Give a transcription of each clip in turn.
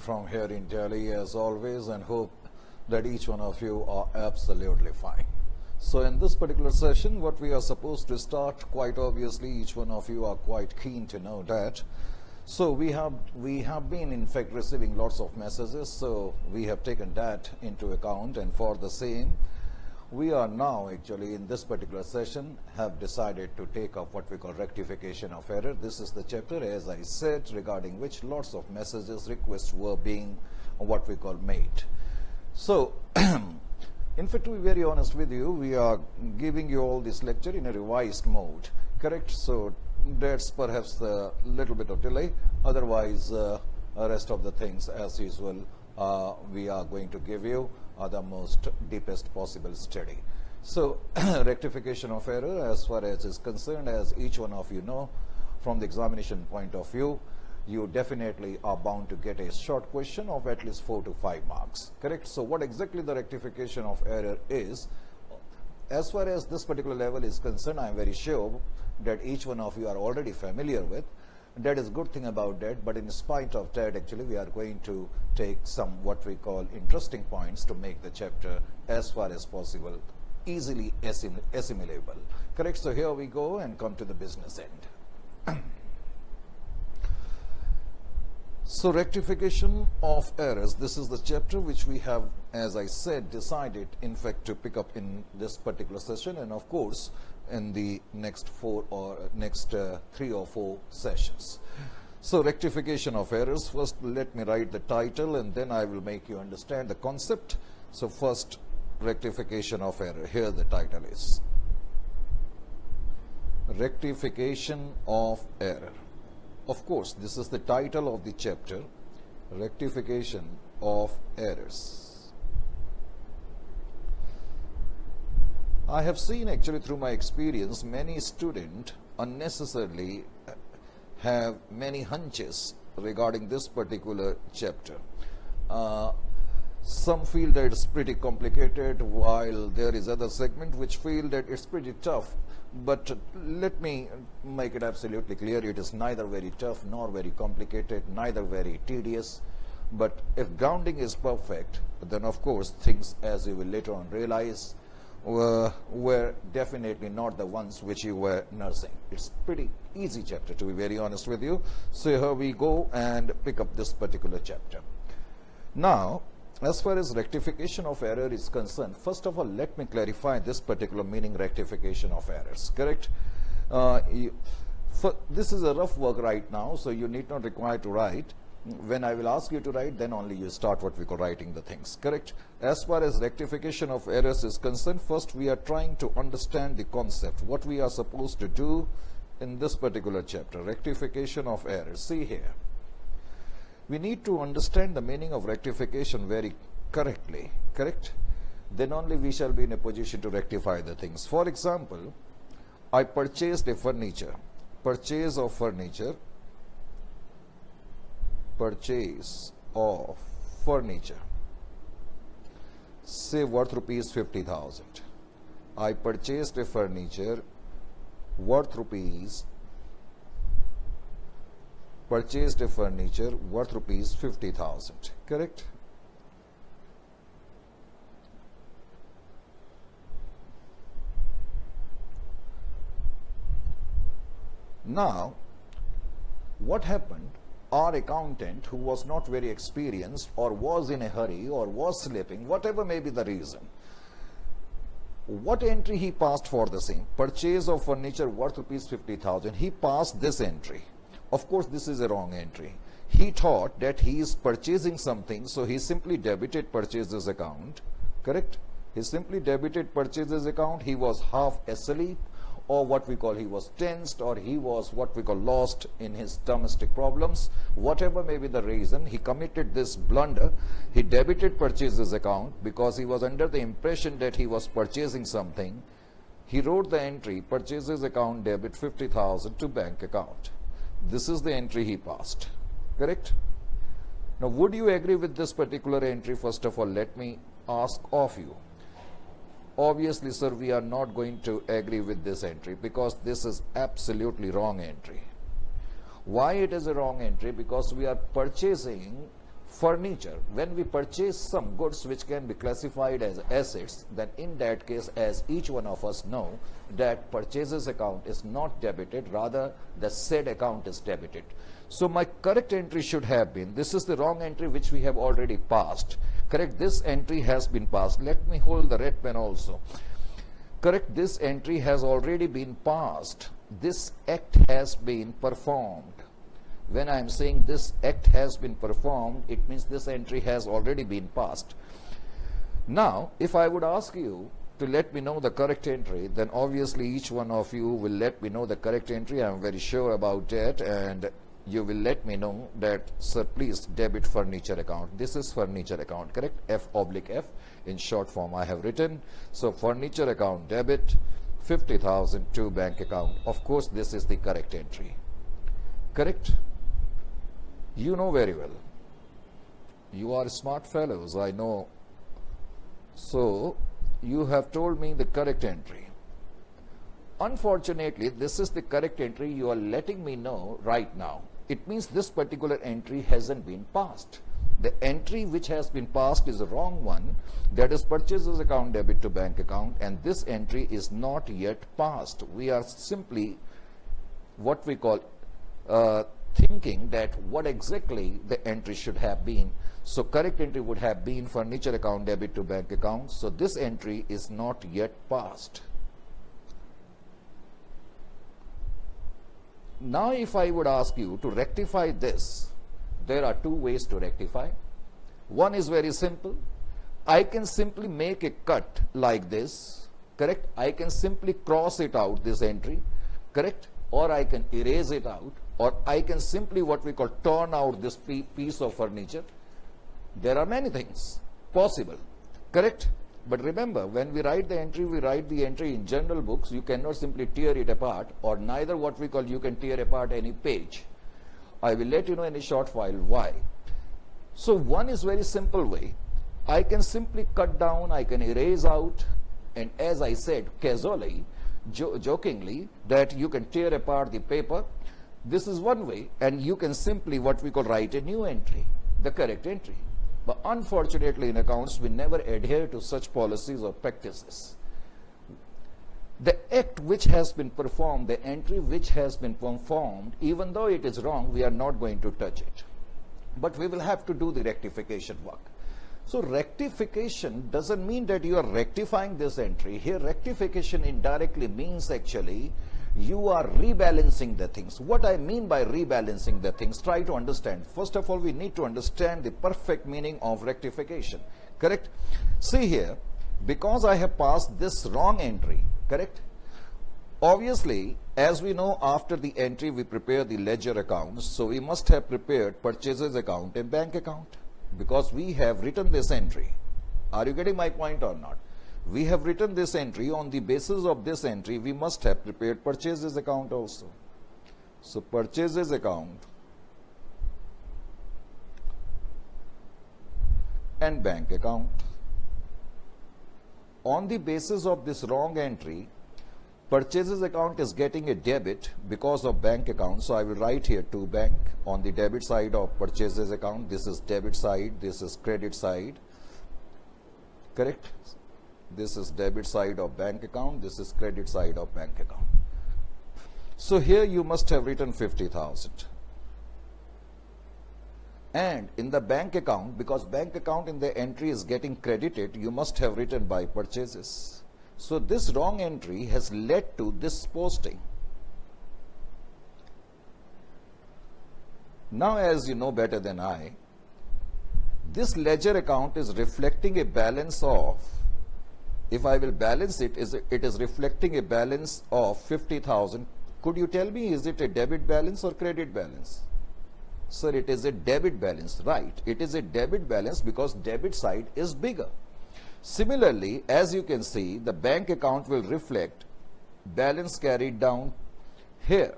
from here in Delhi as always, and hope that each one of you are absolutely fine. So in this particular session, what we are supposed to start, quite obviously each one of you are quite keen to know that. So we have been in fact receiving lots of messages, so we have taken that into account, and for the same we are now actually in this particular session have decided to take up what we call rectification of error. This is the chapter, as I said, regarding which lots of messages, requests were being what we call made. So in fact, to be very honest with you, we are giving you all this lecture in a revised mode, correct? So that's perhaps a little bit of delay. Otherwise, the rest of the things as usual we are going to give you the most deepest possible study. So rectification of error, as far as is concerned, as each one of you know, from the examination point of view, you definitely are bound to get a short question of at least 4 to 5 marks, correct? So what exactly the rectification of error is, as far as this particular level is concerned, I am very sure that each one of you are already familiar with. That is a good thing about that, but in spite of that, actually we are going to take some what we call interesting points to make the chapter as far as possible easily assimilable, correct? So here we go and come to the business end. So rectification of errors, this is the chapter which we have, as I said, decided in fact to pick up in this particular session, and of course in the next 3 or 4 sessions. So rectification of errors, first let me write the title and then I will make you understand the concept. So first, rectification of error, here the title is rectification of error. Of course, this is the title of the chapter, rectification of errors. I have seen actually through my experience many students unnecessarily have many hunches regarding this particular chapter. Some feel that it's pretty complicated, while there is other segment which feel that it's pretty tough. But let me make it absolutely clear, it is neither very tough nor very complicated, neither very tedious. But if grounding is perfect, then of course things, as you will later on realize, were definitely not the ones which you were nursing. It's pretty easy chapter, to be very honest with you. So here we go and pick up this particular chapter. Now, as far as rectification of error is concerned, first of all, let me clarify this particular meaning, rectification of errors, correct? This is a rough work right now, so you need not require to write. When I will ask you to write, then only you start what we call writing the things, correct? As far as rectification of errors is concerned, first we are trying to understand the concept, what we are supposed to do in this particular chapter, rectification of errors. See here, we need to understand the meaning of rectification very correctly, correct? Then only we shall be in a position to rectify the things. For example, I purchased a furniture, purchase of furniture, say worth rupees 50,000. I purchased a furniture worth rupees 50,000, correct? Now, what happened? Our accountant, who was not very experienced or was in a hurry or was sleeping, whatever may be the reason, what entry he passed for the same? Purchase of furniture worth rupees 50,000. He passed this entry. Of course, this is a wrong entry. He thought that he is purchasing something, so he simply debited purchases account, correct? He simply debited purchases account. He was half asleep, or what we call he was tensed, or he was what we call lost in his domestic problems. Whatever may be the reason, he committed this blunder. He debited purchases account because he was under the impression that he was purchasing something. He wrote the entry, purchases account debit 50,000 to bank account. This is the entry he passed, correct? Now, would you agree with this particular entry? First of all, let me ask of you. Obviously, sir, we are not going to agree with this entry because this is absolutely wrong entry. Why it is a wrong entry? Because we are purchasing Furniture, when we purchase some goods which can be classified as assets, then in that case, as each one of us know, that purchases account is not debited, rather the said account is debited. So my correct entry should have been, this is the wrong entry which we have already passed. Correct, this entry has been passed. Let me hold the red pen also. Correct, this entry has already been passed. This act has been performed. When I am saying this act has been performed, it means this entry has already been passed. Now, if I would ask you to let me know the correct entry, then obviously each one of you will let me know the correct entry. I am very sure about that, and you will let me know that, sir, please debit furniture account. This is furniture account, correct? F/F in short form I have written. So furniture account debit 50,000 to bank account. Of course, this is the correct entry. Correct? You know very well. You are smart fellows, I know. So you have told me the correct entry. Unfortunately, this is the correct entry you are letting me know right now. It means this particular entry hasn't been passed. The entry which has been passed is the wrong one, that is purchases account debit to bank account, and this entry is not yet passed. We are simply what we call thinking that what exactly the entry should have been. So correct entry would have been furniture account debit to bank account. So this entry is not yet passed. Now if I would ask you to rectify this, there are two ways to rectify. One is very simple. I can simply make a cut like this, correct? I can simply cross it out, this entry, correct? Or I can erase it out, or I can simply what we call turn out this piece of furniture. There are many things possible, correct? But remember, when we write the entry in general books. You cannot simply tear it apart, or neither what we call you can tear apart any page. I will let you know in a short while why. So one is very simple way. I can simply cut down, I can erase out, and as I said casually, jokingly, that you can tear apart the paper. This is one way, and you can simply what we call write a new entry, the correct entry. But unfortunately in accounts we never adhere to such policies or practices. The act which has been performed, the entry which has been performed, even though it is wrong, we are not going to touch it. But we will have to do the rectification work. So rectification doesn't mean that you are rectifying this entry. Here rectification indirectly means actually you are rebalancing the things. What I mean by rebalancing the things, try to understand. First of all, we need to understand the perfect meaning of rectification, correct? See here, because I have passed this wrong entry, correct? Obviously, as we know, after the entry we prepare the ledger accounts, so we must have prepared purchases account and bank account, because we have written this entry. Are you getting my point or not? We have written this entry. On the basis of this entry, we must have prepared purchases account also. So purchases account and bank account. On the basis of this wrong entry, purchases account is getting a debit because of bank account. So I will write here to bank. On the debit side of purchases account, this is debit side, this is credit side, correct? This is debit side of bank account, this is credit side of bank account. So here you must have written 50,000. And in the bank account, because bank account in the entry is getting credited, you must have written by purchases. So this wrong entry has led to this posting. Now, as you know better than I, this ledger account is reflecting a balance of, if I will balance it, it is reflecting a balance of 50,000. Could you tell me, is it a debit balance or credit balance? Sir, it is a debit balance, right? It is a debit balance because debit side is bigger. Similarly, as you can see, the bank account will reflect balance carried down here.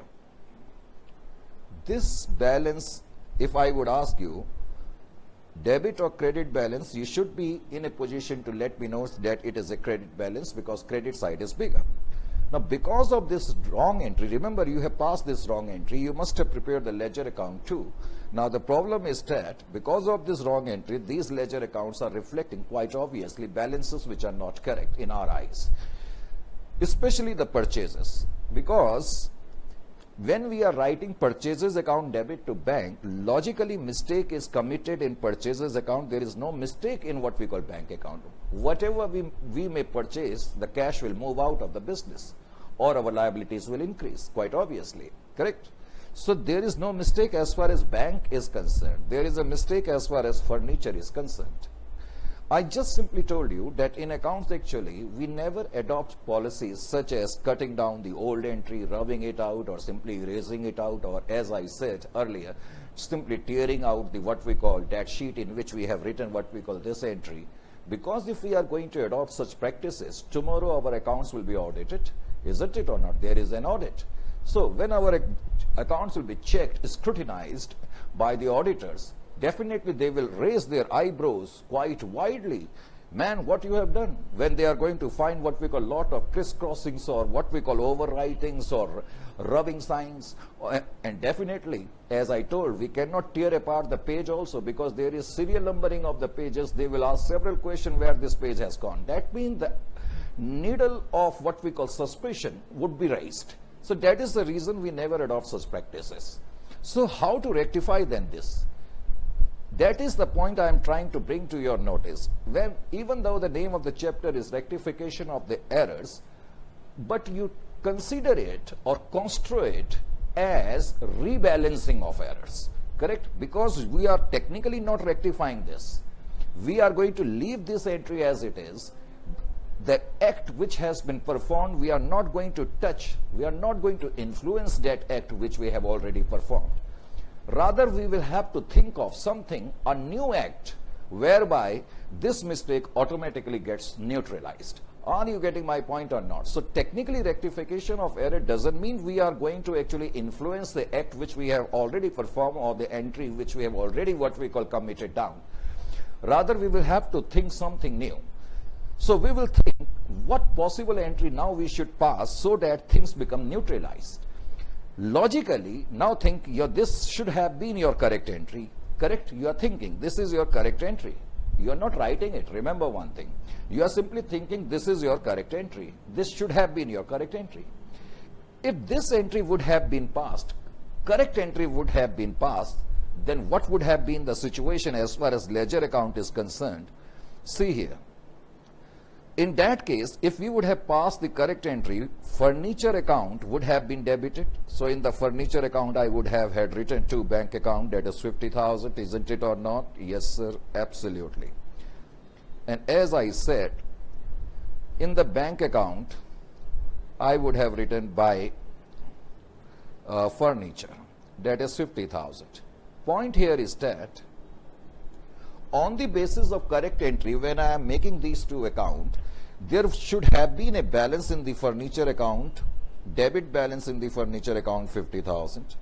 This balance, if I would ask you, debit or credit balance, you should be in a position to let me know that it is a credit balance because credit side is bigger. Now, because of this wrong entry, remember you have passed this wrong entry, you must have prepared the ledger account too. Now, the problem is that because of this wrong entry, these ledger accounts are reflecting quite obviously balances which are not correct in our eyes, especially the purchases. Because when we are writing purchases account debit to bank, logically mistake is committed in purchases account. There is no mistake in what we call bank account. Whatever we may purchase, the cash will move out of the business or our liabilities will increase, quite obviously, correct? So there is no mistake as far as bank is concerned. There is a mistake as far as furniture is concerned. I just simply told you that in accounts actually we never adopt policies such as cutting down the old entry, rubbing it out, or simply erasing it out, or as I said earlier, simply tearing out the what we call that sheet in which we have written what we call this entry. Because if we are going to adopt such practices, tomorrow our accounts will be audited, isn't it or not? There is an audit. So when our accounts will be checked, scrutinized by the auditors, definitely they will raise their eyebrows quite widely. Man, what you have done? When they are going to find what we call lot of crisscrossings or what we call overwritings or rubbing signs. And definitely, as I told, we cannot tear apart the page also because there is serial numbering of the pages. They will ask several questions where this page has gone. That means the needle of what we call suspicion would be raised. So that is the reason we never adopt such practices. So how to rectify then this? That is the point I am trying to bring to your notice. When, even though the name of the chapter is rectification of the errors, but you consider it or construe it as rebalancing of errors, correct? Because we are technically not rectifying this. We are going to leave this entry as it is. The act which has been performed, we are not going to touch, we are not going to influence that act which we have already performed. Rather, we will have to think of something, a new act, whereby this mistake automatically gets neutralized. Are you getting my point or not? So technically, rectification of error doesn't mean we are going to actually influence the act which we have already performed or the entry which we have already what we call committed down. Rather, we will have to think something new. So we will think what possible entry now we should pass so that things become neutralized. Logically, now think this should have been your correct entry. Correct? You are thinking this is your correct entry. You are not writing it. Remember one thing. You are simply thinking this is your correct entry. This should have been your correct entry. If this entry would have been passed, correct entry would have been passed, then what would have been the situation as far as ledger account is concerned? See here. In that case, if we would have passed the correct entry, furniture account would have been debited. So in the furniture account, I would have had written to bank account, that is 50,000, isn't it or not? Yes, sir, absolutely. And as I said, in the bank account, I would have written by furniture, that is 50,000. Point here is that on the basis of correct entry, when I am making these two accounts, there should have been a balance in the furniture account, debit balance in the furniture account 50,000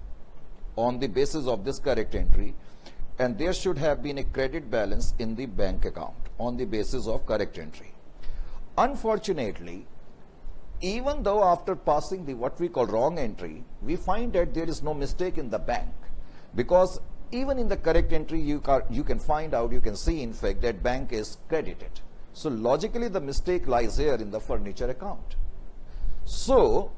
on the basis of this correct entry, and there should have been a credit balance in the bank account on the basis of correct entry. Unfortunately, even though after passing the what we call wrong entry, we find that there is no mistake in the bank, because even in the correct entry, you can find out, you can see in fact that bank is credited. So logically the mistake lies here in the furniture account. So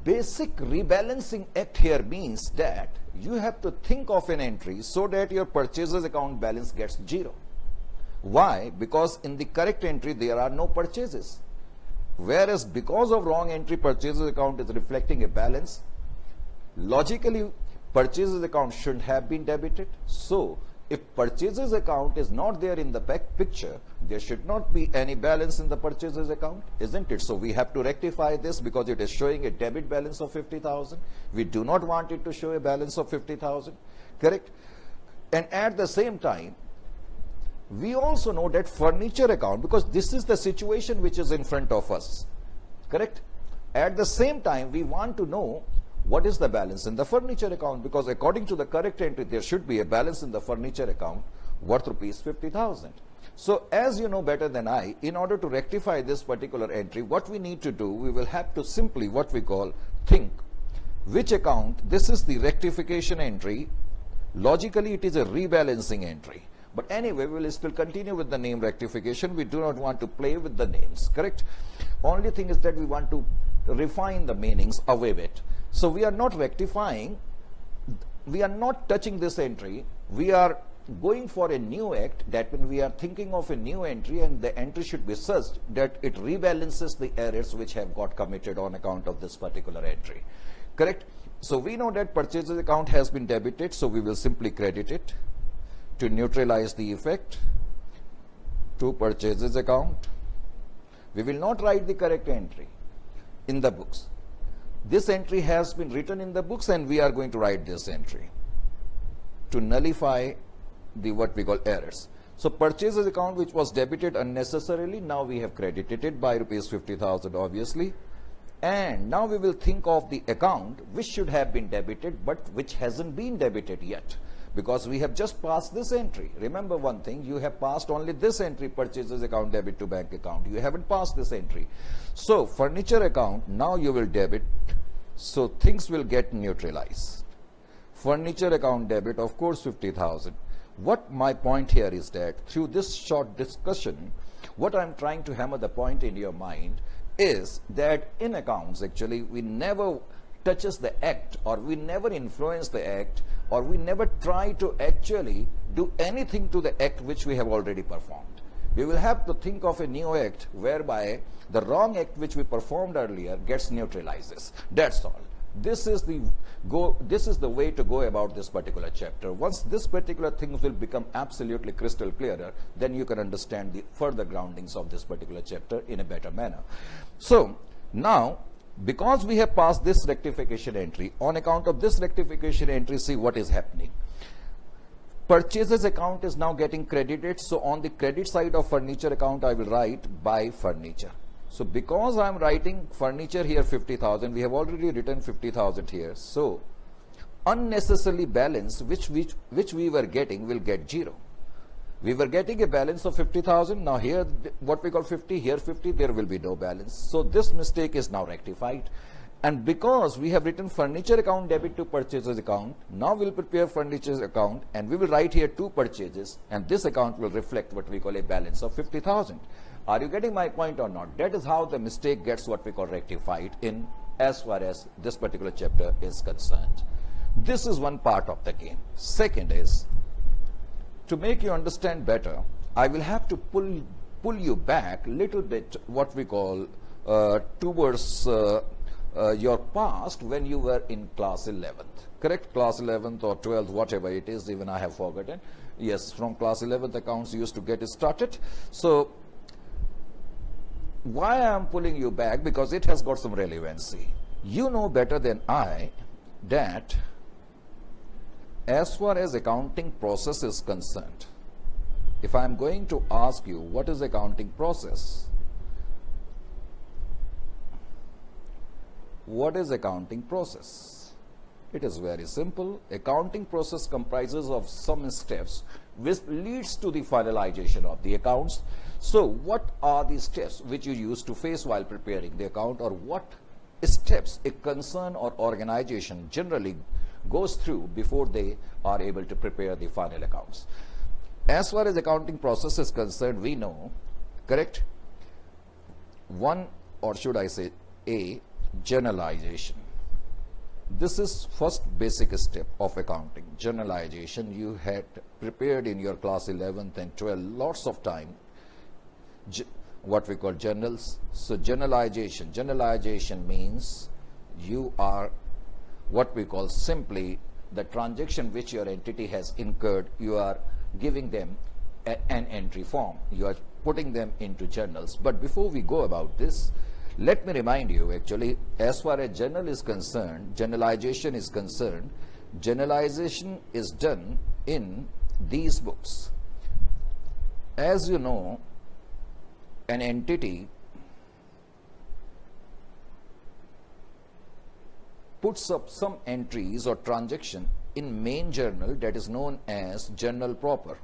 basic rebalancing act here means that you have to think of an entry so that your purchases account balance gets 0. Why? Because in the correct entry there are no purchases. Whereas because of wrong entry, purchases account is reflecting a balance. Logically, purchases account should have been debited. So if purchases account is not there in the picture, there should not be any balance in the purchases account, isn't it? So we have to rectify this because it is showing a debit balance of 50,000. We do not want it to show a balance of 50,000, correct? And at the same time, we also know that furniture account, because this is the situation which is in front of us, correct? At the same time, we want to know what is the balance in the furniture account, because according to the correct entry, there should be a balance in the furniture account worth rupees 50,000. So as you know better than I, in order to rectify this particular entry, what we need to do, we will have to simply what we call think which account, this is the rectification entry. Logically, it is a rebalancing entry. But anyway, we will still continue with the name rectification. We do not want to play with the names, correct? Only thing is that we want to refine the meanings away bit. So we are not rectifying, we are not touching this entry. We are going for a new act. That when we are thinking of a new entry, and the entry should be such that it rebalances the errors which have got committed on account of this particular entry, correct? So we know that purchases account has been debited, so we will simply credit it to neutralize the effect to purchases account. We will not write the correct entry in the books. This entry has been written in the books, and we are going to write this entry to nullify the what we call errors. So purchases account which was debited unnecessarily, now we have credited it by rupees 50,000 obviously. And now we will think of the account which should have been debited but which hasn't been debited yet, because we have just passed this entry. Remember one thing, you have passed only this entry, purchases account debit to bank account. You haven't passed this entry. So furniture account, now you will debit, so things will get neutralized. Furniture account debit, of course 50,000. What my point here is that through this short discussion, what I'm trying to hammer the point in your mind is that in accounts actually we never touches the act, or we never influence the act, or we never try to actually do anything to the act which we have already performed. We will have to think of a new act whereby the wrong act which we performed earlier gets neutralizes. That's all. This is the way to go about this particular chapter. Once this particular thing will become absolutely crystal clearer, then you can understand the further groundings of this particular chapter in a better manner. So now, because we have passed this rectification entry, on account of this rectification entry, see what is happening. Purchases account is now getting credited. So on the credit side of furniture account, I will write buy furniture. So because I am writing furniture here 50,000, we have already written 50,000 here. So unnecessarily balance which we were getting will get 0. We were getting a balance of 50,000. Now here what we call 50, here 50, there will be no balance. So this mistake is now rectified. And because we have written furniture account debit to purchases account, now we'll prepare furniture account and we will write here 2 purchases, and this account will reflect what we call a balance of 50,000. Are you getting my point or not? That is how the mistake gets what we call rectified in as far as this particular chapter is concerned. This is one part of the game. Second is, to make you understand better, I will have to pull you back a little bit what we call towards your past when you were in class 11th. Correct? Class 11th or 12th, whatever it is, even I have forgotten. Yes, from class 11th accounts used to get started. So why I am pulling you back? Because it has got some relevancy. You know better than I that as far as accounting process is concerned, if I am going to ask you what is accounting process, what is accounting process? It is very simple. Accounting process comprises of some steps which leads to the finalization of the accounts. So what are the steps which you use to face while preparing the account, or what steps a concern or organization generally goes through before they are able to prepare the final accounts? As far as accounting process is concerned, we know, correct, one, or should I say a generalization. This is first basic step of accounting. Generalization you had prepared in your class 11th and 12th lots of time, what we call generals. So generalization means you are what we call simply the transaction which your entity has incurred, you are giving them an entry form, you are putting them into journals. But before we go about this, let me remind you actually, as far as journal is concerned, generalization is concerned, generalization is done in these books. As you know, an entity puts up some entries or transaction in main journal that is known as journal proper.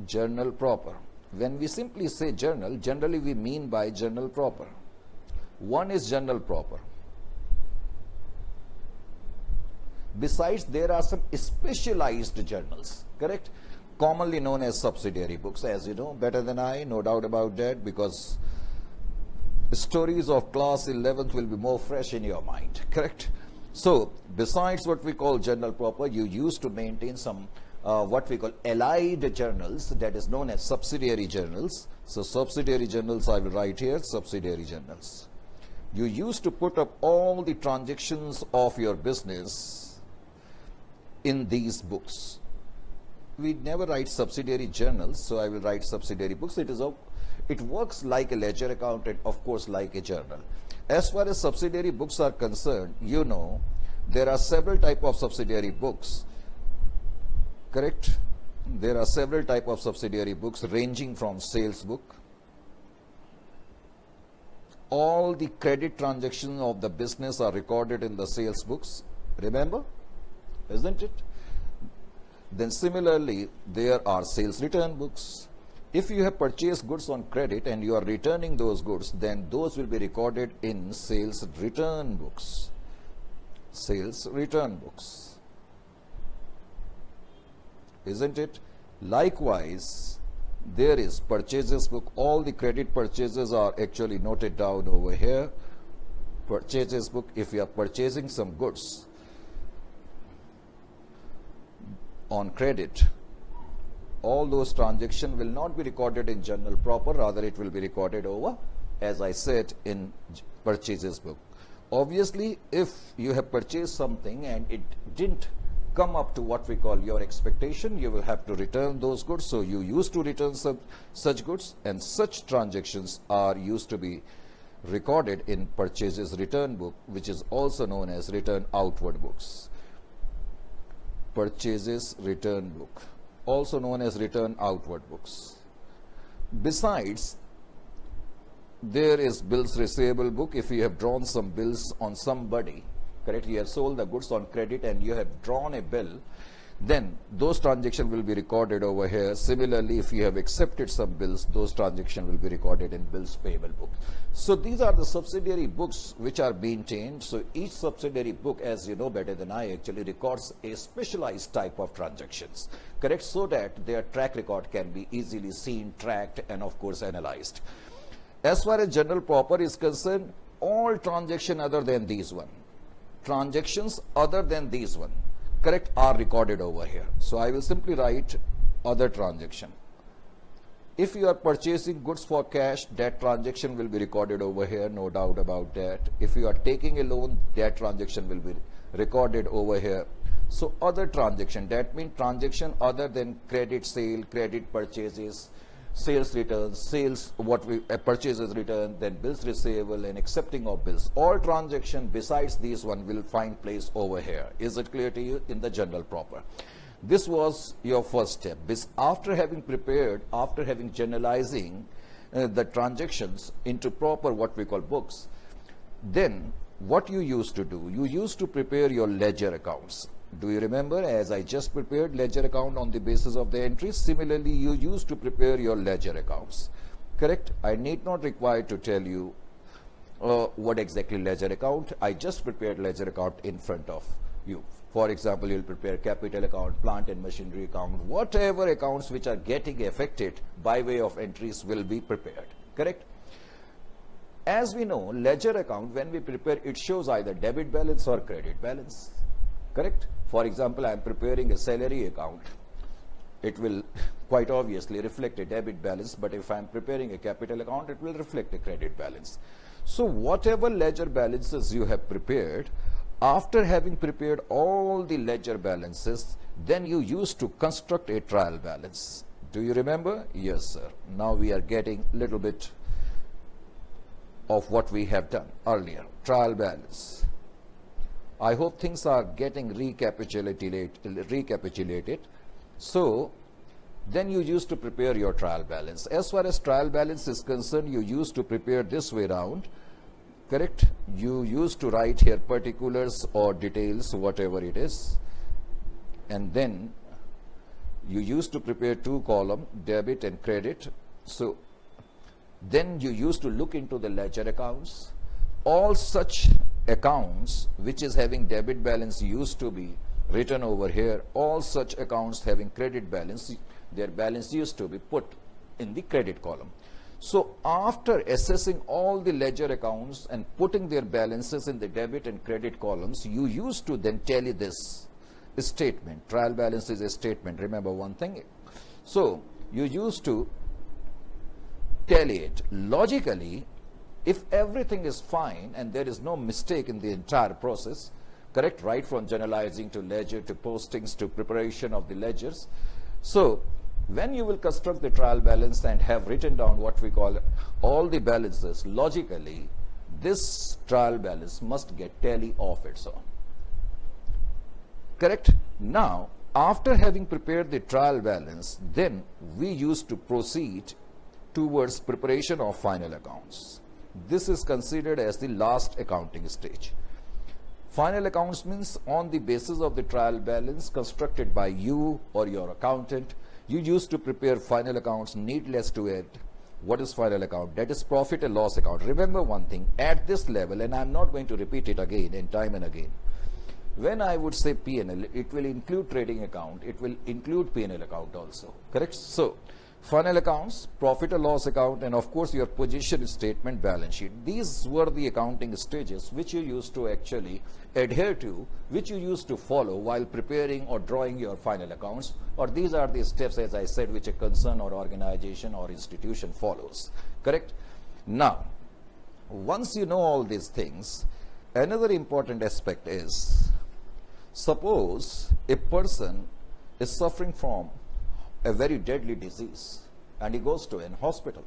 Journal proper. When we simply say journal, generally we mean by journal proper. One is journal proper. Besides, there are some specialized journals, correct? Commonly known as subsidiary books, as you know better than I, no doubt about that, because stories of class 11th will be more fresh in your mind, correct? So, besides what we call journal proper, you used to maintain some what we call allied journals, that is known as subsidiary journals. So, subsidiary journals I will write here, subsidiary journals. You used to put up all the transactions of your business in these books. We never write subsidiary journals, so I will write subsidiary books. It works like a ledger account and of course like a journal. As far as subsidiary books are concerned, you know there are several types of subsidiary books, correct? There are several types of subsidiary books ranging from sales book. All the credit transactions of the business are recorded in the sales books, remember? Isn't it? Then similarly, there are sales return books. If you have purchased goods on credit and you are returning those goods, then those will be recorded in sales return books. Sales return books. Isn't it? Likewise, there is purchases book. All the credit purchases are actually noted down over here. Purchases book, if you are purchasing some goods on credit, all those transactions will not be recorded in journal proper, rather it will be recorded over, as I said, in purchases book. Obviously, if you have purchased something and it didn't come up to what we call your expectation, you will have to return those goods. So you used to return such goods, and such transactions are used to be recorded in purchases return book, which is also known as return outward books. Purchases return book, also known as return outward books. Besides, there is bills receivable book. If you have drawn some bills on somebody, correct, you have sold the goods on credit and you have drawn a bill, then those transactions will be recorded over here. Similarly, if you have accepted some bills, those transactions will be recorded in bills payable book. So these are the subsidiary books which are maintained. So each subsidiary book, as you know better than I, actually records a specialized type of transactions, correct, so that their track record can be easily seen, tracked, and of course analyzed. As far as journal proper is concerned, all transactions other than these one, correct, are recorded over here. So I will simply write other transaction. If you are purchasing goods for cash, that transaction will be recorded over here, no doubt about that. If you are taking a loan, that transaction will be recorded over here. So other transaction, that means transaction other than credit sale, credit purchases, sales returns, purchases return, then bills receivable and accepting of bills. All transactions besides these one will find place over here. Is it clear to you? In the journal proper. This was your first step. After having generalizing the transactions into proper what we call books, then what you used to do, you used to prepare your ledger accounts. Do you remember, as I just prepared ledger account on the basis of the entries, similarly you used to prepare your ledger accounts, correct? I need not require to tell you what exactly ledger account. I just prepared ledger account in front of you. For example, you'll prepare capital account, plant and machinery account, whatever accounts which are getting affected by way of entries will be prepared, correct? As we know, ledger account, when we prepare, it shows either debit balance or credit balance, correct? For example, I am preparing a salary account. It will quite obviously reflect a debit balance, but if I am preparing a capital account, it will reflect a credit balance. So whatever ledger balances you have prepared, after having prepared all the ledger balances, then you used to construct a trial balance. Do you remember? Yes, sir. Now we are getting a little bit of what we have done earlier. Trial balance. I hope things are getting recapitulated. So then you used to prepare your trial balance. As far as trial balance is concerned, you used to prepare this way round, correct? You used to write here particulars or details, whatever it is, and then You used to prepare two column, debit and credit. So then you used to look into the ledger accounts. All such accounts which is having debit balance used to be written over here. All such accounts having credit balance, their balance used to be put in the credit column. So after assessing all the ledger accounts and putting their balances in the debit and credit columns, you used to then tally this statement. Trial balance is a statement, remember one thing. So you used to tally it logically. If everything is fine and there is no mistake in the entire process, correct, right from generalizing to ledger to postings to preparation of the ledgers. So when you will construct the trial balance and have written down what we call all the balances, logically this trial balance must get tally of its own. Correct? Now, after having prepared the trial balance, then we used to proceed towards preparation of final accounts. This is considered as the last accounting stage. Final accounts means on the basis of the trial balance constructed by you or your accountant, you used to prepare final accounts. Needless to add, what is final account? That is profit and loss account. Remember one thing, at this level, and I'm not going to repeat it again and time and again. When I would say P&L, it will include trading account, it will include P&L account also, correct? So, final accounts, profit or loss account, and of course your position statement, balance sheet. These were the accounting stages which you used to actually adhere to, which you used to follow while preparing or drawing your final accounts, or these are the steps, as I said, which a concern or organization or institution follows, correct? Now, once you know all these things, another important aspect is, suppose a person is suffering from a very deadly disease and he goes to an hospital.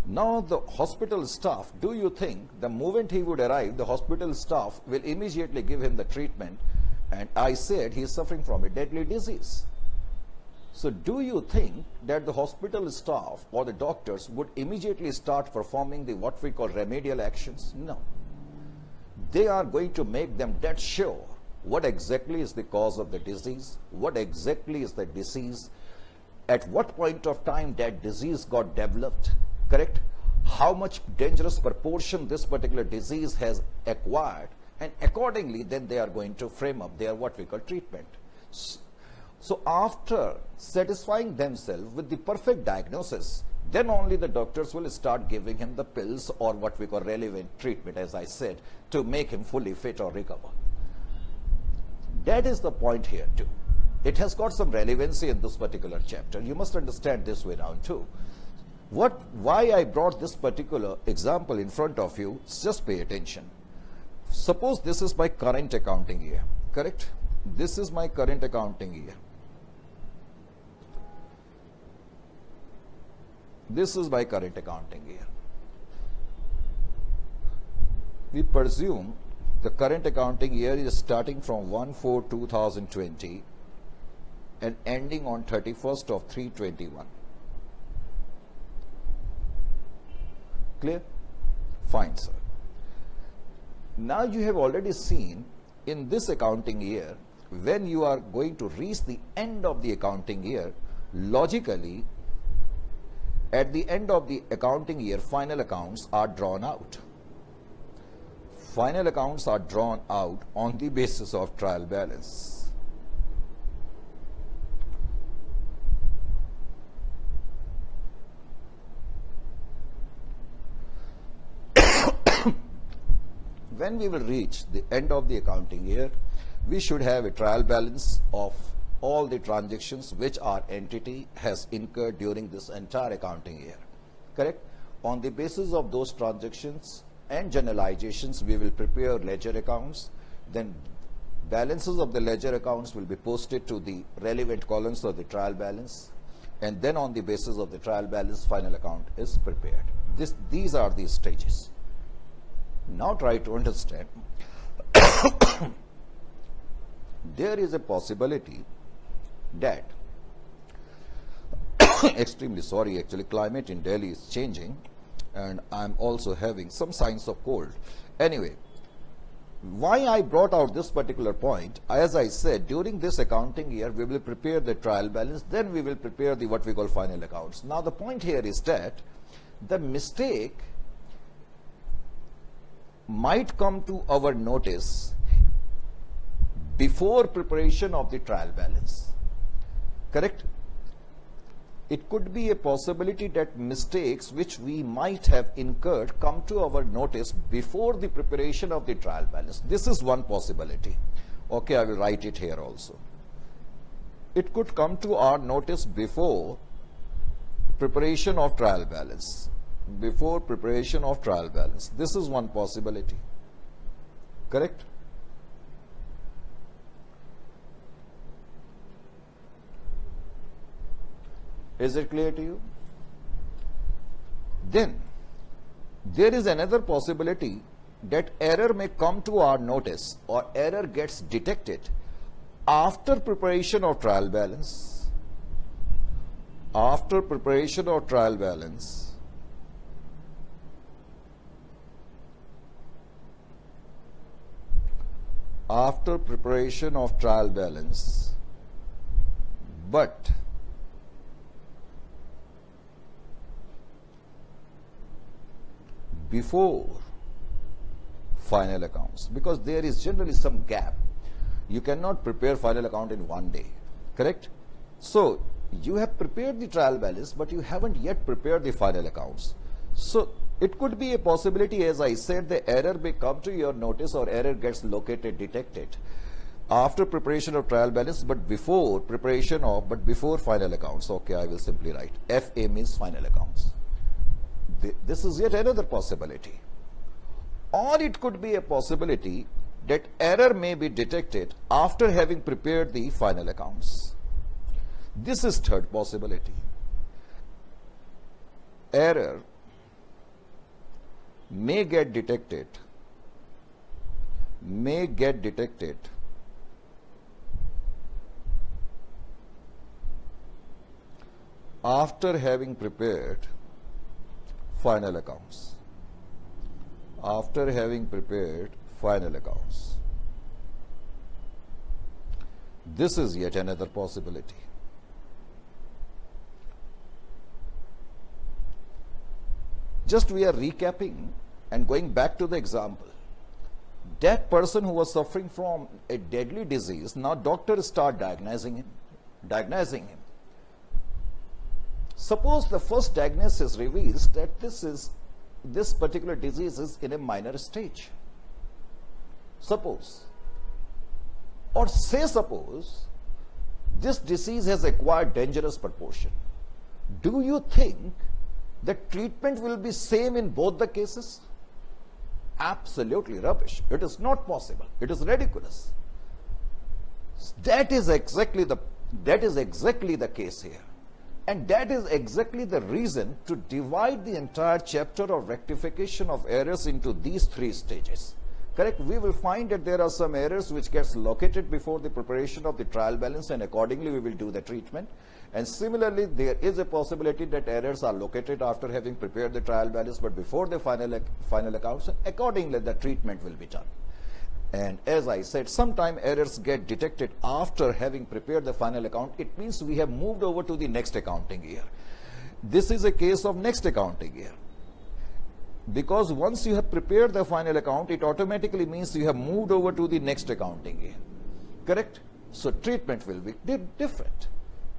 Now the hospital staff, do you think the moment he would arrive, the hospital staff will immediately give him the treatment? And I said he is suffering from a deadly disease. So do you think that the hospital staff or the doctors would immediately start performing the what we call remedial actions? No. They are going to make them dead sure what exactly is the cause of the disease, what exactly is the disease, at what point of time that disease got developed, correct? How much dangerous proportion this particular disease has acquired, and accordingly then they are going to frame up their what we call treatment. So after satisfying themselves with the perfect diagnosis, then only the doctors will start giving him the pills or what we call relevant treatment, as I said, to make him fully fit or recover. That is the point here too. It has got some relevancy in this particular chapter. You must understand this way down too. Why I brought this particular example in front of you, just pay attention. Suppose this is my current accounting year, correct? This is my current accounting year. This is my current accounting year. We presume the current accounting year is starting from 1/4/2020 and ending on 31st of 3/21. Clear? Fine, sir. Now you have already seen in this accounting year, when you are going to reach the end of the accounting year, logically, at the end of the accounting year, final accounts are drawn out. Final accounts are drawn out on the basis of trial balance. When we will reach the end of the accounting year, we should have a trial balance of all the transactions which our entity has incurred during this entire accounting year, correct? On the basis of those transactions and generalizations, we will prepare ledger accounts. Then balances of the ledger accounts will be posted to the relevant columns of the trial balance, and then on the basis of the trial balance, final account is prepared. These are the stages. Now try to understand. There is a possibility that extremely sorry, actually climate in Delhi is changing and I'm also having some signs of cold. Anyway, Why I brought out this particular point, as I said, during this accounting year, we will prepare the trial balance, then we will prepare the what we call final accounts. Now, the point here is that the mistake might come to our notice before preparation of the trial balance. Correct? It could be a possibility that mistakes which we might have incurred come to our notice before the preparation of the trial balance. This is one possibility. Okay, I will write it here also. It could come to our notice before preparation of trial balance. Before preparation of trial balance. This is one possibility. Correct? Is it clear to you? Then, there is another possibility that error may come to our notice or error gets detected after preparation of trial balance. After preparation of trial balance. After preparation of trial balance. But before final accounts, because there is generally some gap. You cannot prepare final account in one day, correct? So you have prepared the trial balance, but you haven't yet prepared the final accounts. So it could be a possibility, as I said, the error may come to your notice or error gets located, detected after preparation of trial balance, but before final accounts. Okay, I will simply write FA means final accounts. This is yet another possibility. Or it could be a possibility that error may be detected after having prepared the final accounts. This is third possibility. Error may get detected after having prepared final accounts. After having prepared final accounts. This is yet another possibility. Just we are recapping and going back to the example. That person who was suffering from a deadly disease, now doctors start diagnosing him. Suppose the first diagnosis reveals that this particular disease is in a minor stage. Suppose this disease has acquired dangerous proportion. Do you think the treatment will be same in both the cases? Absolutely rubbish. It is not possible. It is ridiculous. That is exactly the case here. And that is exactly the reason to divide the entire chapter of rectification of errors into these three stages. Correct? We will find that there are some errors which gets located before the preparation of the trial balance, and accordingly we will do the treatment. And similarly, there is a possibility that errors are located after having prepared the trial balance but before the final accounts. Accordingly, the treatment will be done. And as I said, sometimes errors get detected after having prepared the final account. It means we have moved over to the next accounting year. This is a case of next accounting year. Because once you have prepared the final account, it automatically means you have moved over to the next accounting year. Correct? So treatment will be different.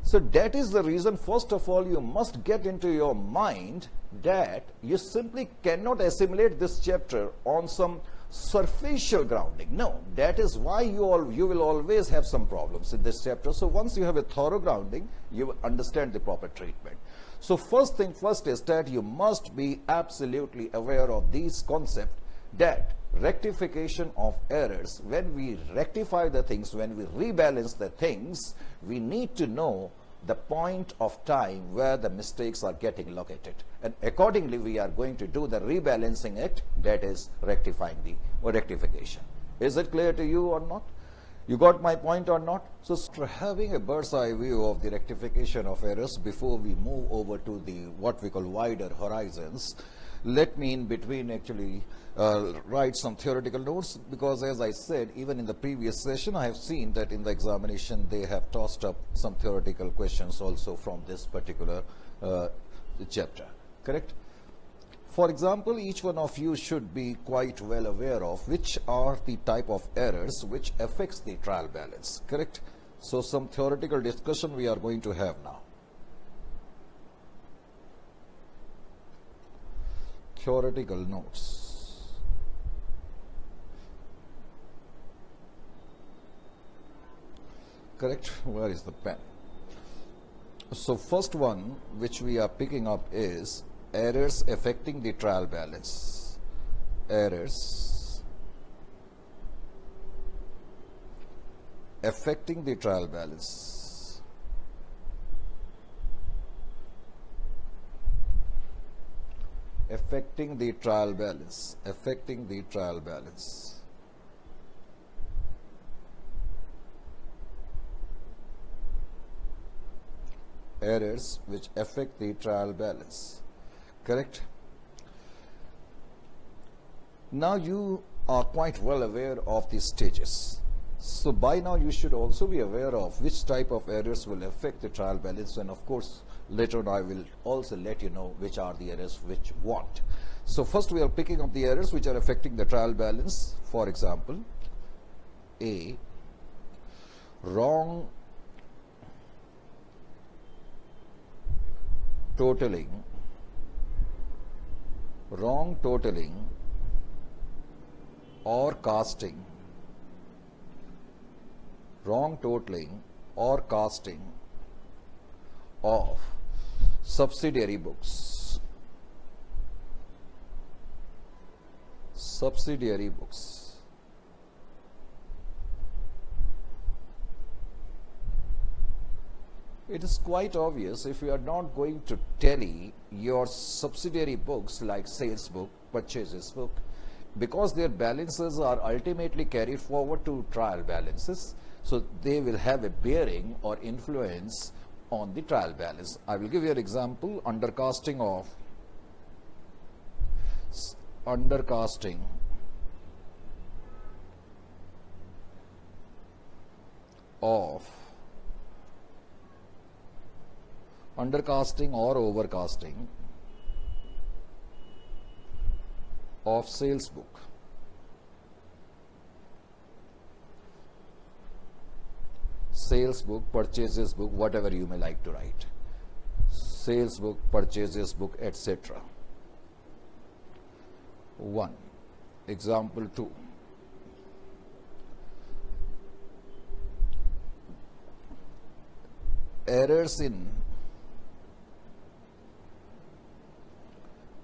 So that is the reason, first of all, you must get into your mind that you simply cannot assimilate this chapter on some superficial grounding. No, that is why you will always have some problems in this chapter. So once you have a thorough grounding, you will understand the proper treatment. So first thing first is that you must be absolutely aware of these concepts, that rectification of errors, when we rectify the things, when we rebalance the things, we need to know the point of time where the mistakes are getting located, and accordingly we are going to do the rebalancing it, that is rectifying the rectification. Is it clear to you or not? You got my point or not? So after having a bird's eye view of the rectification of errors, before we move over to the what we call wider horizons, let me in between actually write some theoretical notes, because as I said, even in the previous session, I have seen that in the examination they have tossed up some theoretical questions also from this particular chapter, correct? For example, each one of you should be quite well aware of which are the type of errors which affects the trial balance, correct? So some theoretical discussion we are going to have now. Theoretical notes. Correct? Where is the pen? So first one which we are picking up is errors affecting the trial balance. Errors affecting the trial balance. Affecting the trial balance. Affecting the trial balance. Errors which affect the trial balance, correct? Now you are quite well aware of these stages. So by now you should also be aware of which type of errors will affect the trial balance, and of course later on I will also let you know which are the errors which won't. So first we are picking up the errors which are affecting the trial balance. For example, A, wrong totaling or casting, wrong totaling or casting of subsidiary books. Subsidiary books. It is quite obvious if you are not going to tally your subsidiary books like sales book, purchases book, because their balances are ultimately carried forward to trial balances, so they will have a bearing or influence on the trial balance. I will give you an example: undercasting or overcasting of sales book. Sales book, purchases book, whatever you may like to write. Sales book, purchases book, etc. 1. Example 2. Errors in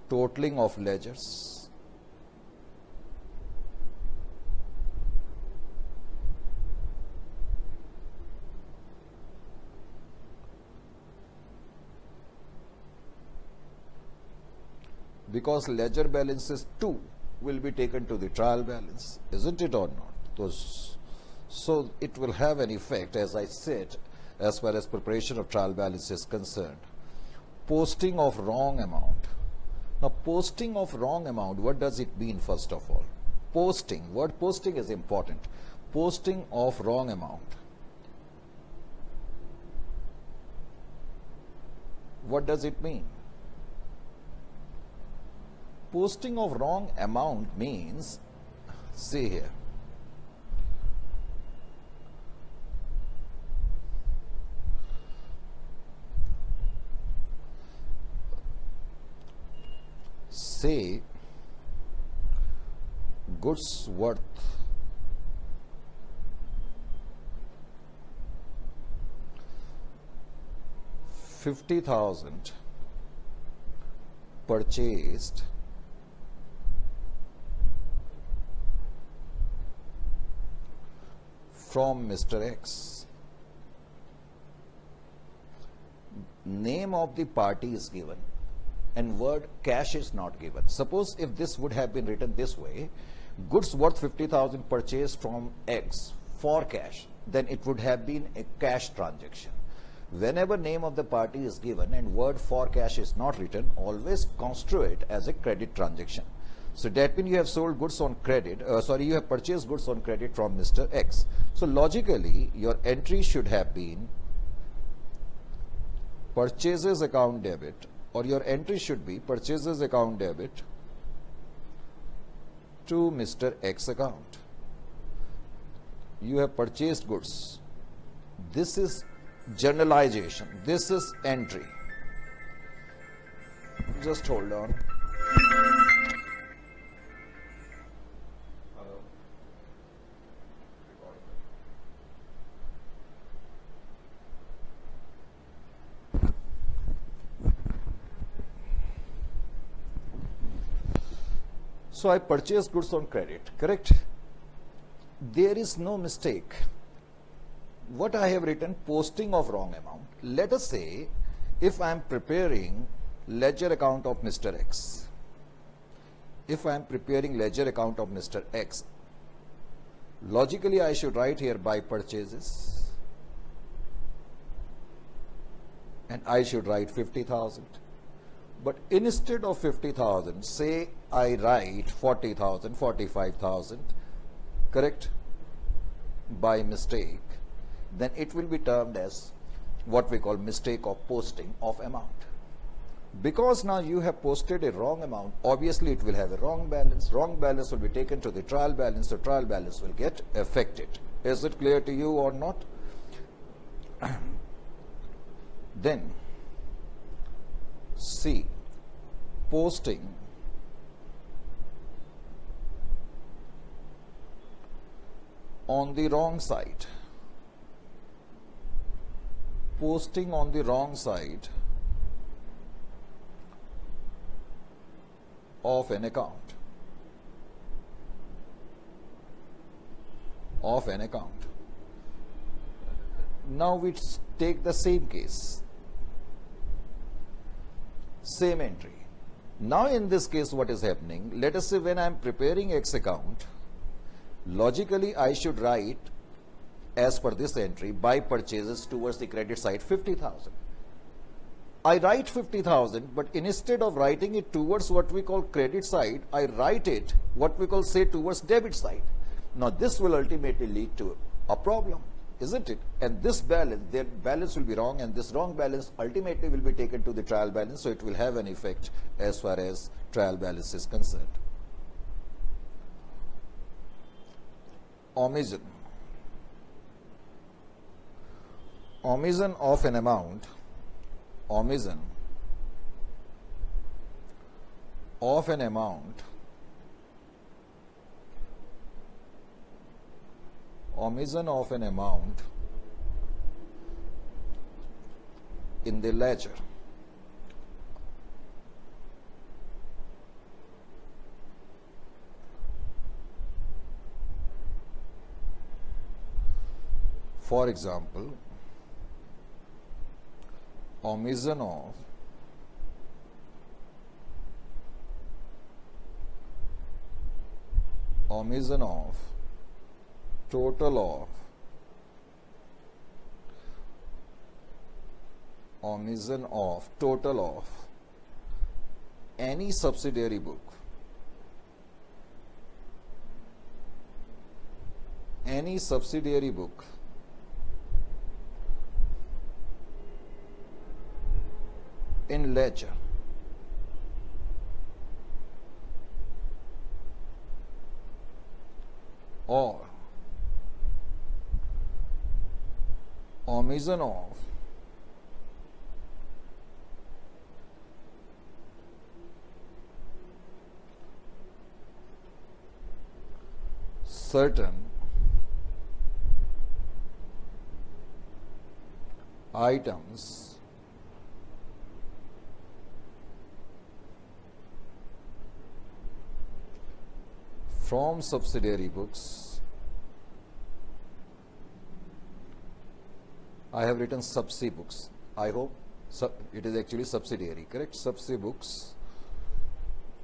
totaling of ledgers. Because ledger balances too will be taken to the trial balance, isn't it or not? So it will have an effect, as I said, as far as preparation of trial balance is concerned. Posting of wrong amount. Now, posting of wrong amount, what does it mean first of all? Posting, word posting is important. Posting of wrong amount. What does it mean? Posting of wrong amount means, see here, say goods worth $50,000 purchased from Mr. X. Name of the party is given and word cash is not given. Suppose if this would have been written this way, goods worth 50,000 purchased from X for cash, then it would have been a cash transaction. Whenever name of the party is given and word for cash is not written, always construe it as a credit transaction. So that means you have sold goods on credit, you have purchased goods on credit from Mr. X. So logically, your entry should have been purchases account debit, or your entry should be purchases account debit to Mr. X account. You have purchased goods. This is generalization. This is entry. Just hold on. So I purchased goods on credit, correct? There is no mistake. What I have written, posting of wrong amount. Let us say if I am preparing ledger account of Mr. X. If I am preparing ledger account of Mr. X, logically I should write here by purchases and I should write 50,000. But instead of 50,000, say I write 40,000, 45,000, correct? By mistake, then it will be termed as what we call mistake of posting of amount. Because now you have posted a wrong amount, obviously it will have a wrong balance. Wrong balance will be taken to the trial balance, so trial balance will get affected. Is it clear to you or not? Then, C, posting on the wrong side. Posting on the wrong side of an account. Of an account. Now we take the same case. Same entry. Now in this case what is happening? Let us say when I am preparing X account, logically I should write as per this entry by purchases towards the credit side 50,000. I write 50,000, but instead of writing it towards what we call credit side, I write it what we call say towards debit side. Now this will ultimately lead to a problem, isn't it? And this balance, their balance will be wrong, and this wrong balance ultimately will be taken to the trial balance, so it will have an effect as far as trial balance is concerned. Omission. Omission of an amount. Omission of an amount. Omission of an amount in the ledger. For example, omission of total of omission of total of any subsidiary book, any subsidiary book in ledger or omission of certain items from subsidiary books. I have written subsi books. I hope it is actually subsidiary, correct? Subsi books.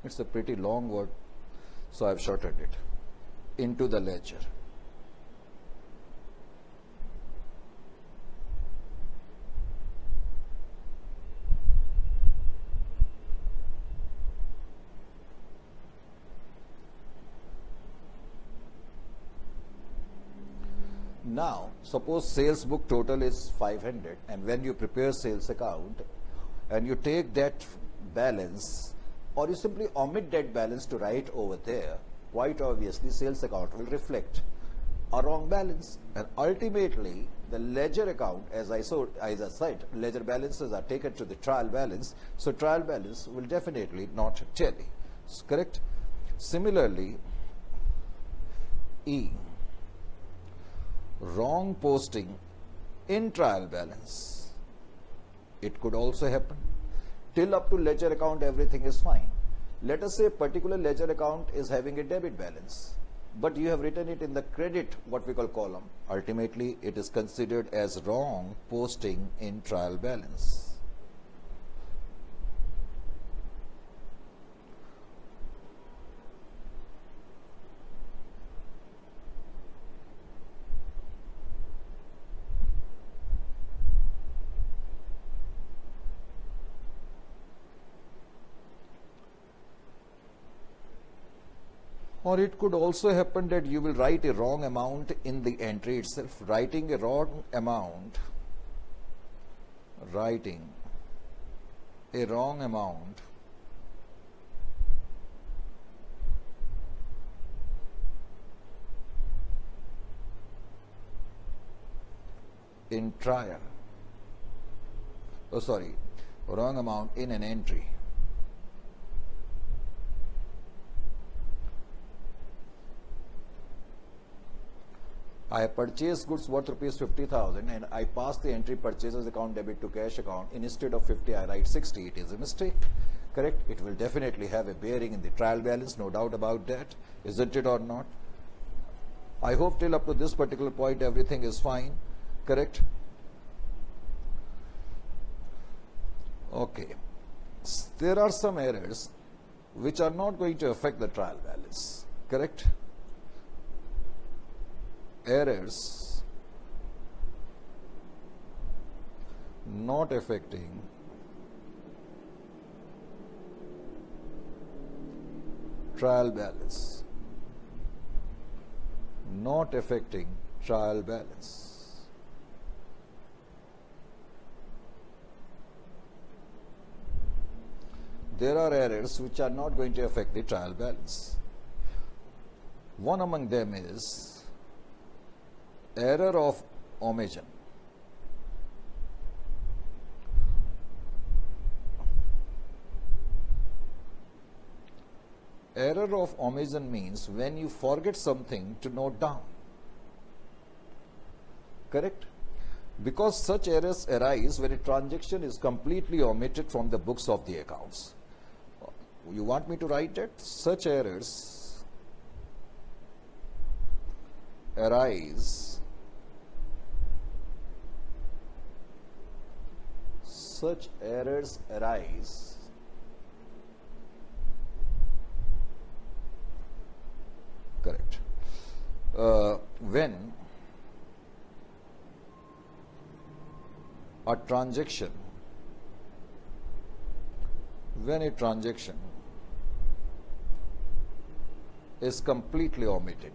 It's a pretty long word, so I have shortened it into the ledger. Now, suppose sales book total is 500, and when you prepare sales account and you take that balance, or you simply omit that balance to write over there, quite obviously sales account will reflect a wrong balance, and ultimately the ledger account, as I said, ledger balances are taken to the trial balance, so trial balance will definitely not tally. Correct? Similarly, E, wrong posting in trial balance. It could also happen. Till up to ledger account, everything is fine. Let us say a particular ledger account is having a debit balance, but you have written it in the credit, what we call column. Ultimately, it is considered as wrong posting in trial balance. Or it could also happen that you will write a wrong amount in the entry itself. Writing a wrong amount in trial. Wrong amount in an entry. I purchased goods worth rupees 50,000 and I pass the entry purchases account debit to cash account. Instead of 50, I write 60. It is a mistake. Correct? It will definitely have a bearing in the trial balance, no doubt about that. Isn't it or not? I hope till up to this particular point everything is fine. Correct? Okay. There are some errors which are not going to affect the trial balance. Correct? Errors not affecting trial balance. Not affecting trial balance. There are errors which are not going to affect the trial balance. One among them is error of omission. Error of omission means when you forget something to note down. Correct? Because such errors arise when a transaction is completely omitted from the books of the accounts. You want me to write that? Such errors arise correct when a transaction is completely omitted.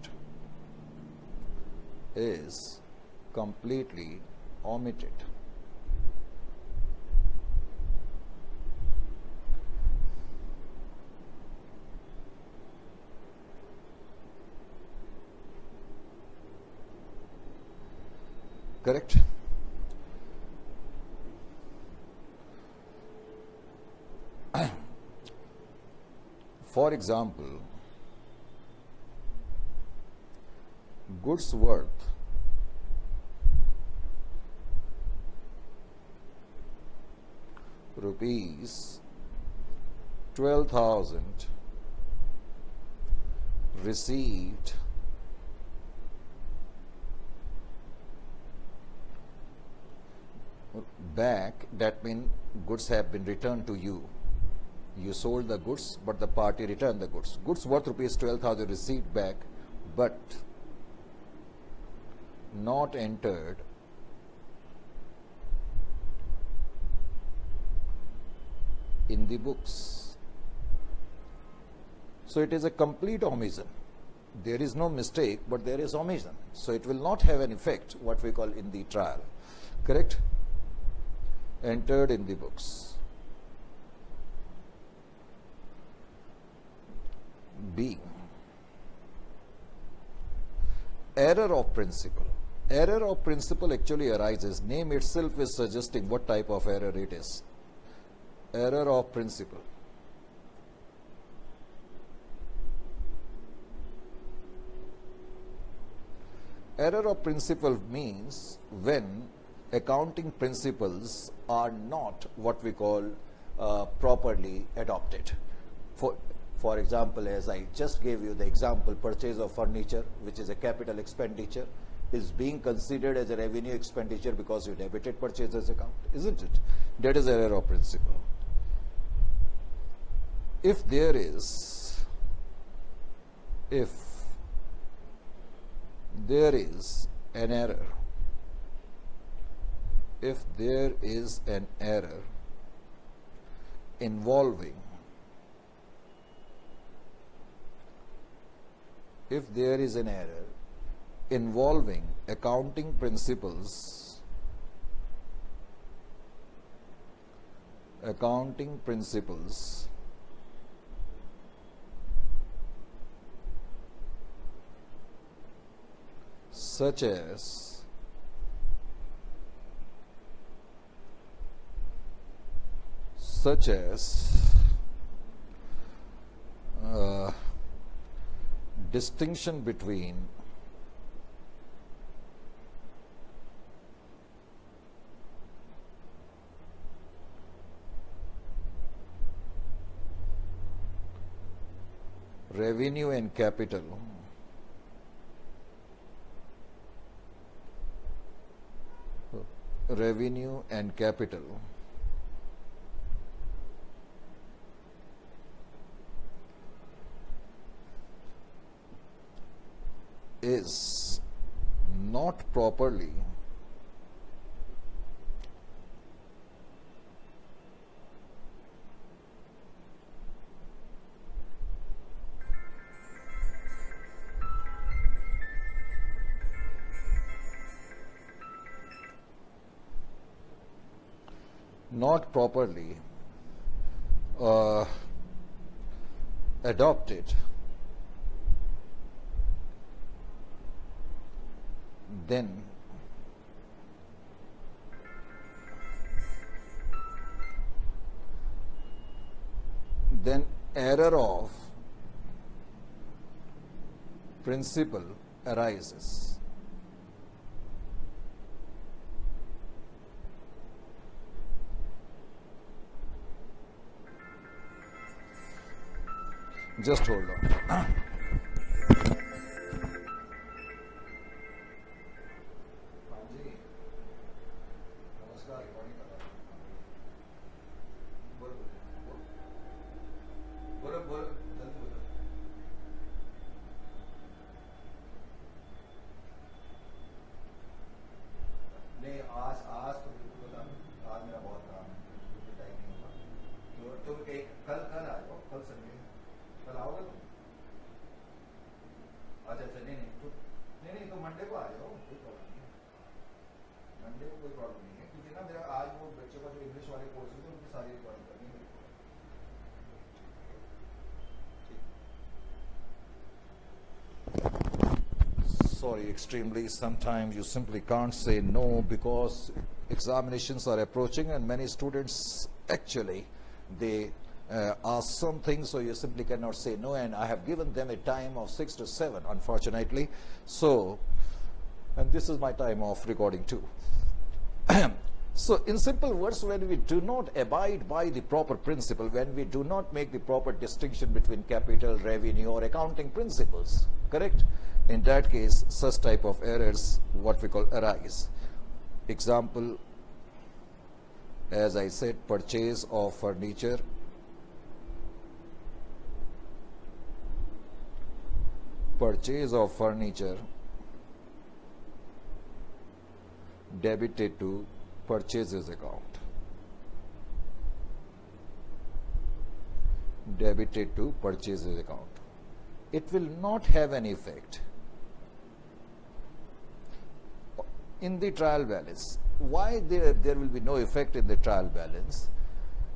Correct? For example, goods worth rupees 12,000 received back, that means goods have been returned to you. You sold the goods, but the party returned the goods. Goods worth rupees 12,000 received back, but not entered in the books. So it is a complete omission. there is no mistake, but there is omission. So it will not have an effect, what we call in the trial. Correct? Entered in the books. B. Error of principle. Error of principle actually arises. Name itself is suggesting what type of error it is. Error of principle. Error of principle means when accounting principles are not what we call properly adopted. For example, as I just gave you the example, purchase of furniture, which is a capital expenditure, is being considered as a revenue expenditure because you debited purchases account, isn't it? That is error of principle. If there is an error, involving accounting principles, such as distinction between revenue and capital, is not properly adopted, then error of principle arises. Just hold on. Sorry, extremely. Sometimes you simply can't say no because examinations are approaching and many students actually they ask something, so you simply cannot say no, and I have given them a time of 6 to 7 unfortunately. So, and this is my time of recording too. So in simple words, when we do not abide by the proper principle, when we do not make the proper distinction between capital, revenue or accounting principles, correct? In that case, such type of errors, what we call arise. Example, as I said, purchase of furniture, debited to purchases account. it will not have any effect in the trial balance. Why there will be no effect in the trial balance?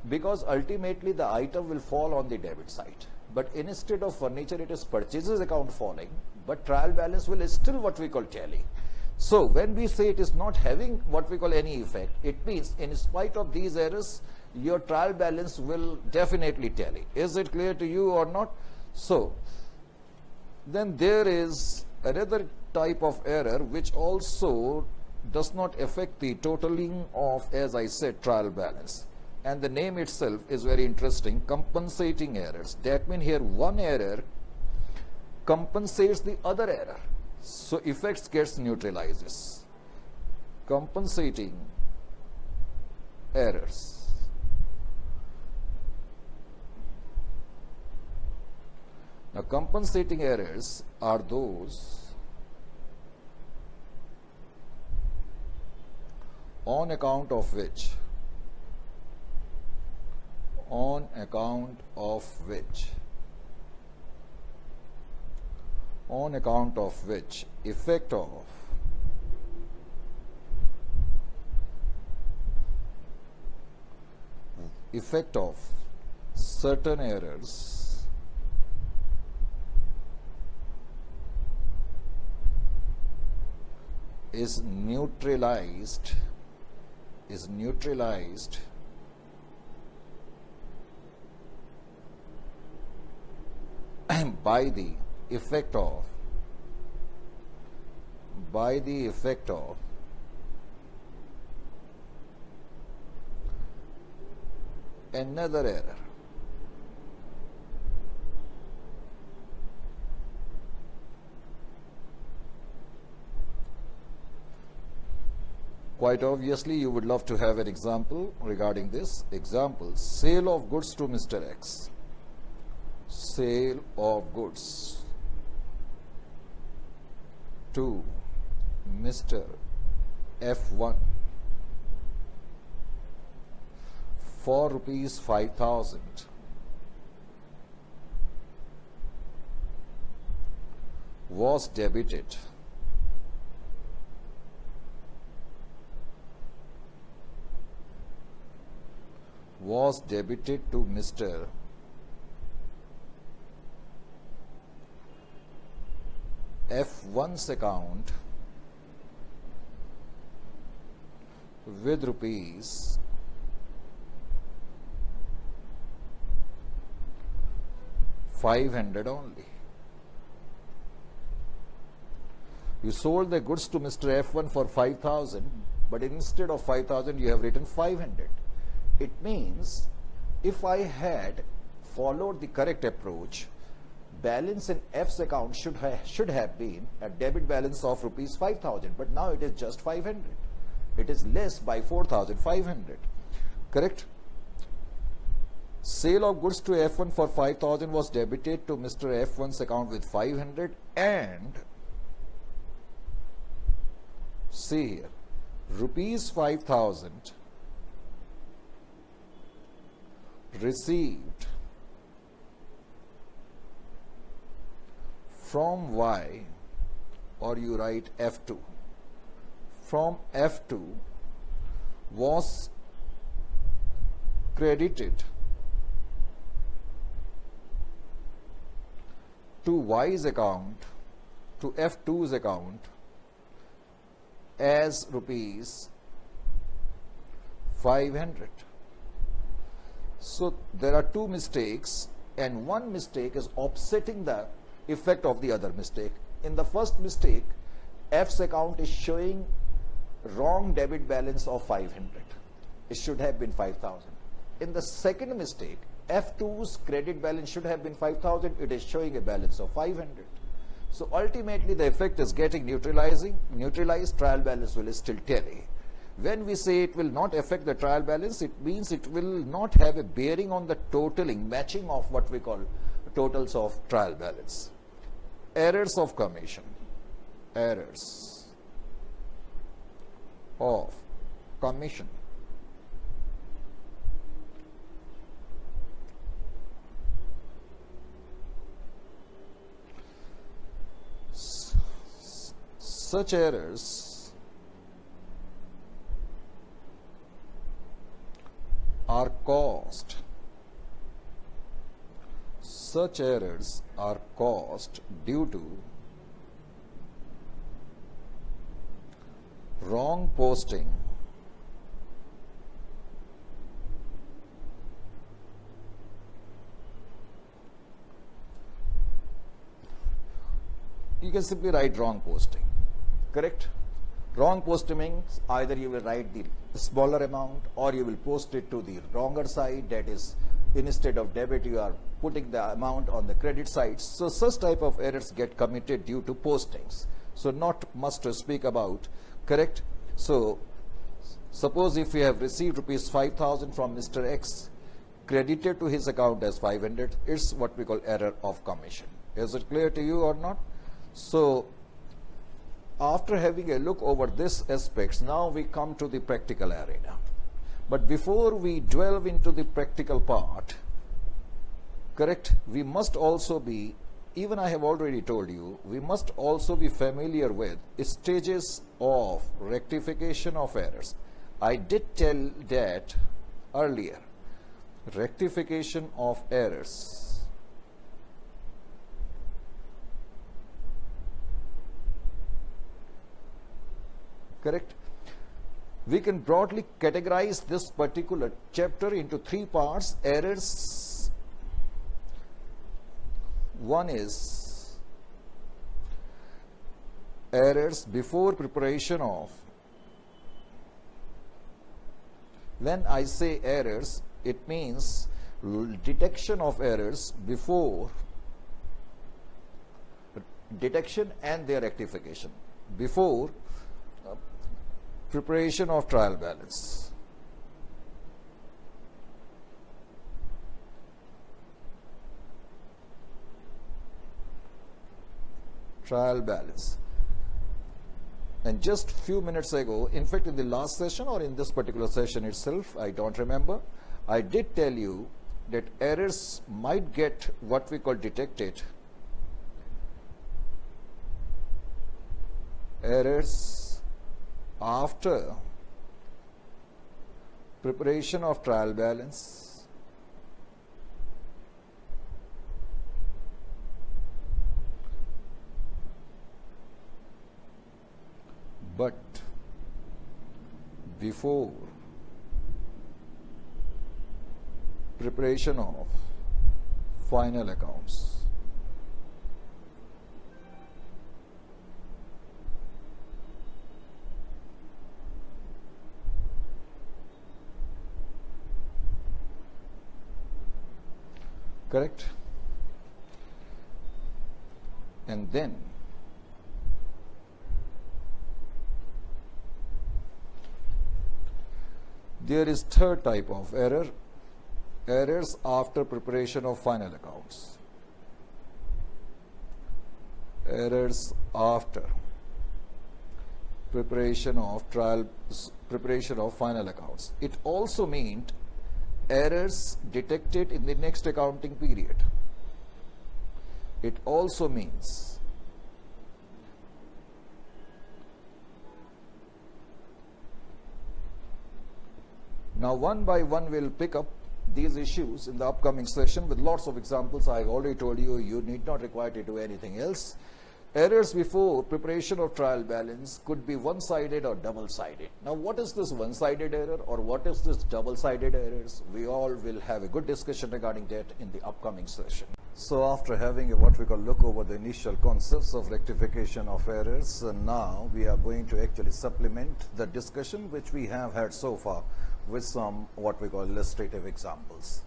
Because ultimately the item will fall on the debit side. But instead of furniture, it is purchases account falling, but trial balance will still what we call tally. So when we say it is not having what we call any effect, it means in spite of these errors, your trial balance will definitely tally. Is it clear to you or not? So then there is another type of error which also does not affect the totaling of, as I said, trial balance. And the name itself is very interesting, compensating errors. That means here one error compensates the other error. So effects gets neutralizes. Compensating errors. Now compensating errors are those on account of which effect of certain errors is neutralized by the effect of another error. Quite obviously, you would love to have an example regarding this. Example, sale of goods to Mr. X. Sale of goods to Mr. F1 for rupees 5,000 was debited to Mr. F1's account with rupees 500 only. You sold the goods to Mr. F1 for 5,000, but instead of 5,000 you have written 500. It means if I had followed the correct approach, balance in F's account should have been a debit balance of rupees 5,000, but now it is just 500. It is less by 4,500. Correct? Sale of goods to F1 for 5,000 was debited to Mr. F1's account with 500, and see here, rupees 5,000 received from Y, or you write F2, from F2 was credited to Y's account, to F2's account as rupees 500. So there are two mistakes, and one mistake is offsetting the effect of the other mistake. In the first mistake, F's account is showing wrong debit balance of 500. It should have been 5,000. In the second mistake, F2's credit balance should have been 5,000. It is showing a balance of 500. So ultimately the effect is getting neutralized. Trial balance will still tally. When we say it will not affect the trial balance, it means it will not have a bearing on the totaling, matching of what we call totals of trial balance. Errors of commission. Errors of commission. such errors are caused due to wrong posting you can simply write wrong posting, correct? Wrong posting means either you will write the smaller amount or you will post it to the wronger side, that is instead of debit you are putting the amount on the credit side. So such type of errors get committed due to postings. So not much to speak about, correct? So suppose if you have received rupees 5,000 from Mr. X, credited to his account as 500, it's what we call error of commission. Is it clear to you or not? So after having a look over this aspects, now we come to the practical arena. But before we delve into the practical part, correct, we must also be, even I have already told you, we must also be familiar with stages of rectification of errors. I did tell that earlier. Rectification of errors. Correct? We can broadly categorize this particular chapter into three parts. Errors. One is errors before preparation of. When I say errors, it means detection of errors before detection and their rectification. Before preparation of trial balance. Trial balance. And just few minutes ago, in fact in the last session or in this particular session itself, I don't remember, I did tell you that errors might get what we call detected. Errors after preparation of trial balance, but before preparation of final accounts. Correct? And then there is third type of error, errors after preparation of final accounts. Errors after preparation of final accounts. It also means errors detected in the next accounting period. It also means now one by one we'll pick up these issues in the upcoming session with lots of examples. I've already told you, you need not require to do anything else. Errors before preparation of trial balance could be one-sided or double-sided. Now what is this one-sided error or what is this double-sided errors? We all will have a good discussion regarding that in the upcoming session. So after having a what we call look over the initial concepts of rectification of errors, now we are going to actually supplement the discussion which we have had so far with some what we call illustrative examples.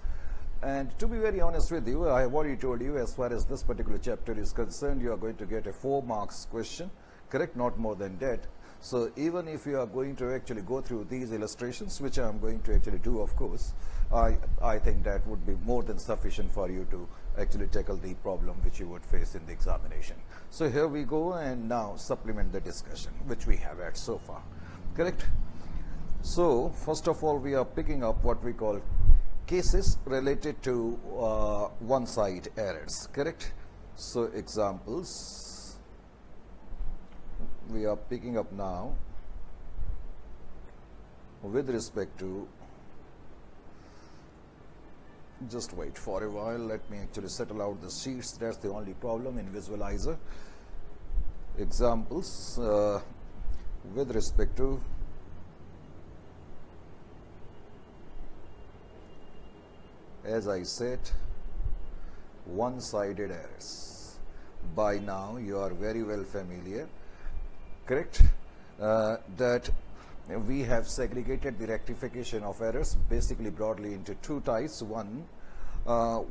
And to be very honest with you, I have already told you as far as this particular chapter is concerned, you are going to get a 4 marks question, correct? Not more than that. So even if you are going to actually go through these illustrations, which I am going to actually do, of course, I think that would be more than sufficient for you to actually tackle the problem which you would face in the examination. So here we go and now supplement the discussion which we have had so far, correct? So first of all, we are picking up what we call cases related to one-side errors, correct? So examples we are picking up now with respect to, just wait for a while, let me actually settle out the sheets. That's the only problem in visualizer. Examples with respect to as I said, one-sided errors. By now you are very well familiar, correct, that we have segregated the rectification of errors basically broadly into two types. One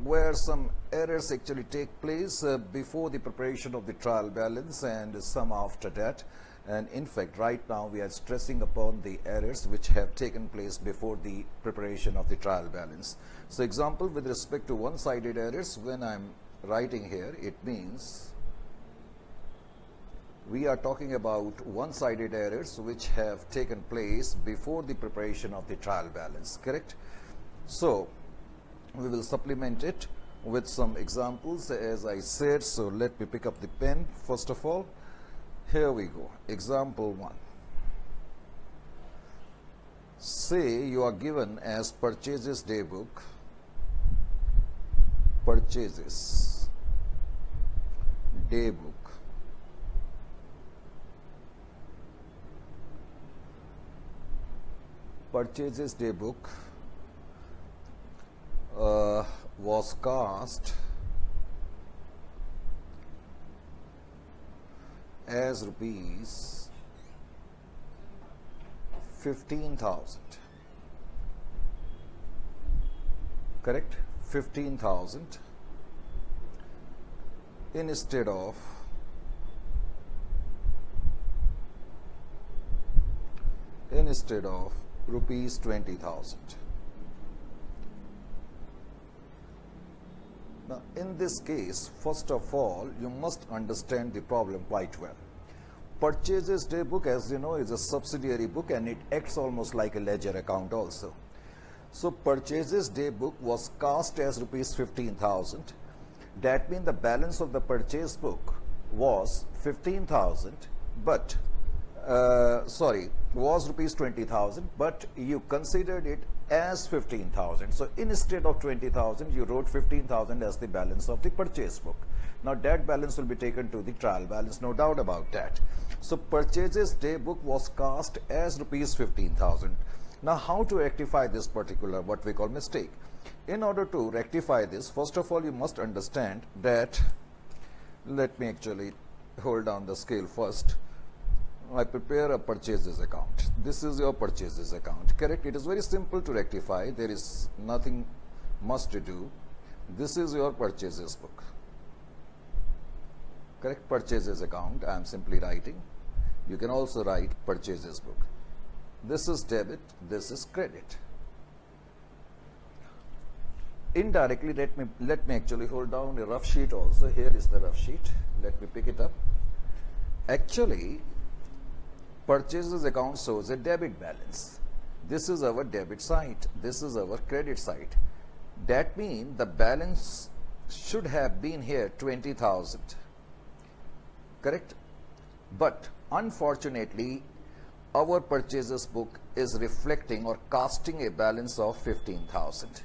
where some errors actually take place before the preparation of the trial balance and some after that. And in fact, right now we are stressing upon the errors which have taken place before the preparation of the trial balance. So example with respect to one-sided errors, when I'm writing here, it means we are talking about one-sided errors which have taken place before the preparation of the trial balance, correct? So we will supplement it with some examples as I said. So let me pick up the pen first of all. Here we go. Example 1. Say you are given as purchases day book, purchases day book, purchases day book was cast as rupees 15,000, correct, 15,000 instead of rupees 20,000. Now, in this case, first of all, you must understand the problem quite well. Purchases day book, as you know, is a subsidiary book and it acts almost like a ledger account also. So, purchases day book was cast as rupees 15,000. That means the balance of the purchase book was 15,000, but was rupees 20,000, but you considered it as 15,000. So instead of 20,000, you wrote 15,000 as the balance of the purchase book. Now that balance will be taken to the trial balance, no doubt about that. So purchases day book was cast as rupees 15,000. Now how to rectify this particular what we call mistake? In order to rectify this, first of all, you must understand that, let me actually hold down the scale first. I prepare a purchases account. This is your purchases account, correct? It is very simple to rectify. There is nothing much to do. This is your purchases book, correct? Purchases account, I am simply writing. You can also write purchases book. This is debit, this is credit. Indirectly, let me actually hold down a rough sheet also. Here is the rough sheet. Let me pick it up. Actually, purchases account shows a debit balance. This is our debit side. This is our credit side. That means the balance should have been here 20,000. Correct? But unfortunately, our purchases book is reflecting or casting a balance of 15,000.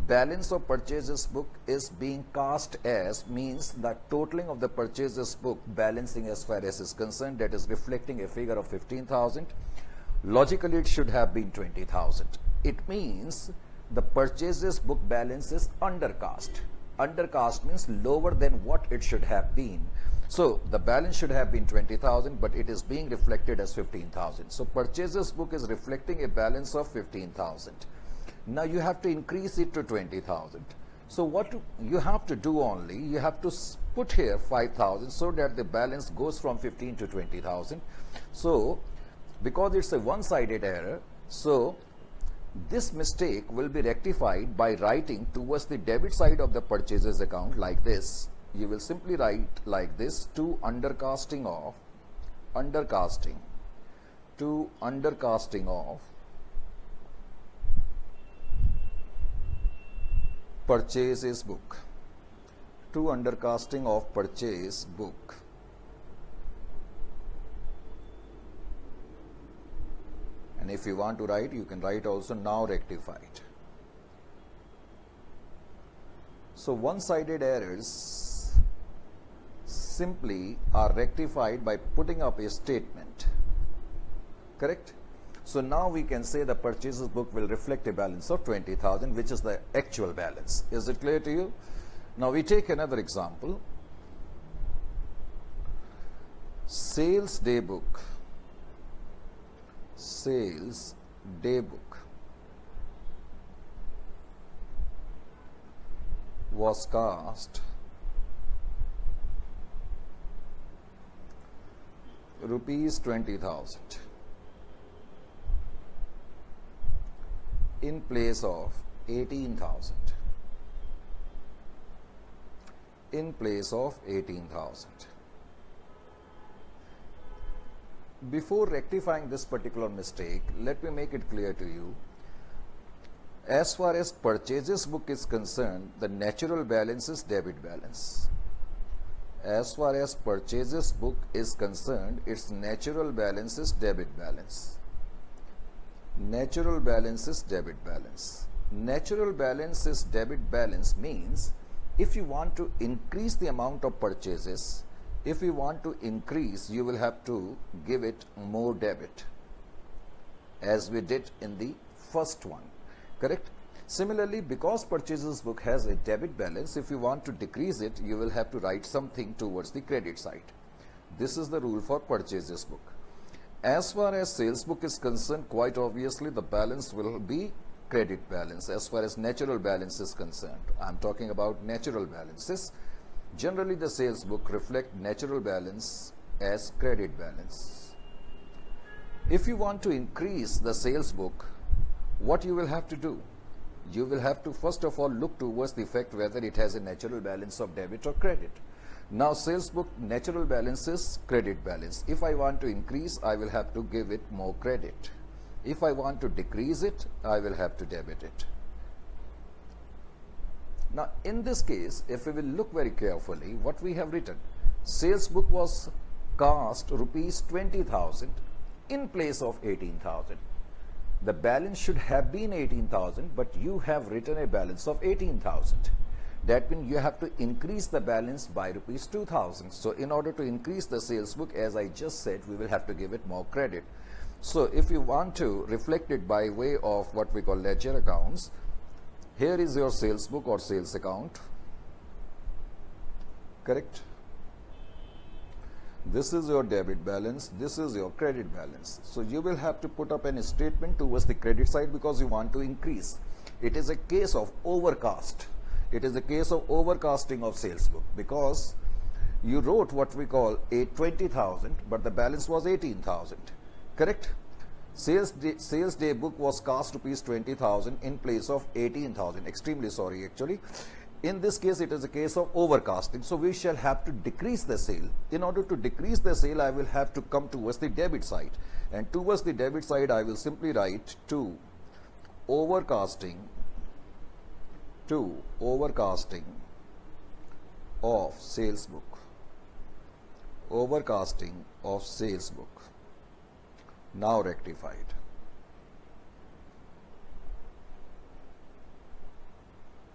Balance of purchases book is being cast as, means the totaling of the purchases book balancing as far as is concerned, that is reflecting a figure of 15,000. Logically it should have been 20,000. It means the purchases book balance is undercast. Undercast means lower than what it should have been. So the balance should have been 20,000, but it is being reflected as 15,000. So purchases book is reflecting a balance of 15,000. Now you have to increase it to 20,000. So what you have to do only, you have to put here 5,000 so that the balance goes from 15 to 20,000. So because it's a one-sided error, so this mistake will be rectified by writing towards the debit side of the purchases account like this. You will simply write like this: to undercasting of purchases book, to undercasting of purchase book. if you want to write, you can write also now rectified. So one-sided errors simply are rectified by putting up a statement. Correct? So now we can say the purchases book will reflect a balance of 20,000, which is the actual balance. Is it clear to you? Now we take another example. Sales day book. Sales day book was cost rupees 20,000 in place of 18,000. In place of 18,000. Before rectifying this particular mistake, let me make it clear to you. As far as purchases book is concerned, the natural balance is debit balance. As far as purchases book is concerned, its natural balance is debit balance. Natural balance is debit balance. Natural balance is debit balance means if you want to increase the amount of purchases, if you want to increase, you will have to give it more debit, as we did in the first one. Correct? Similarly, because purchases book has a debit balance, if you want to decrease it, you will have to write something towards the credit side. This is the rule for purchases book. As far as sales book is concerned, quite obviously the balance will be credit balance. As far as natural balance is concerned, I am talking about natural balances. Generally, the sales book reflect natural balance as credit balance. If you want to increase the sales book, what you will have to do? You will have to first of all look towards the fact whether it has a natural balance of debit or credit. Now, sales book natural balance is credit balance. If I want to increase, I will have to give it more credit. If I want to decrease it, I will have to debit it. Now, in this case, if we will look very carefully, what we have written, sales book was cost rupees 20,000 in place of 18,000. The balance should have been 18,000, but you have written a balance of 18,000. That means you have to increase the balance by rupees 2,000. So in order to increase the sales book, as I just said, we will have to give it more credit. So if you want to reflect it by way of what we call ledger accounts, here is your sales book or sales account. Correct? This is your debit balance, this is your credit balance. So you will have to put up a statement towards the credit side because you want to increase. It is a case of overcast. It is a case of overcasting of sales book because you wrote what we call a 20,000, but the balance was 18,000. Correct? Sales day book was cost rupees 20,000 in place of 18,000. Extremely sorry, actually. In this case, it is a case of overcasting. So we shall have to decrease the sale. In order to decrease the sale, I will have to come towards the debit side. And towards the debit side, I will simply write to overcasting of sales book. Overcasting of sales book. Now rectified.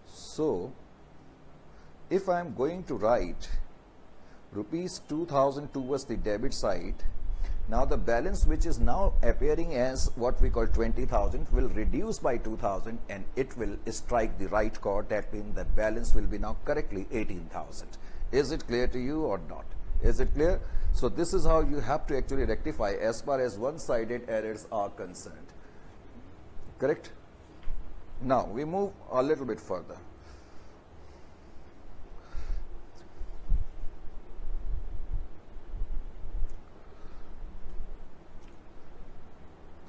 So, if I am going to write rupees 2,000 towards the debit side, now the balance which is now appearing as what we call 20,000 will reduce by 2,000 and it will strike the right chord. That means the balance will be now correctly 18,000. Is it clear to you or not? Is it clear? So this is how you have to actually rectify as far as one-sided errors are concerned. Correct? Now we move a little bit further.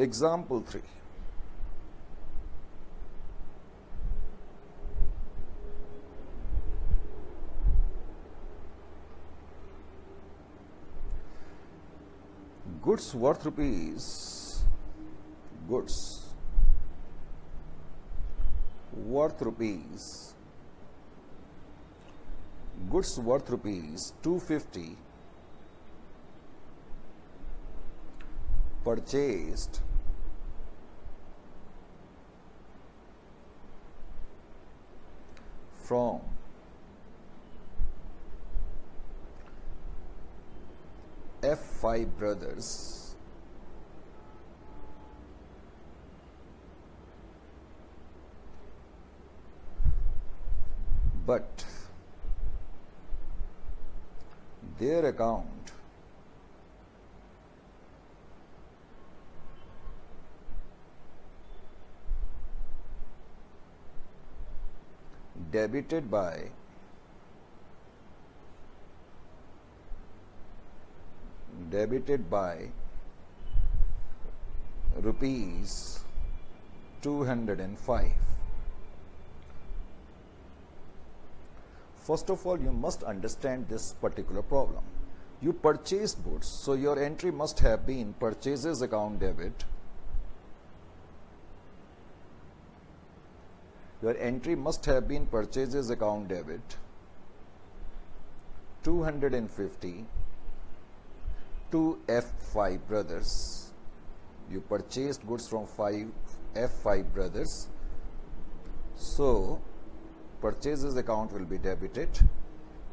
Example 3. Goods worth rupees, goods worth rupees, goods worth rupees 250 purchased from F5 brothers but their account debited by rupees 205. First of all, you must understand this particular problem. You purchased goods, so your entry must have been purchases account debit. Your entry must have been purchases account debit 250 to F5 brothers. You purchased goods from F5 brothers, so purchases account will be debited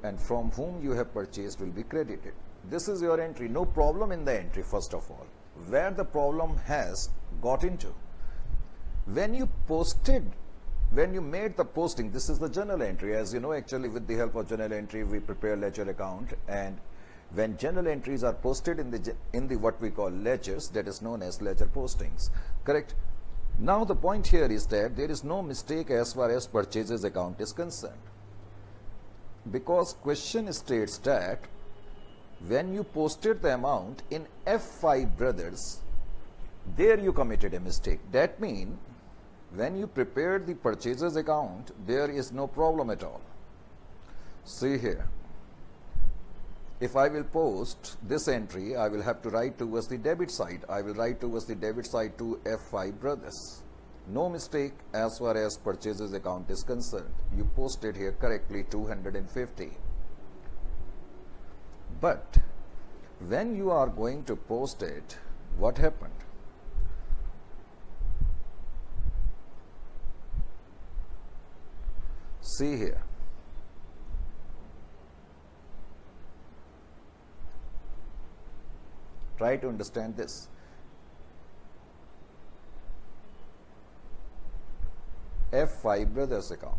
and from whom you have purchased will be credited. This is your entry. No problem in the entry. First of all, where the problem has got into, when you made the posting, this is the journal entry. As you know, actually with the help of journal entry we prepare ledger account, and when journal entries are posted in the what we call ledgers, that is known as ledger postings, correct? Now the point here is that there is no mistake as far as purchases account is concerned, because question states that when you posted the amount in F5 brothers, there you committed a mistake. That means when you prepared the purchases account, there is no problem at all. See here, if I will post this entry, I will have to write towards the debit side. I will write towards the debit side to F5 brothers. No mistake as far as purchases account is concerned. You posted here correctly 250. But when you are going to post it, what happened? See here. Try to understand this. F5 brothers account.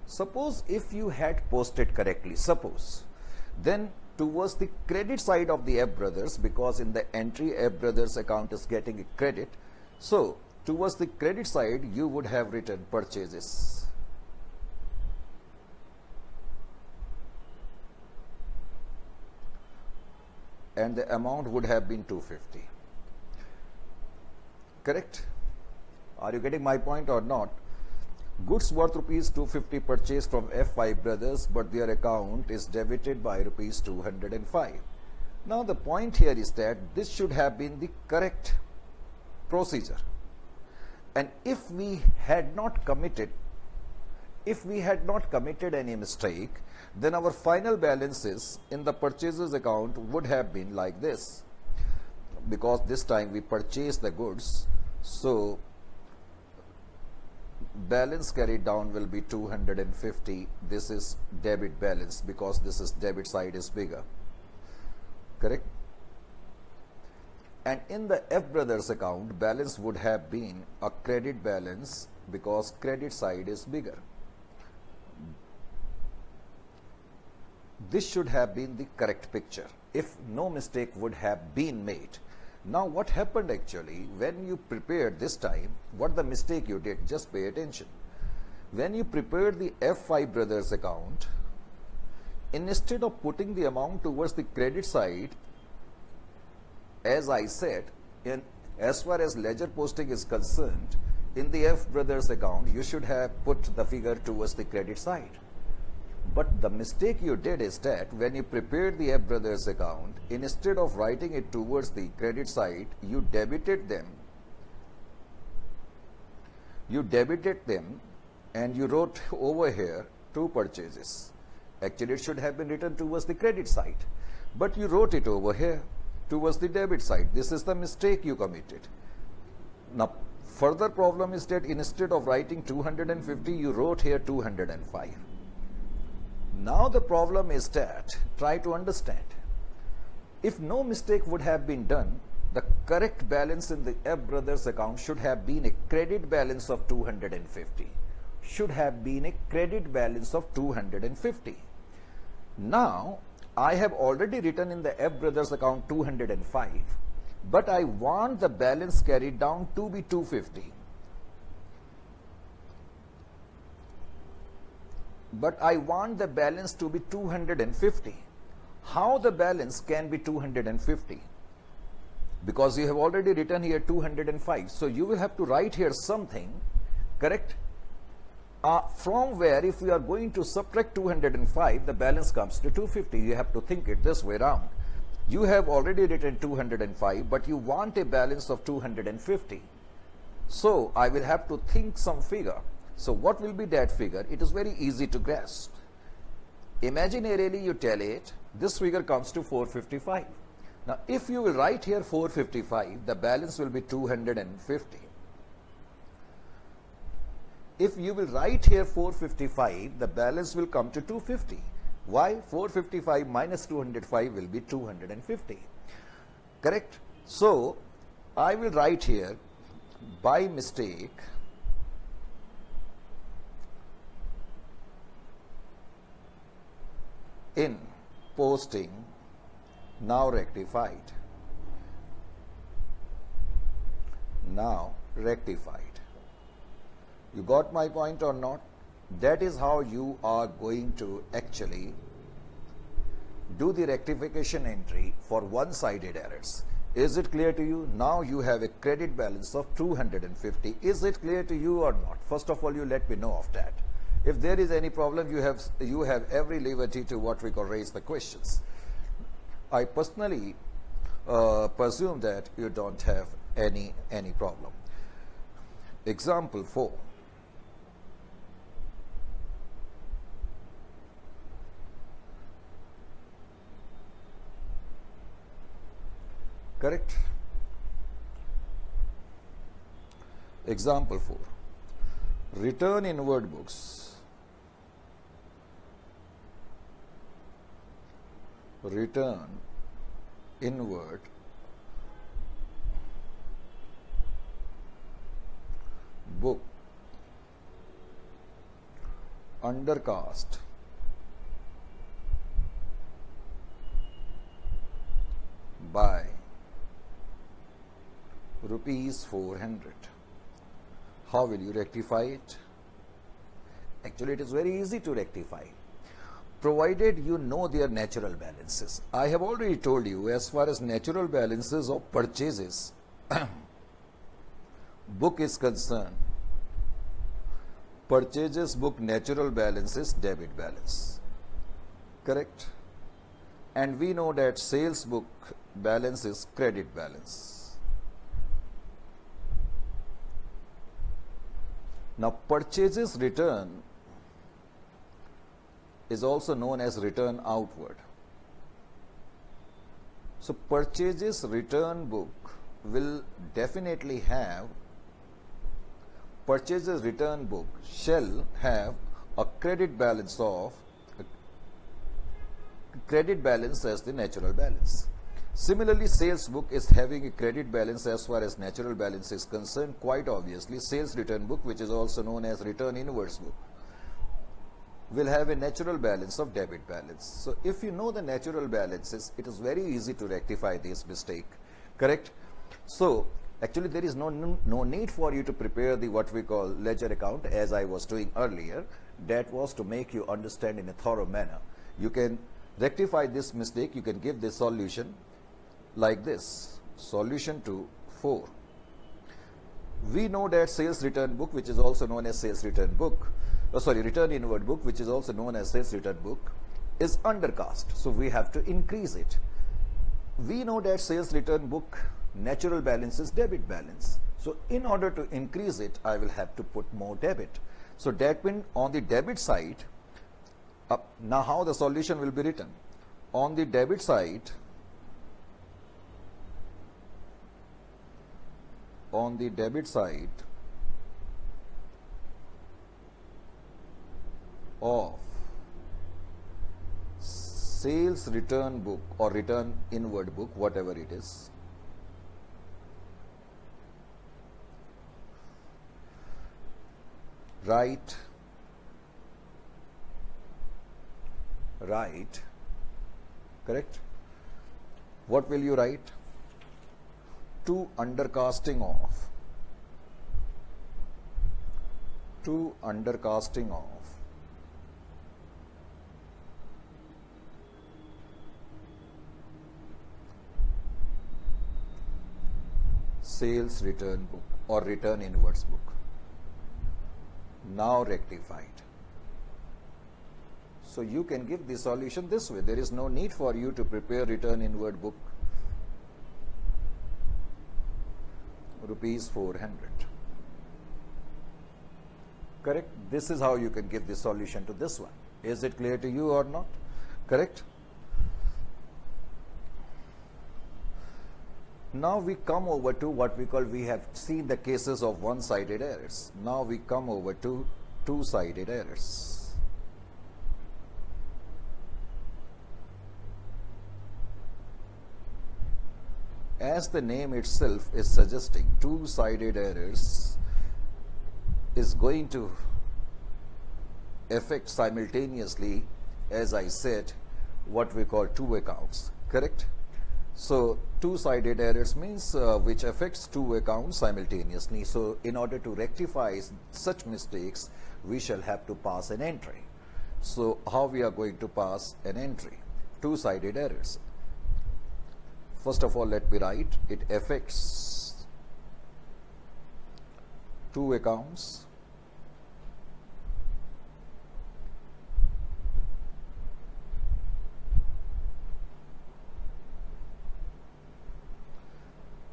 Suppose if you had posted correctly, suppose, then towards the credit side of the F brothers, because in the entry F brothers account is getting a credit, so towards the credit side you would have written purchases. And the amount would have been 250. Correct? Are you getting my point or not? Goods worth rupees 250 purchased from F5 brothers, but their account is debited by rupees 205. Now the point here is that this should have been the correct procedure. And if we had not committed any mistake, then our final balances in the purchases account would have been like this, because this time we purchased the goods, so balance carried down will be 250. This is debit balance because this is debit side is bigger, correct? And in the F brothers account, balance would have been a credit balance because credit side is bigger. This should have been the correct picture if no mistake would have been made. Now what happened actually when you prepared this time, what the mistake you did, just pay attention. When you prepared the F5 brothers account, instead of putting the amount towards the credit side, as I said, as far as ledger posting is concerned, in the F brothers account you should have put the figure towards the credit side. But the mistake you did is that when you prepared the F brothers account, instead of writing it towards the credit side, you debited them and you wrote over here two purchases. Actually it should have been written towards the credit side, but you wrote it over here towards the debit side. This is the mistake you committed. Now Further problem is that instead of writing 250, you wrote here 205. Now the problem is that, try to understand, if no mistake would have been done, the correct balance in the F brothers account should have been a credit balance of 250. Should have been a credit balance of 250. Now, I have already written in the F brothers account 205, but I want the balance carried down to be 250. But I want the balance to be 250. How the balance can be 250? Because you have already written here 205. So you will have to write here something, correct? From where if we are going to subtract 205, the balance comes to 250. You have to think it this way around. You have already written 205, but you want a balance of 250. So I will have to think some figure. So what will be that figure? It is very easy to grasp. Imaginarily you tell it, this figure comes to 455. Now if you will write here 455, the balance will be 250. If you will write here 455, the balance will come to 250. Why? 455 minus 205 will be 250. Correct? So, I will write here, by mistake, in posting, now rectified. Now rectified. You got my point or not? That is how you are going to actually do the rectification entry for one-sided errors. Is it clear to you? Now you have a credit balance of 250. Is it clear to you or not? First of all, you let me know of that. If there is any problem, you have every liberty to what we call raise the questions. I personally presume that you don't have any problem. Example 4. Correct? Example 4. Return inward books. Return inward book undercast by rupees 400. How will you rectify it? Actually, it is very easy to rectify, provided you know their natural balances. I have already told you, as far as natural balances of purchases book is concerned, purchases book natural balance is debit balance. Correct? And we know that sales book balance is credit balance. Now, purchases return is also known as return outward. So, purchases return book will definitely have, purchases return book shall have a credit balance as the natural balance. Similarly, sales book is having a credit balance as far as natural balance is concerned. Quite obviously, sales return book, which is also known as return inwards book, will have a natural balance of debit balance. So, if you know the natural balances, it is very easy to rectify this mistake. Correct? So, actually there is no need for you to prepare the what we call ledger account as I was doing earlier. That was to make you understand in a thorough manner. You can rectify this mistake. You can give the solution like this. Solution to 4. We know that sales return book, which is also known as sales return book, return inward book, which is also known as sales return book, is undercast. So we have to increase it. We know that sales return book natural balance is debit balance. So in order to increase it, I will have to put more debit. So that means on the debit side, now how the solution will be written? On the debit side, on the debit side of sales return book or return inward book, whatever it is, write, correct? What will you write? To undercasting of sales return book or return inwards book, now rectified. So you can give the solution this way. There is no need for you to prepare return inward book rupees 400. Correct? This is how you can give the solution to this one. Is it clear to you or not? Correct? Now we come over to what we call, we have seen the cases of one-sided errors. Now we come over to two-sided errors. As the name itself is suggesting, two-sided errors is going to affect simultaneously, as I said, what we call two accounts, correct? So two-sided errors means which affects two accounts simultaneously. So in order to rectify such mistakes, we shall have to pass an entry. So how we are going to pass an entry? Two-sided errors. First of all, let me write, it affects two accounts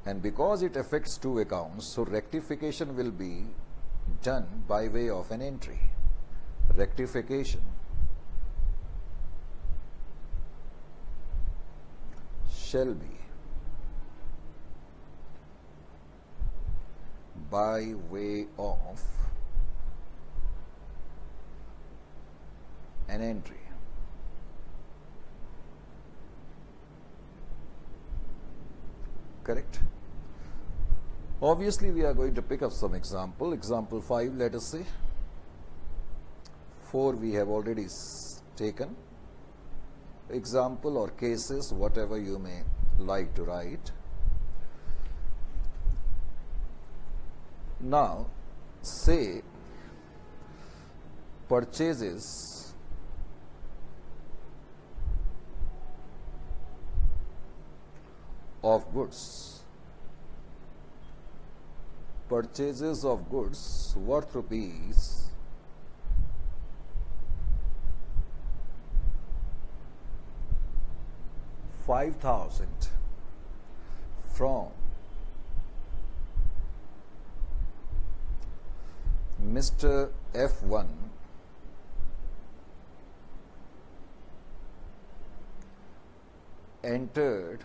and because it affects two accounts, so rectification will be done by way of an entry. Rectification shall be by way of an entry. Correct? Obviously, we are going to pick up some example. Example 5, let us say. 4 we have already taken. Example or cases, whatever you may like to write. Now, say purchases of goods. Purchases of goods worth rupees 5,000 from Mr. F1 entered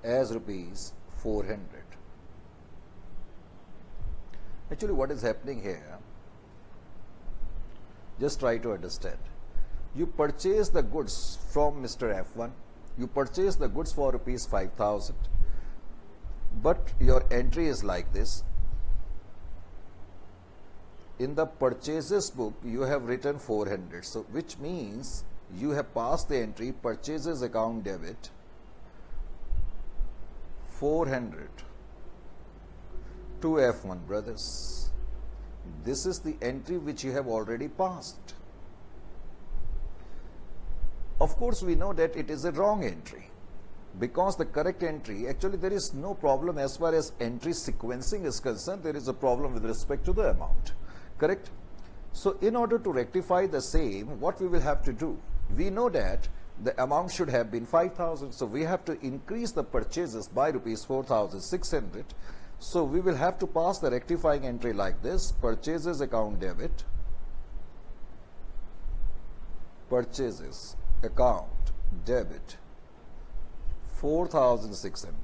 as rupees 400. Actually, what is happening here? Just try to understand. You purchase the goods from Mr. F1. You purchase the goods for rupees 5,000. But your entry is like this. In the purchases book, you have written 400. So, which means you have passed the entry purchases account debit 400 to F1, brothers. This is the entry which you have already passed. Of course, we know that it is a wrong entry because the correct entry, actually there is no problem as far as entry sequencing is concerned. There is a problem with respect to the amount, correct? So in order to rectify the same, what we will have to do, we know that the amount should have been 5,000. So we have to increase the purchases by rupees 4,600. So we will have to pass the rectifying entry like this: purchases account debit, purchases account debit 4,600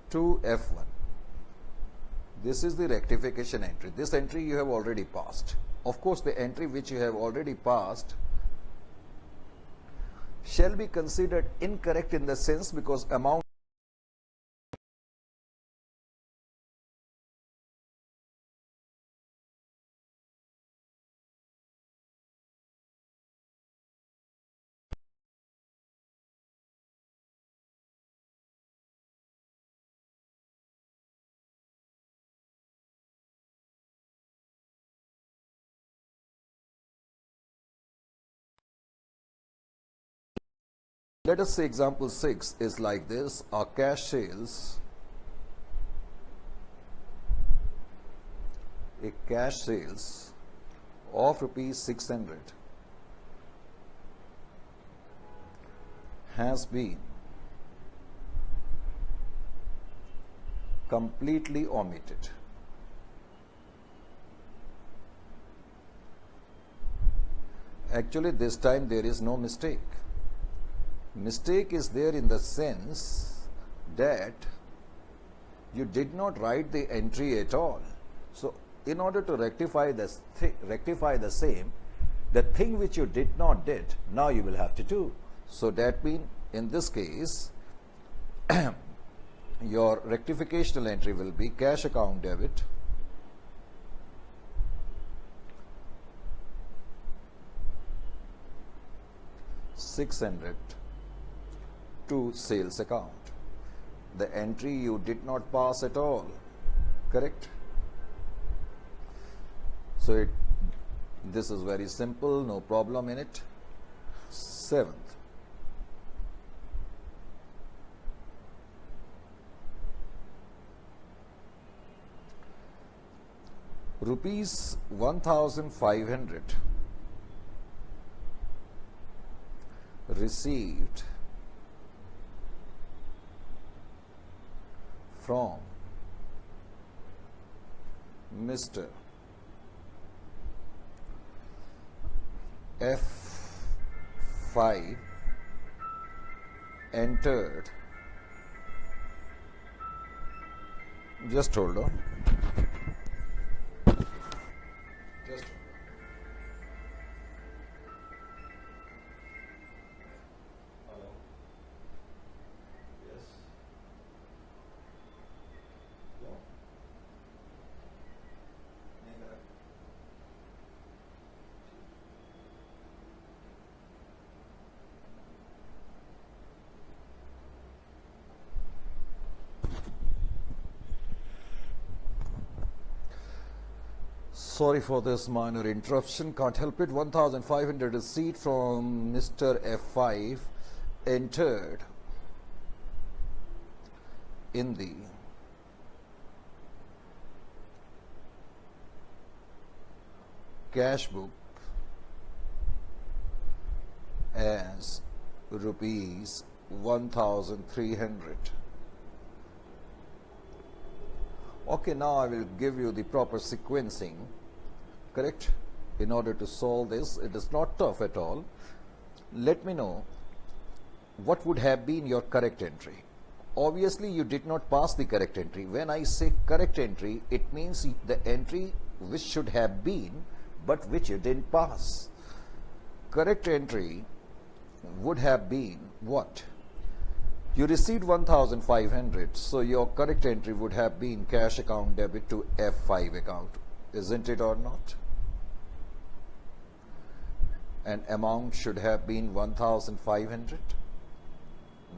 to F1. This is the rectification entry. This entry you have already passed. Of course, the entry which you have already passed shall be considered incorrect in the sense because amount let us say example 6 is like this: our cash sales, a cash sales of rupees 600 has been completely omitted. Actually, this time there is no mistake. Mistake is there in the sense that you did not write the entry at all. So in order to rectify the same, the thing which you did not did, now you will have to do. So that means in this case your rectificational entry will be cash account debit $600 to sales account. The entry you did not pass at all, correct? So this is very simple, no problem in it. 7th, rupees 1,500 received from Mr. F5 entered. Just hold on. Just hold on. Hello. Yes. Yeah. Sorry for this minor interruption, can't help it. 1,500 receipt from Mr. F5 entered in the cash book as rupees 1,300. Okay, now I will give you the proper sequencing, correct? In order to solve this, it is not tough at all. Let me know what would have been your correct entry. Obviously, you did not pass the correct entry. When I say correct entry, it means the entry which should have been, but which you didn't pass. Correct entry would have been what? You received 1,500, so your correct entry would have been cash account debit to F5 account, isn't it or not? And amount should have been 1,500.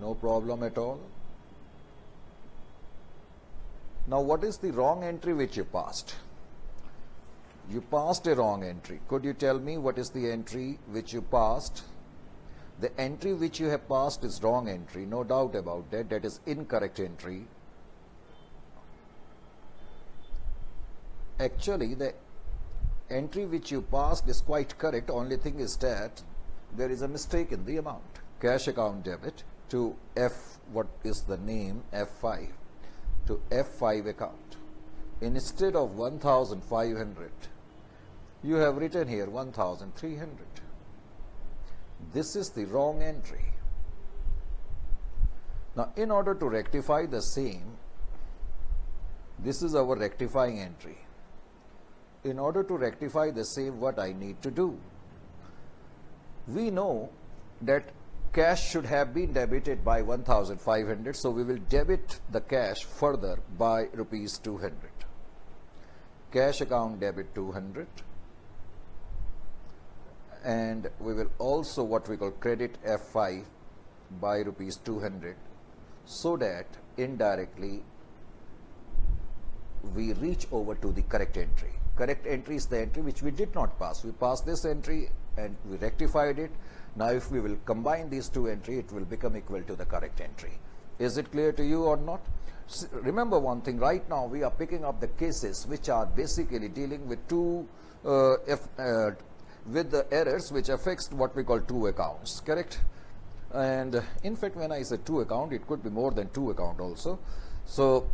No problem at all. Now, what is the wrong entry which you passed? You passed a wrong entry. Could you tell me what is the entry which you passed? The entry which you have passed is wrong entry, no doubt about that. That is incorrect entry. Actually, the entry which you passed is quite correct. Only thing is that there is a mistake in the amount. Cash account debit to F, what is the name, F5, to F5 account. Instead of 1,500, you have written here 1,300. This is the wrong entry. Now, in order to rectify the same, this is our rectifying entry. In order to rectify the same, what I need to do? We know that cash should have been debited by 1,500, so we will debit the cash further by rupees 200. Cash account debit 200, and we will also what we call credit F5 by rupees 200, so that indirectly we reach over to the correct entry. Correct entry is the entry which we did not pass. We passed this entry and we rectified it. Now if we will combine these two entries, it will become equal to the correct entry. Is it clear to you or not? Remember one thing, right now we are picking up the cases which are basically dealing with with the errors which affects what we call two accounts, correct? And in fact, when I say two account, it could be more than two account also. So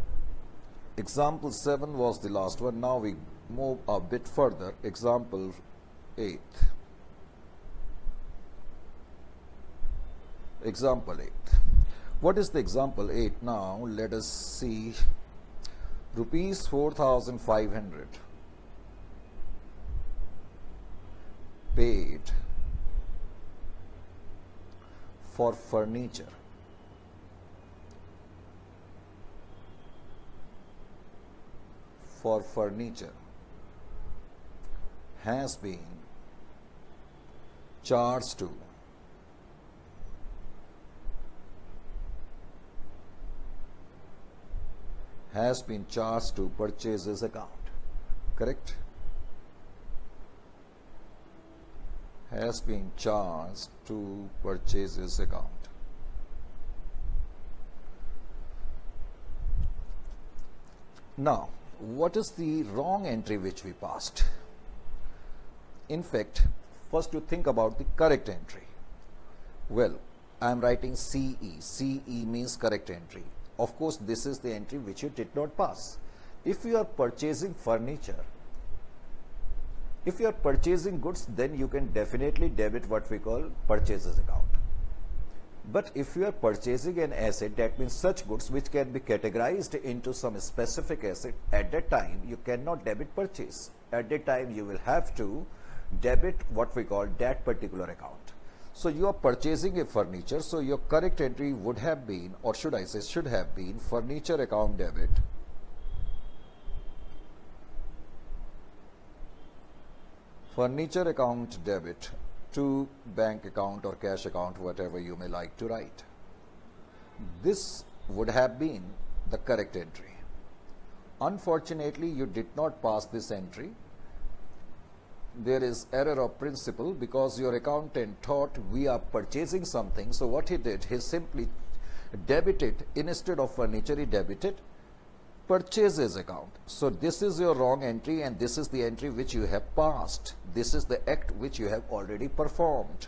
example 7 was the last one. Now we move a bit further. Example 8. Example 8. What is the example 8 now? Let us see. Rupees 4,500 paid for furniture. For furniture has been charged to purchases account, correct? Has been charged to purchases account. Now, what is the wrong entry which we passed? In fact, first you think about the correct entry. Well, I am writing CE. CE means correct entry. Of course, this is the entry which you did not pass. If you are purchasing furniture, if you are purchasing goods, then you can definitely debit what we call purchases account. But if you are purchasing an asset, that means such goods which can be categorized into some specific asset, at that time you cannot debit purchase. At that time you will have to debit what we call that particular account. So you are purchasing a furniture, so your correct entry would have been, or should I say should have been, furniture account debit to bank account or cash account, whatever you may like to write. This would have been the correct entry. Unfortunately, you did not pass this entry. There is error of principle because your accountant thought we are purchasing something. So what he did, he simply debited, instead of furniture, he debited purchases account. So this is your wrong entry, and this is the entry which you have passed. This is the act which you have already performed,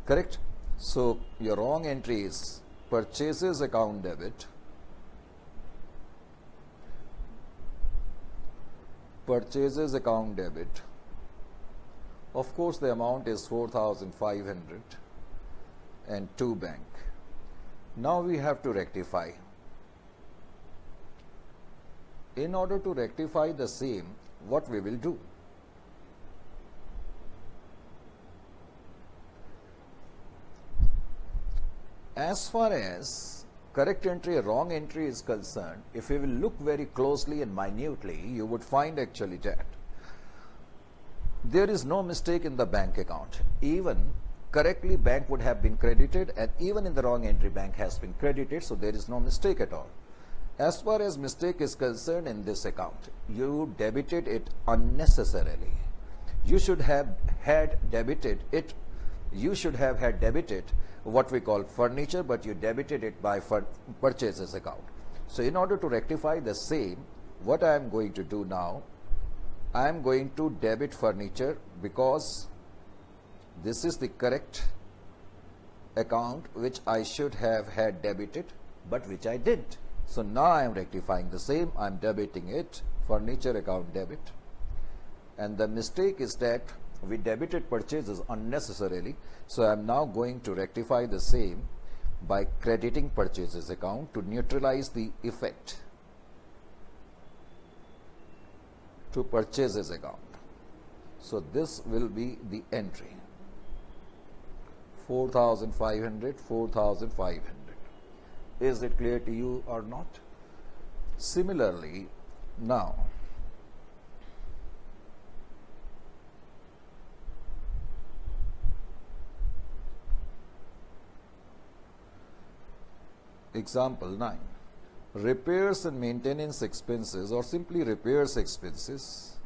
correct? So your wrong entry is purchases account debit, purchases account debit. Of course, the amount is 4,500 and to bank. Now we have to rectify. In order to rectify the same, what we will do? As far as correct entry or wrong entry is concerned, if you will look very closely and minutely, you would find actually that there is no mistake in the bank account. Even correctly bank would have been credited, and even in the wrong entry bank has been credited, so there is no mistake at all. As far as mistake is concerned in this account, you debited it unnecessarily. You should have had debited it. You should have had debited what we call furniture, but you debited it by purchases account. So in order to rectify the same, what I am going to do now, I am going to debit furniture because this is the correct account which I should have had debited, but which I didn't. So now I am rectifying the same. I am debiting it, furniture account debit. And the mistake is that we debited purchases unnecessarily. So I am now going to rectify the same by crediting purchases account to neutralize the effect to purchases account. So this will be the entry 4,500, 4,500. Is it clear to you or not? Similarly, now example 9. Repairs and maintenance expenses, or simply repairs expenses,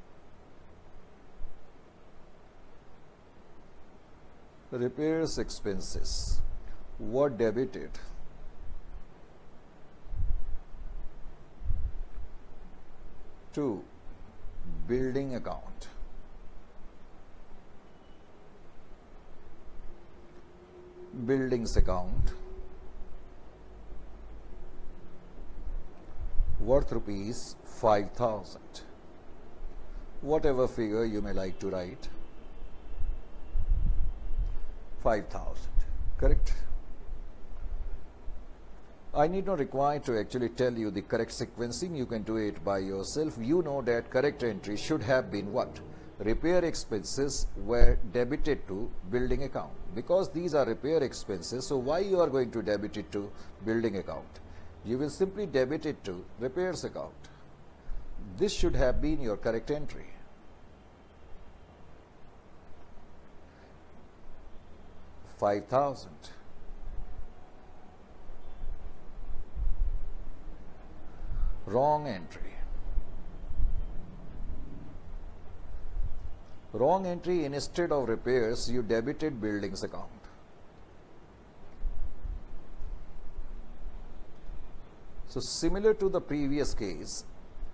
were debited to building account. Buildings account worth rupees 5,000. Whatever figure you may like to write, 5,000, correct? I need not require to actually tell you the correct sequencing. You can do it by yourself. You know that correct entry should have been what? Repair expenses were debited to building account. Because these are repair expenses, so why you are going to debit it to building account? You will simply debit it to repairs account. This should have been your correct entry. $5,000. Wrong entry. Wrong entry. Instead of repairs, you debited buildings account. So similar to the previous case,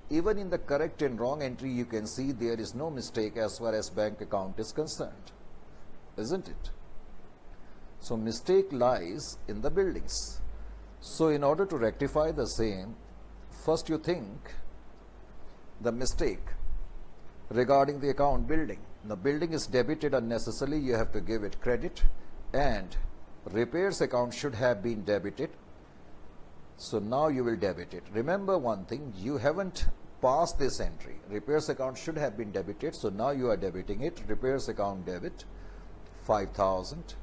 even in the correct and wrong entry, you can see there is no mistake as far as bank account is concerned, isn't it? So mistake lies in the buildings. So in order to rectify the same, first you think the mistake regarding the account building. The building is debited unnecessarily, you have to give it credit, and repairs account should have been debited. So now you will debit it. Remember one thing, you haven't passed this entry. Repairs account should have been debited, so now you are debiting it. Repairs account debit 5,000.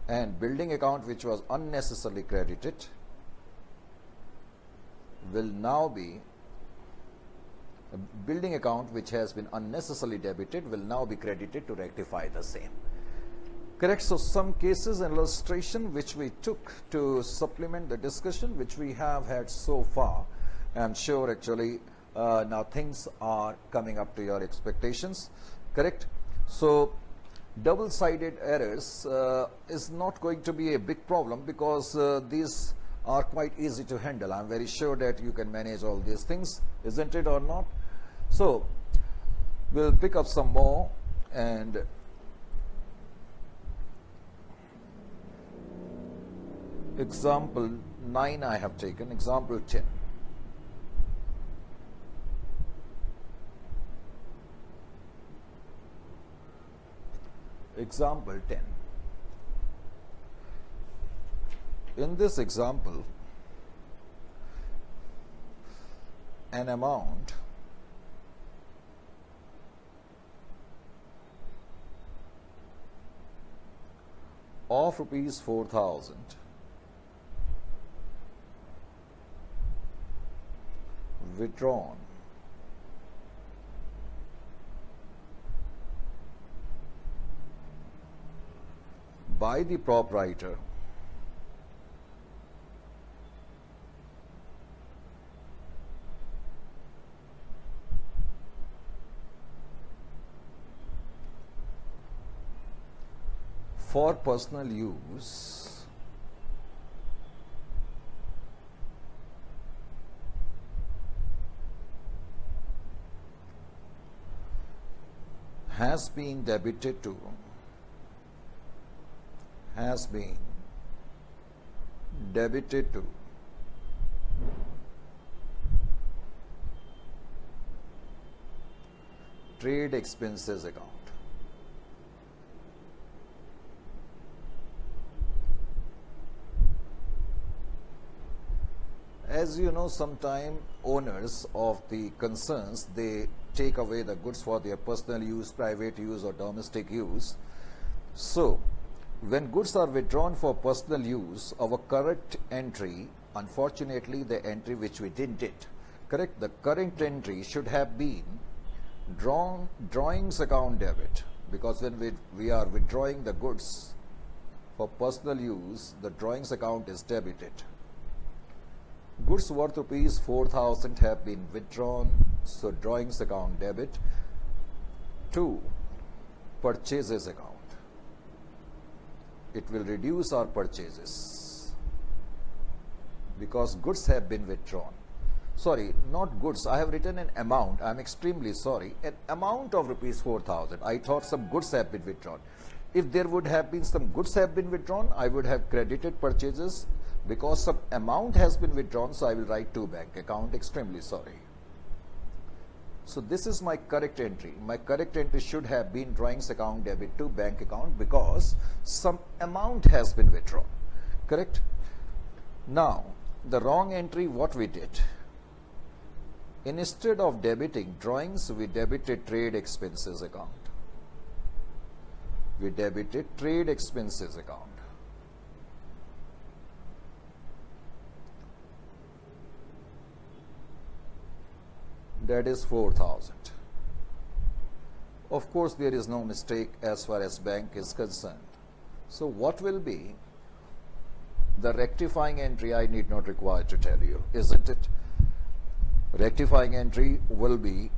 And building account which was unnecessarily credited will now be, building account which has been unnecessarily debited will now be credited to rectify the same. Correct. So some cases and illustration which we took to supplement the discussion which we have had so far. I'm sure actually now things are coming up to your expectations. Correct. So double-sided errors is not going to be a big problem because these are quite easy to handle. I'm very sure that you can manage all these things, isn't it or not? So we'll pick up some more, and example 9 I have taken, example 10. Example 10. In this example, an amount of rupees 4,000 withdrawn by the proprietor for personal use has been debited to has been debited to trade expenses account. As you know, sometime owners of the concerns, they take away the goods for their personal use, private use or domestic use. So when goods are withdrawn for personal use, our correct entry, unfortunately the entry which we didn't it, correct, the current entry should have been drawings account debit, because when we are withdrawing the goods for personal use, the drawings account is debited. Goods worth rupees 4,000 have been withdrawn, so drawings account debit to purchases account. It will reduce our purchases because goods have been withdrawn. Sorry, not goods. I have written an amount. I am extremely sorry. An amount of rupees 4,000. I thought some goods have been withdrawn. If there would have been some goods have been withdrawn, I would have credited purchases. Because some amount has been withdrawn, so I will write to bank account. Extremely sorry. So this is my correct entry. My correct entry should have been drawings account debit to bank account because some amount has been withdrawn. Correct? Now, the wrong entry, what we did? Instead of debiting drawings, we debited trade expenses account. We debited trade expenses account. That is 4,000. Of course, there is no mistake as far as bank is concerned. So what will be the rectifying entry? I need not require to tell you, isn't it? Rectifying entry will be,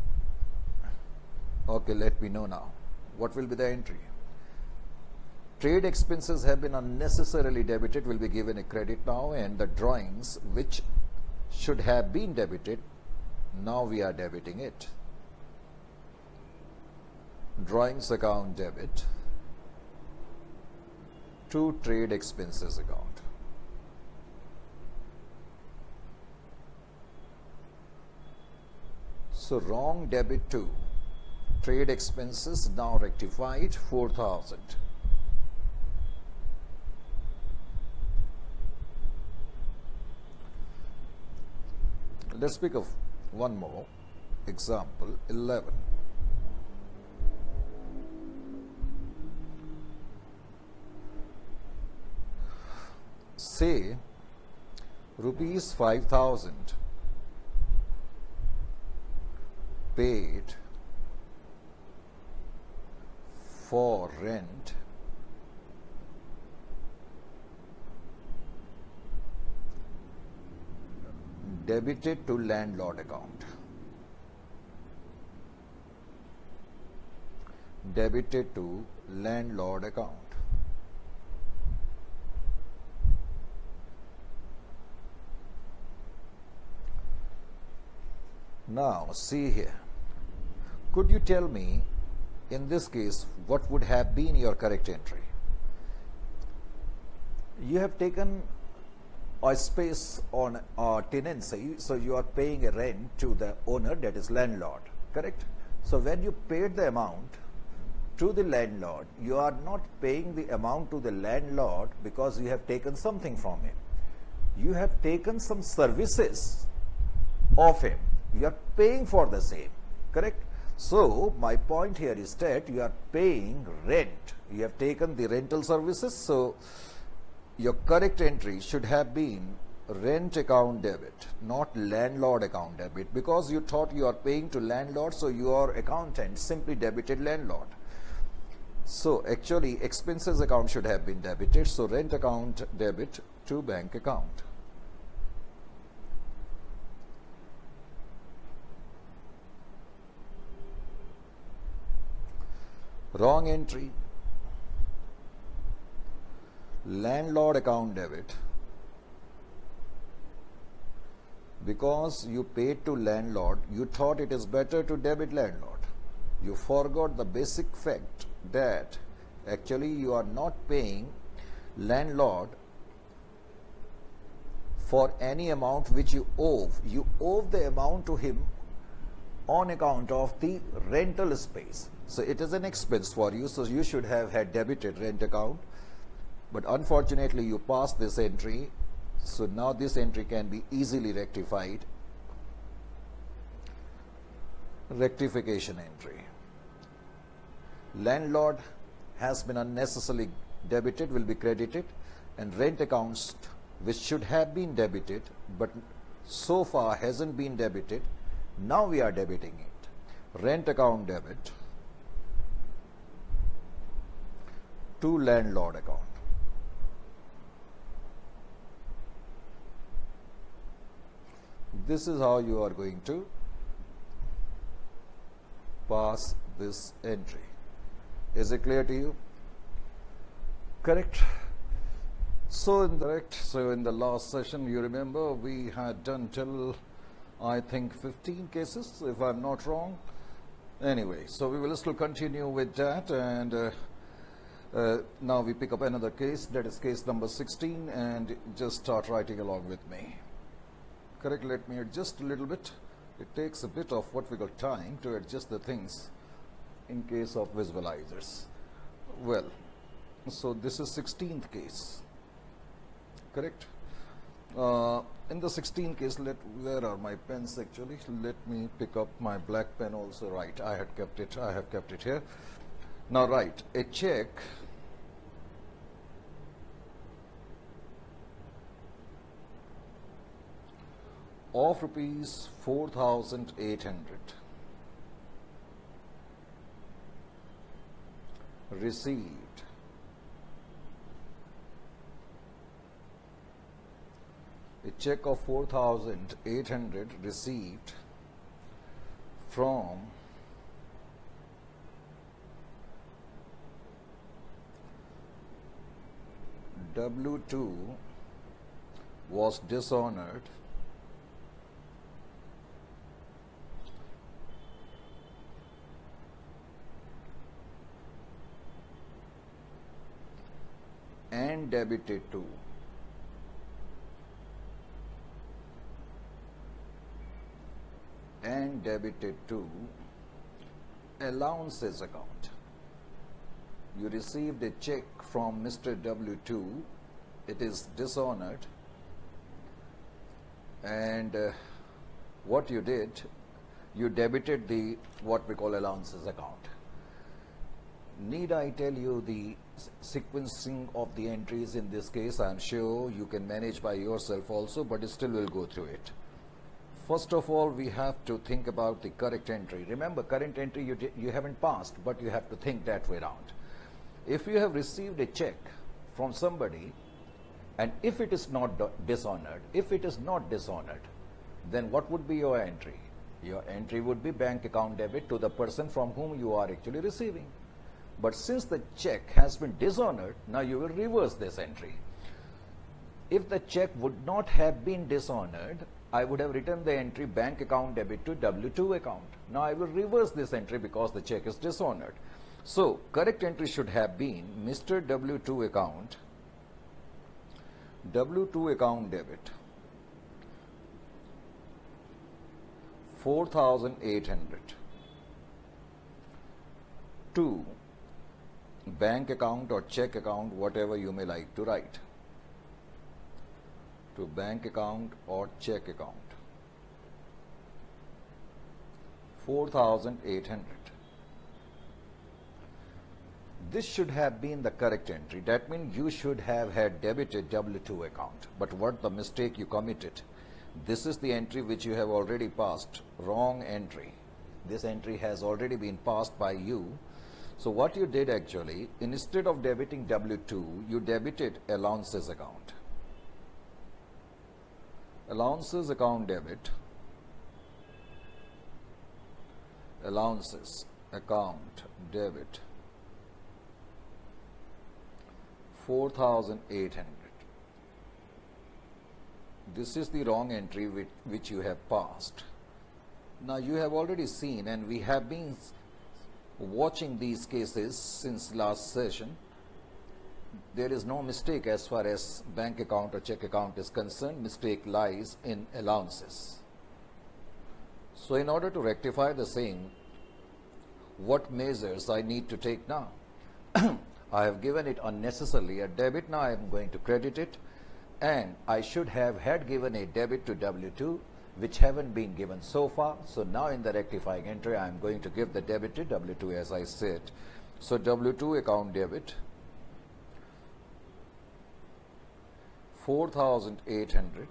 okay, let me know now. What will be the entry? Trade expenses have been unnecessarily debited will be given a credit now, and the drawings which should have been debited, now we are debiting it. Drawings account debit to trade expenses account. So wrong debit to trade expenses now rectified 4,000. Let's speak of one more example, 11. Say rupees 5,000 paid for rent debited to landlord account. Debited to landlord account. Now see here. Could you tell me in this case what would have been your correct entry? You have taken a space on a tenancy, so you are paying a rent to the owner, that is landlord, correct? So when you paid the amount to the landlord, you are not paying the amount to the landlord because you have taken something from him. You have taken some services of him. You are paying for the same, correct? So my point here is that you are paying rent. You have taken the rental services, so your correct entry should have been rent account debit, not landlord account debit, because you thought you are paying to landlord, so your accountant simply debited landlord. So actually expenses account should have been debited, so rent account debit to bank account. Wrong entry, landlord account debit, because you paid to landlord, you thought it is better to debit landlord. You forgot the basic fact that actually you are not paying landlord, for any amount which you owe the amount to him on account of the rental space. So it is an expense for you, so you should have had debited rent account, but unfortunately you passed this entry, so now this entry can be easily rectified. Rectification entry. Landlord has been unnecessarily debited will be credited, and rent accounts which should have been debited but so far hasn't been debited, now we are debiting it. Rent account debit to landlord account. This is how you are going to pass this entry. Is it clear to you? Correct. So in the last session, you remember we had done till I think 15 cases, if I'm not wrong. Anyway, so we will still continue with that, and now we pick up another case, that is case number 16, and just start writing along with me. Correct. Let me adjust a little bit. It takes a bit of what we call time to adjust the things in case of visualizers. Well, so this is 16th case. Correct. In the 16th case, where are my pens actually? Let me pick up my black pen also. Right, I have kept it here. Now write a check of rupees 4,800 received a check of 4,800 received from W2 was dishonored and debited to allowances account. You received a check from Mr. W2, it is dishonored, and what you did, you debited the what we call allowances account. Need I tell you the sequencing of the entries in this case? I am sure you can manage by yourself also, but still will go through it. First of all, we have to think about the correct entry. Remember, current entry you haven't passed, but you have to think that way around. If you have received a check from somebody, and if it is not dishonored, then what would be your entry? Your entry would be bank account debit to the person from whom you are actually receiving. But since the check has been dishonored, now you will reverse this entry. If the check would not have been dishonored, I would have written the entry bank account debit to W2 account. Now I will reverse this entry because the check is dishonored. So correct entry should have been Mr. W2 account debit 4,800 to bank account or check account, whatever you may like to write, to bank account or check account 4,800. This should have been the correct entry. That means you should have had debited W2 account. But what the mistake you committed? This is the entry which you have already passed. Wrong entry. This entry has already been passed by you. So what you did actually, instead of debiting W2, you debited allowances account. Allowances account debit, allowances account debit 4,800. This is the wrong entry which you have passed. Now you have already seen, and we have been watching these cases since last session. there is no mistake as far as bank account or check account is concerned. Mistake lies in allowances. So in order to rectify the same, what measures I need to take now? I have given it unnecessarily a debit. Now I am going to credit it, and I should have had given a debit to W2, which haven't been given so far. So now in the rectifying entry, I am going to give the debit to W2 as I said. So W2 account debit 4,800,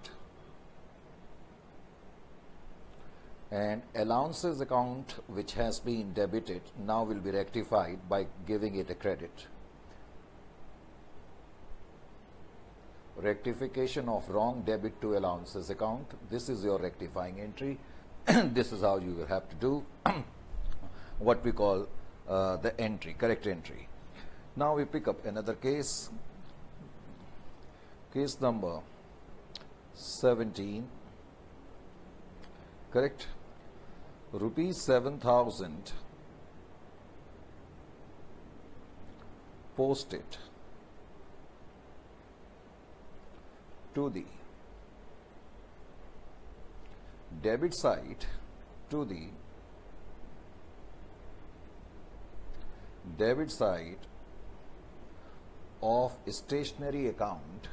and allowances account which has been debited now will be rectified by giving it a credit. Rectification of wrong debit to allowances account. This is your rectifying entry. This is how you will have to do what we call the entry, correct entry. Now we pick up another case. Case number 17, correct? Rupees 7,000 posted to the debit side, to the debit side of stationery account,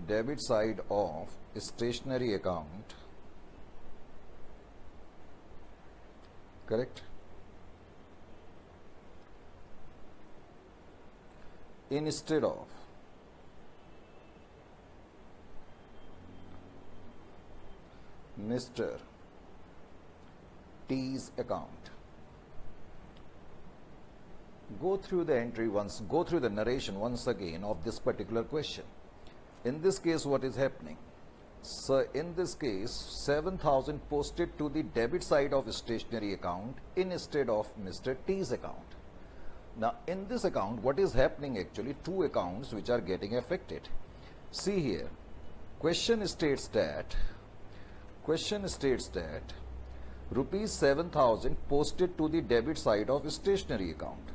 debit side of stationery account, correct, instead of Mr. T's account. Go through the entry once, go through the narration once again of this particular question. In this case, what is happening? So in this case, 7,000 posted to the debit side of stationery account instead of Mr. T's account. Now in this account, what is happening actually? Two accounts which are getting affected. See here, question states that rupees 7,000 posted to the debit side of stationery account.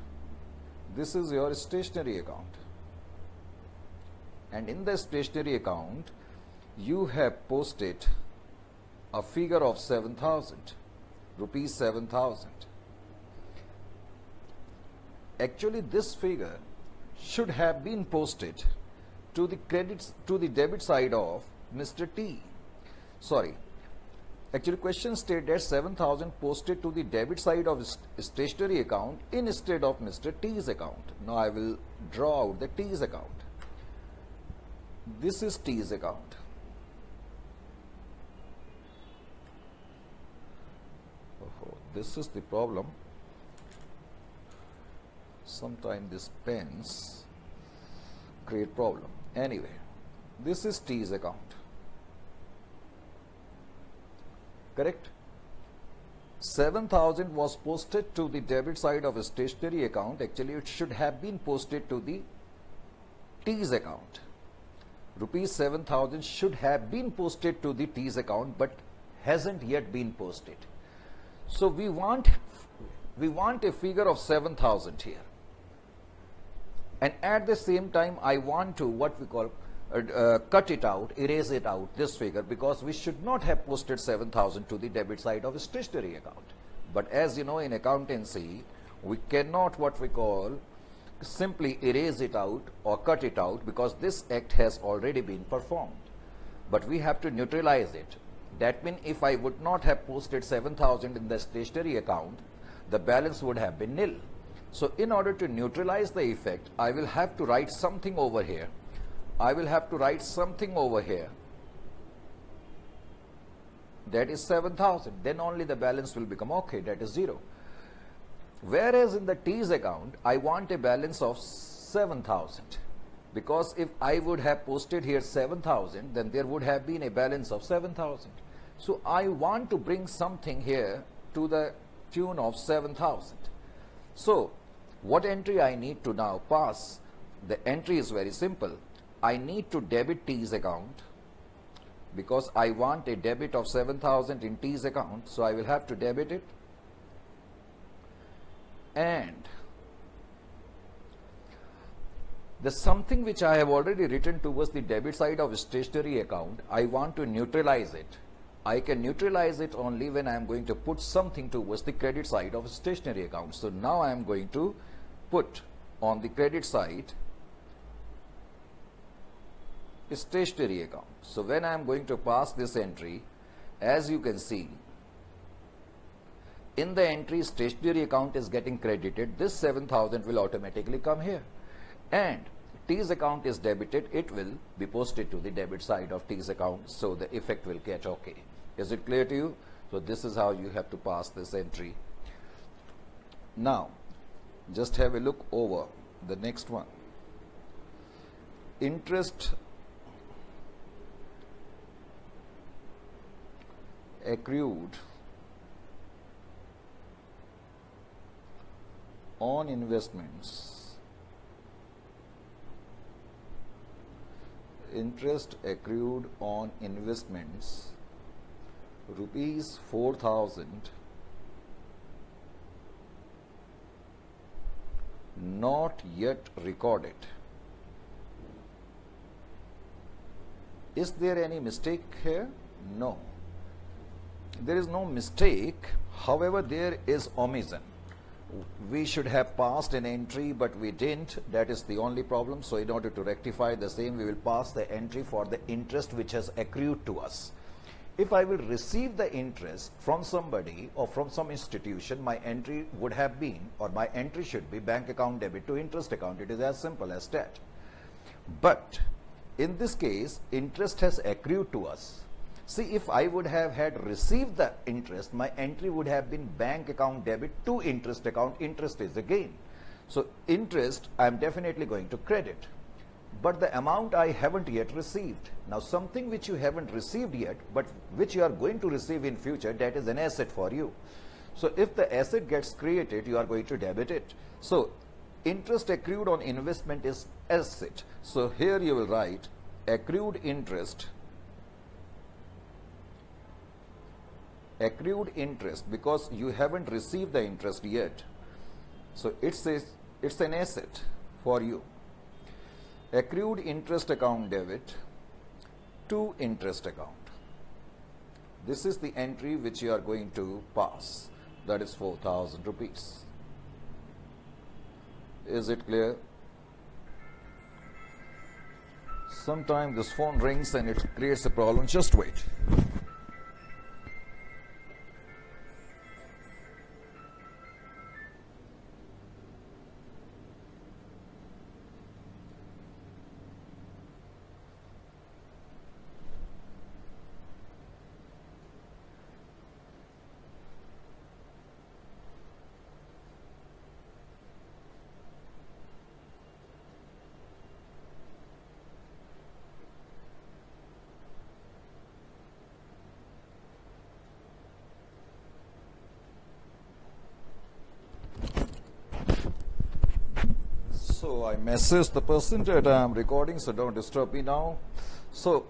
This is your stationery account. And in the stationery account, you have posted a figure of 7,000, rupees 7,000. Actually, this figure should have been posted to the debit side of Mr. T. Sorry. Actually, question stated that 7,000 posted to the debit side of stationery account instead of Mr. T's account. Now I will draw out the T's account. This is T's account. This is the problem. Sometimes these pens create problem. Anyway, this is T's account. Correct? 7,000 was posted to the debit side of a stationery account. Actually, it should have been posted to the T's account. Rupees 7,000 should have been posted to the T's account, but hasn't yet been posted. So we want a figure of 7,000 here, and at the same time I want to what we call cut it out, erase it out, this figure, because we should not have posted 7,000 to the debit side of a stationery account. But as you know, in accountancy, we cannot what we call simply erase it out or cut it out, because this act has already been performed. But we have to neutralize it. That means if I would not have posted 7,000 in the stationery account, the balance would have been nil. So in order to neutralize the effect, I will have to write something over here. That is 7,000. Then only the balance will become okay, that is 0. Whereas in the T's account, I want a balance of 7,000. Because if I would have posted here 7,000, then there would have been a balance of 7,000. So I want to bring something here to the tune of 7,000. So what entry I need to now pass? The entry is very simple. I need to debit T's account, because I want a debit of 7,000 in T's account. So I will have to debit it, and There's something which I have already written towards the debit side of stationery account. I want to neutralize it. I can neutralize it only when I am going to put something towards the credit side of stationery account. So now I am going to put on the credit side stationery account. So when I am going to pass this entry, as you can see, in the entry stationery account is getting credited, this 7,000 will automatically come here. And T's account is debited, it will be posted to the debit side of T's account, so the effect will get okay. Is it clear to you? So this is how you have to pass this entry. Now, just have a look over the next one. Interest accrued on investments. Interest accrued on investments, rupees 4,000, not yet recorded. Is there any mistake here? No. There is no mistake. However, there is omission. We should have passed an entry, but we didn't. That is the only problem. So in order to rectify the same, we will pass the entry for the interest which has accrued to us. If I will receive the interest from somebody or from some institution, my entry would have been, or my entry should be, bank account debit to interest account. It is as simple as that. But in this case, interest has accrued to us. See, if I would have had received the interest, my entry would have been bank account debit to interest account. Interest is a gain. So interest I am definitely going to credit. But the amount I haven't yet received. Now something which you haven't received yet, but which you are going to receive in future, that is an asset for you. So if the asset gets created, you are going to debit it. So interest accrued on investment is asset. So here you will write accrued interest. Accrued interest, because you haven't received the interest yet. So it's an asset for you. Accrued interest account debit to interest account. This is the entry which you are going to pass. That is 4,000 rupees. Is it clear? Sometimes this phone rings and it creates a problem. Just wait. So I messaged the person that I am recording, so don't disturb me now. So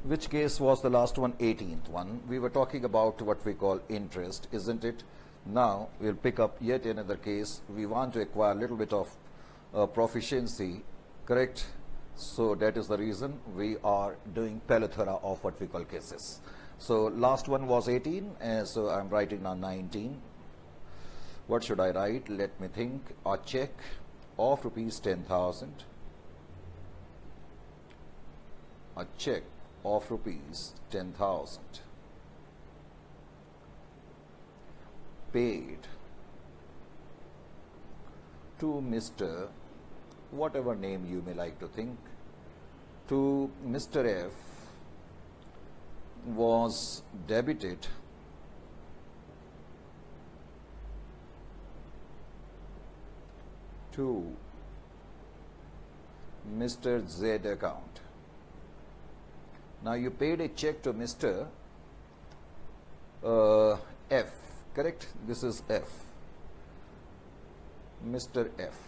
which case was the last one? 18th one. We were talking about what we call interest, isn't it? Now we'll pick up yet another case. We want to acquire a little bit of proficiency, correct? So that is the reason we are doing plethora of what we call cases. So last one was 18, so I'm writing now 19. What should I write? Let me think. A check of rupees 10,000. A check of rupees 10,000 paid to Mr. whatever name you may like to think, to Mr. F was debited to Mr. Z account. Now you paid a check to Mr. F, correct? This is F. Mr. F.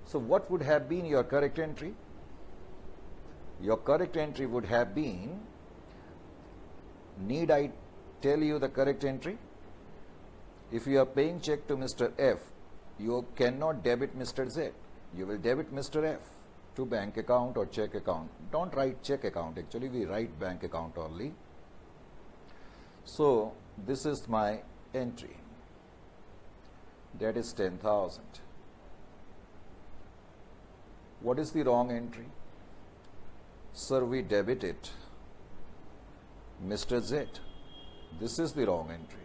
So what would have been your correct entry? Your correct entry would have been, need I tell you the correct entry? If you are paying check to Mr. F, you cannot debit Mr. Z. You will debit Mr. F to bank account or check account. Don't write check account. Actually, we write bank account only. So this is my entry. That is 10,000. What is the wrong entry? Sir, we debited Mr. Z. This is the wrong entry.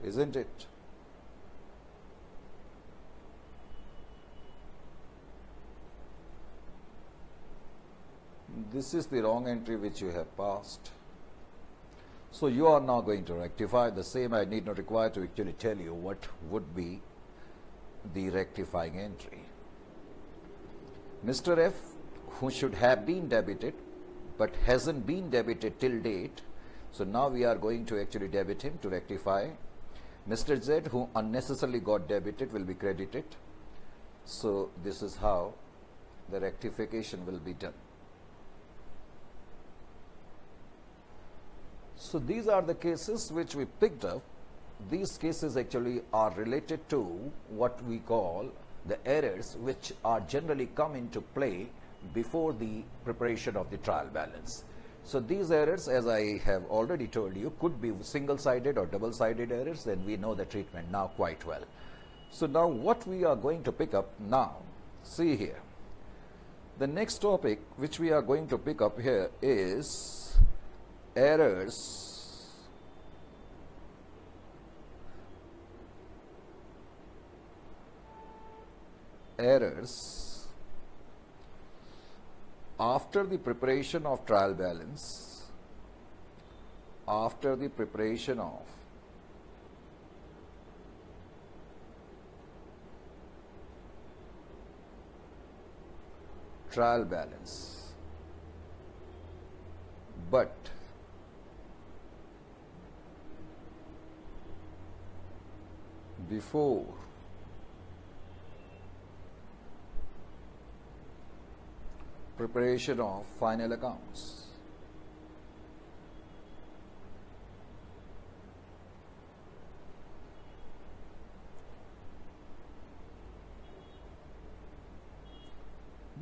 Isn't it? This is the wrong entry which you have passed. So you are now going to rectify the same. I need not require to actually tell you what would be the rectifying entry. Mr. F, who should have been debited but hasn't been debited till date, so now we are going to actually debit him to rectify. Mr. Z, who unnecessarily got debited, will be credited. So this is how the rectification will be done. So these are the cases which we picked up. These cases actually are related to what we call the errors which are generally come into play before the preparation of the trial balance. So these errors, as I have already told you, could be single-sided or double-sided errors, and we know the treatment now quite well. So now what we are going to pick up now, see here. The next topic which we are going to pick up here is errors after the preparation of trial balance, after the preparation of trial balance, but before preparation of final accounts.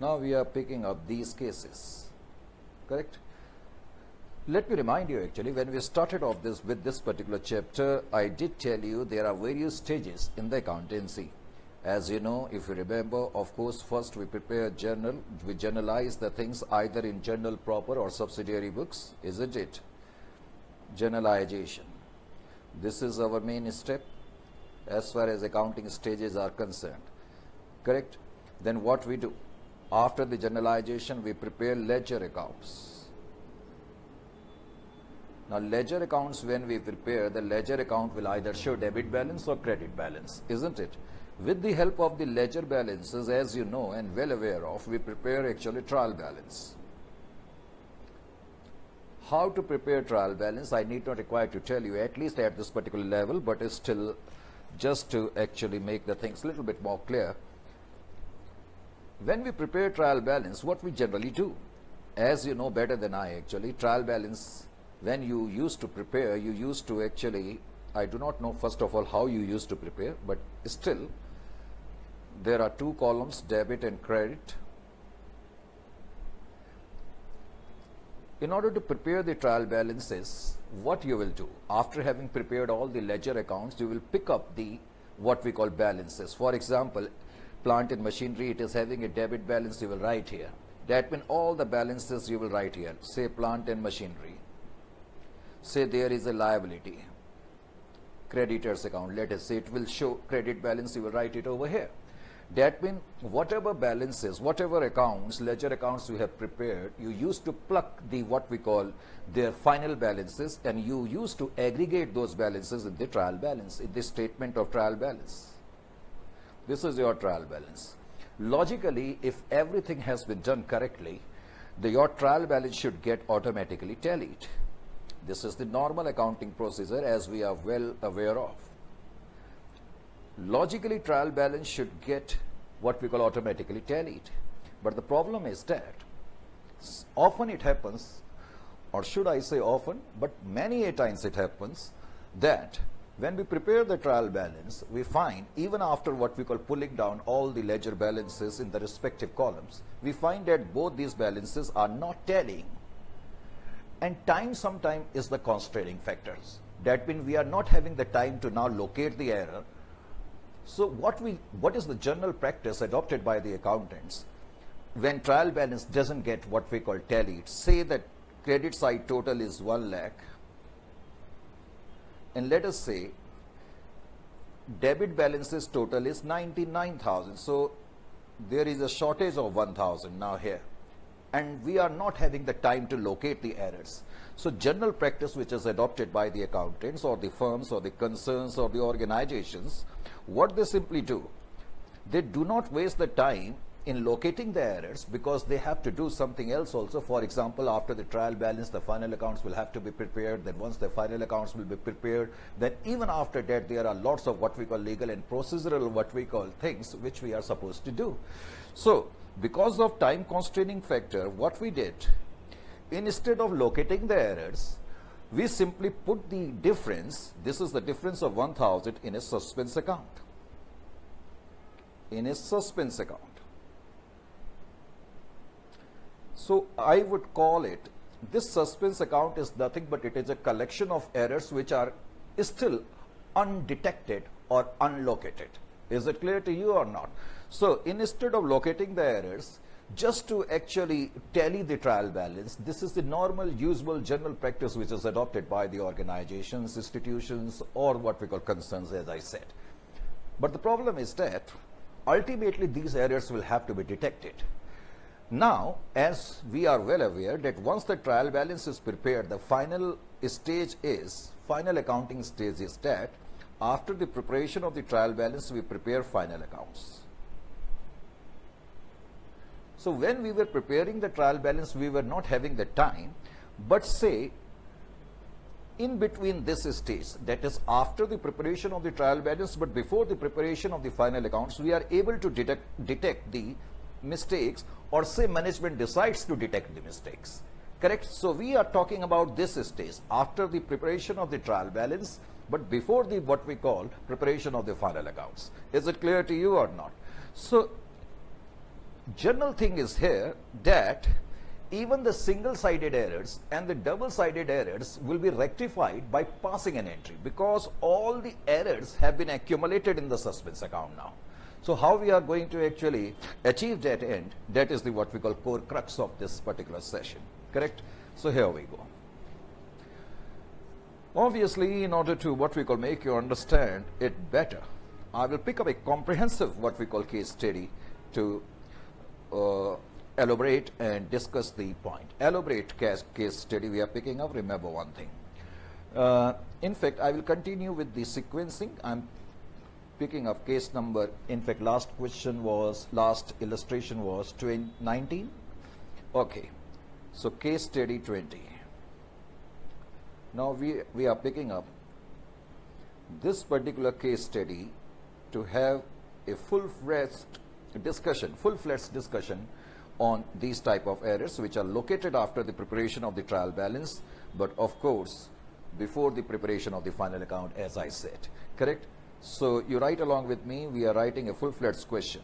Now we are picking up these cases, correct? Let me remind you, actually, when we started off with this particular chapter, I did tell you there are various stages in the accountancy. As you know, if you remember, of course, first we prepare journal, we journalize the things either in journal proper or subsidiary books, isn't it? Journalization. This is our main step as far as accounting stages are concerned, correct? Then what we do? After the journalization, we prepare ledger accounts. Now, ledger accounts, when we prepare, the ledger account will either show debit balance or credit balance, isn't it? With the help of the ledger balances, as you know and well aware of, we prepare actually trial balance. How to prepare trial balance, I need not require to tell you, at least at this particular level, but it's still just to actually make the things a little bit more clear. When we prepare trial balance, what we generally do, as you know better than I actually, trial balance, when you used to prepare, you used to actually, I do not know first of all how you used to prepare, but still there are two columns, debit and credit. In order to prepare the trial balances, what you will do, after having prepared all the ledger accounts, you will pick up the what we call balances. For example, plant and machinery, it is having a debit balance, you will write here. That means all the balances you will write here. Say plant and machinery. Say there is a liability, creditors account, let us say it will show credit balance, you will write it over here. That means whatever balances, whatever accounts, ledger accounts you have prepared, you used to pluck the what we call their final balances, and you used to aggregate those balances in the trial balance, in the statement of trial balance. This is your trial balance. Logically, if everything has been done correctly, your trial balance should get automatically tallied. This is the normal accounting procedure, as we are well aware of. Logically, trial balance should get what we call automatically tallied. But the problem is that often it happens, or should I say often, but many a times it happens that When we prepare the trial balance, we find even after what we call pulling down all the ledger balances in the respective columns, we find that both these balances are not tallying. And time sometime is the constraining factors. That means we are not having the time to now locate the error. So what is the general practice adopted by the accountants when trial balance doesn't get what we call tallied? Say that credit side total is 1 lakh, and let us say debit balances total is 99,000. So there is a shortage of 1,000 now here, and we are not having the time to locate the errors. So general practice which is adopted by the accountants or the firms or the concerns or the organizations, what they simply do, they do not waste the time in locating the errors, because they have to do something else also. For example, after the trial balance, the final accounts will have to be prepared. Then once the final accounts will be prepared, then even after that, there are lots of what we call legal and procedural what we call things which we are supposed to do. So because of time constraining factor, what we did, instead of locating the errors, we simply put the difference, this is the difference of 1,000, in a suspense account. In a suspense account. So I would call it, this suspense account is nothing but it is a collection of errors which are still undetected or unlocated. Is it clear to you or not? So instead of locating the errors, just to actually tally the trial balance, this is the normal, usual, general practice which is adopted by the organizations, institutions, or what we call concerns, as I said. But the problem is that ultimately these errors will have to be detected. Now, as we are well aware that once the trial balance is prepared, the final accounting stage is that after the preparation of the trial balance, we prepare final accounts. So when we were preparing the trial balance, we were not having the time, but say in between this stage, that is after the preparation of the trial balance but before the preparation of the final accounts, we are able to detect the mistakes, or say management decides to detect the mistakes. Correct? So we are talking about this stage after the preparation of the trial balance but before the what we call preparation of the final accounts. Is it clear to you or not? So general thing is here that even the single-sided errors and the double-sided errors will be rectified by passing an entry, because all the errors have been accumulated in the suspense account now. So how we are going to actually achieve that end, that is the what we call core crux of this particular session. Correct? So here we go. Obviously, in order to what we call make you understand it better, I will pick up a comprehensive what we call case study to elaborate and discuss the point. Elaborate case study we are picking up. Remember one thing. In fact, I will continue with the sequencing. I'm picking up case number. In fact, last illustration was 19. Okay, so case study 20. Now we are picking up this particular case study to have a full-fledged discussion on these type of errors which are located after the preparation of the trial balance, but of course before the preparation of the final account, as I said. Correct? So you write along with me. We are writing a full-fledged question,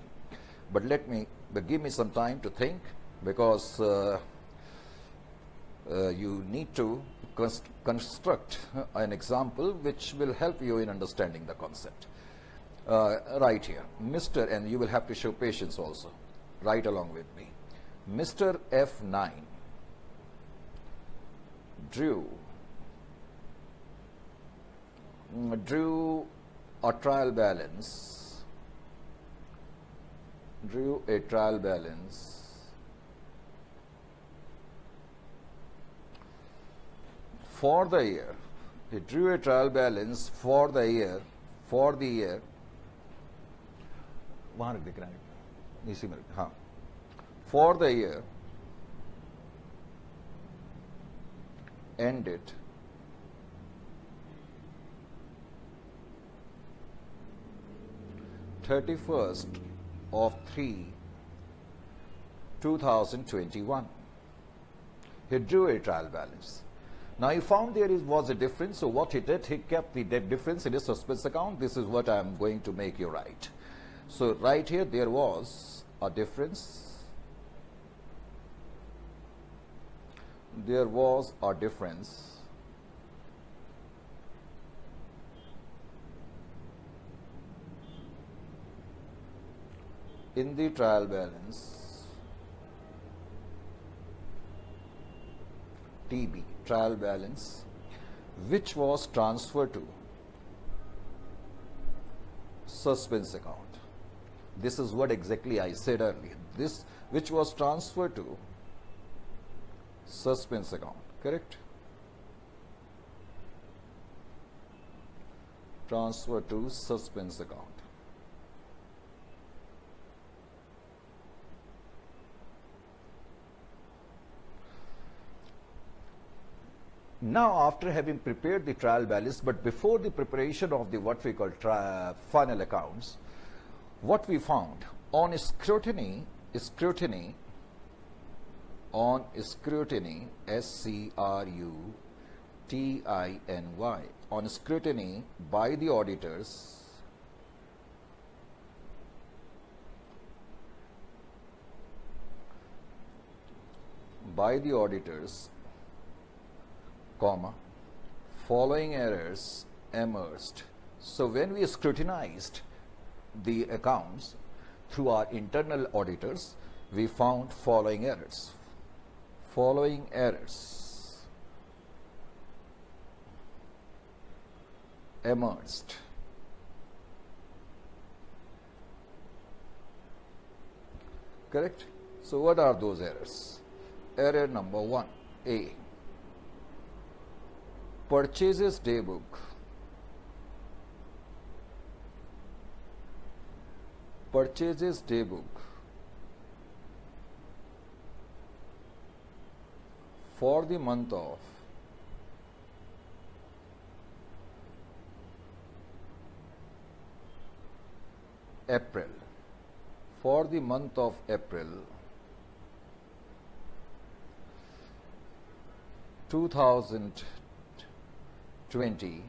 but give me some time to think, because you need to construct an example which will help you in understanding the concept. Right here, Mr. and you will have to show patience also. Write along with me. Mr. F9 drew a trial balance, for the year. He drew a trial balance for the year ended (31st of 3/2021). He drew a trial balance. Now he found was a difference, so what he did, he kept the difference in his suspense account. This is what I am going to make you write. So right here there was a difference. There was a difference in the trial balance, TB, trial balance, which was transferred to suspense account. This is what exactly I said earlier. This which was transferred to suspense account, correct? Transfer to suspense account. Now, after having prepared the trial balance, but before the preparation of the what we call final accounts, what we found on scrutiny, on scrutiny, SCRUTINY, on scrutiny by the auditors, comma, following errors emerged. So when we scrutinized the accounts through our internal auditors, we found following errors. Following errors emerged. Correct? So what are those errors? Error number 1, A. Purchases day book. Purchases day book for the month of April. For the month of April 2020,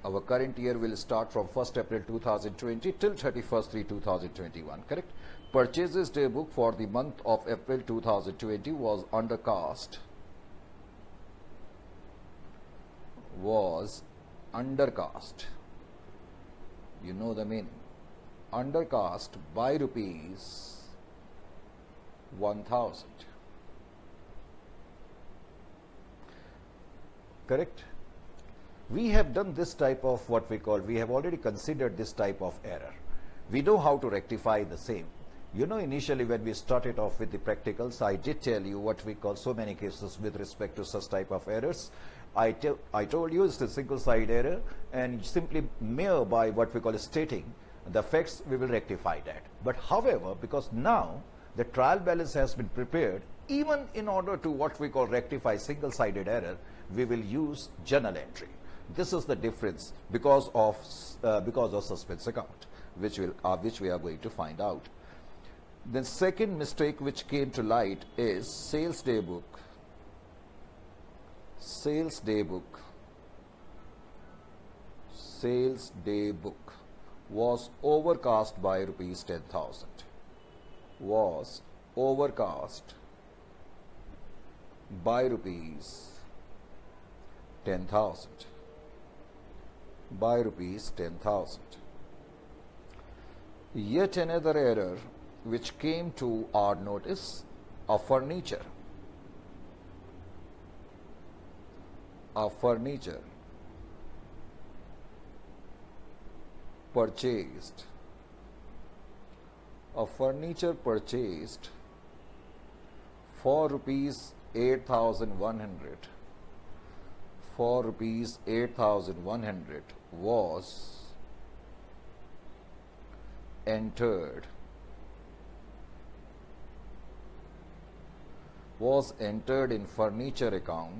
our current year will start from 1st April 2020 till 31st 2021, correct? Purchases day book for the month of April 2020 was undercast. You know the meaning. Undercast by rupees 1000. Correct? We have done this type of what we call, we have already considered this type of error. We know how to rectify the same. You know, initially when we started off with the practicals, I did tell you what we call so many cases with respect to such type of errors. I told you it's a single side error, and simply mere by what we call stating the facts, we will rectify that. But however, because now the trial balance has been prepared, even in order to what we call rectify single-sided error, we will use journal entry. This is the difference because of suspense account, which we are going to find out. The second mistake which came to light is sales day book. Sales day book was overcast by rupees 10,000. Was overcast by rupees 10,000. By rupees 10,000. Yet another error which came to our notice, a furniture purchased for rupees 8,100 was entered in furniture account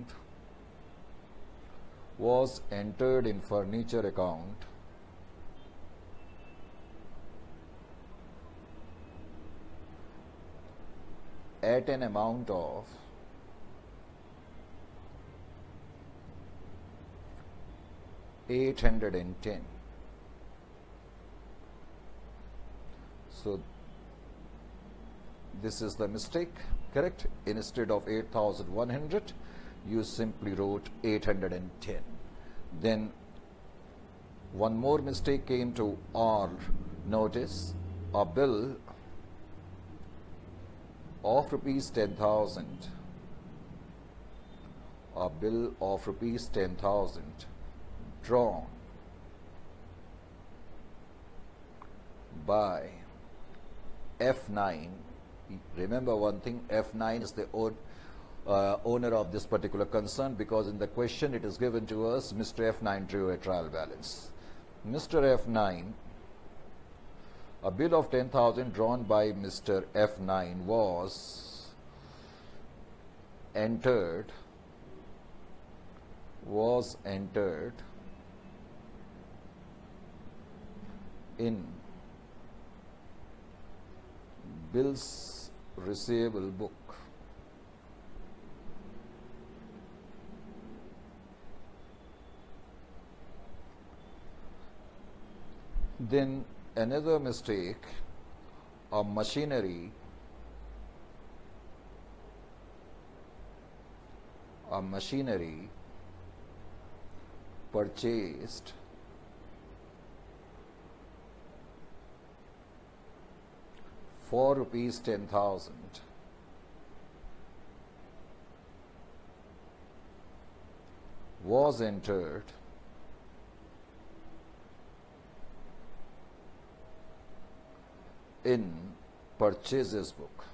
at an amount of 810. So this is the mistake, correct? Instead of 8100, you simply wrote 810. Then one more mistake came to R. Notice a bill of rupees 10,000, a bill of rupees 10,000 drawn by F9. Remember one thing, F9 is the owner of this particular concern, because in the question it is given to us, Mr. F9 drew a trial balance. Mr. F9, a bill of 10,000 drawn by Mr. F9 was entered in bills receivable book. Then another mistake, a machinery purchased for rupees 10,000 was entered in purchases book.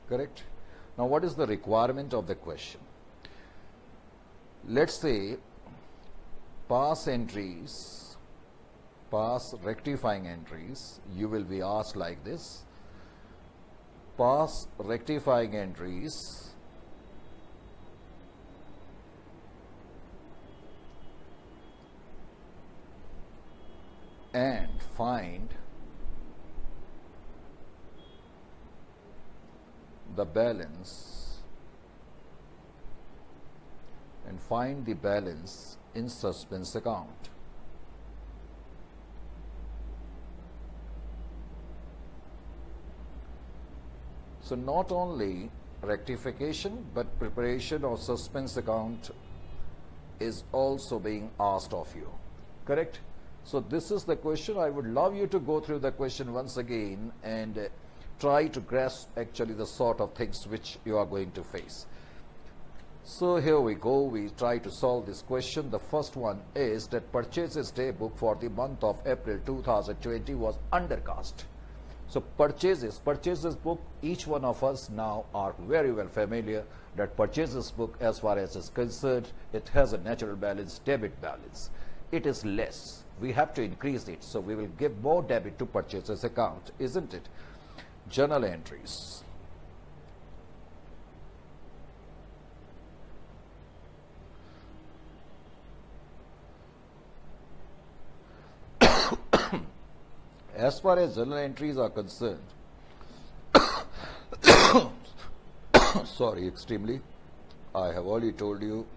Correct? Now what is the requirement of the question? Let's say pass rectifying entries, you will be asked like this: pass rectifying entries and find the balance in suspense account. So not only rectification, but preparation of suspense account is also being asked of you. Correct? So this is the question. I would love you to go through the question once again and try to grasp actually the sort of things which you are going to face. So here we go. We try to solve this question. The first one is that purchases day book for the month of April 2020 was undercast. So purchases book, each one of us now are very well familiar that purchases book, as far as is concerned, it has a natural balance, debit balance. It is less. We have to increase it. So we will give more debit to purchases account, isn't it? Journal entries. As far as journal entries are concerned, sorry, extremely, I have already told you,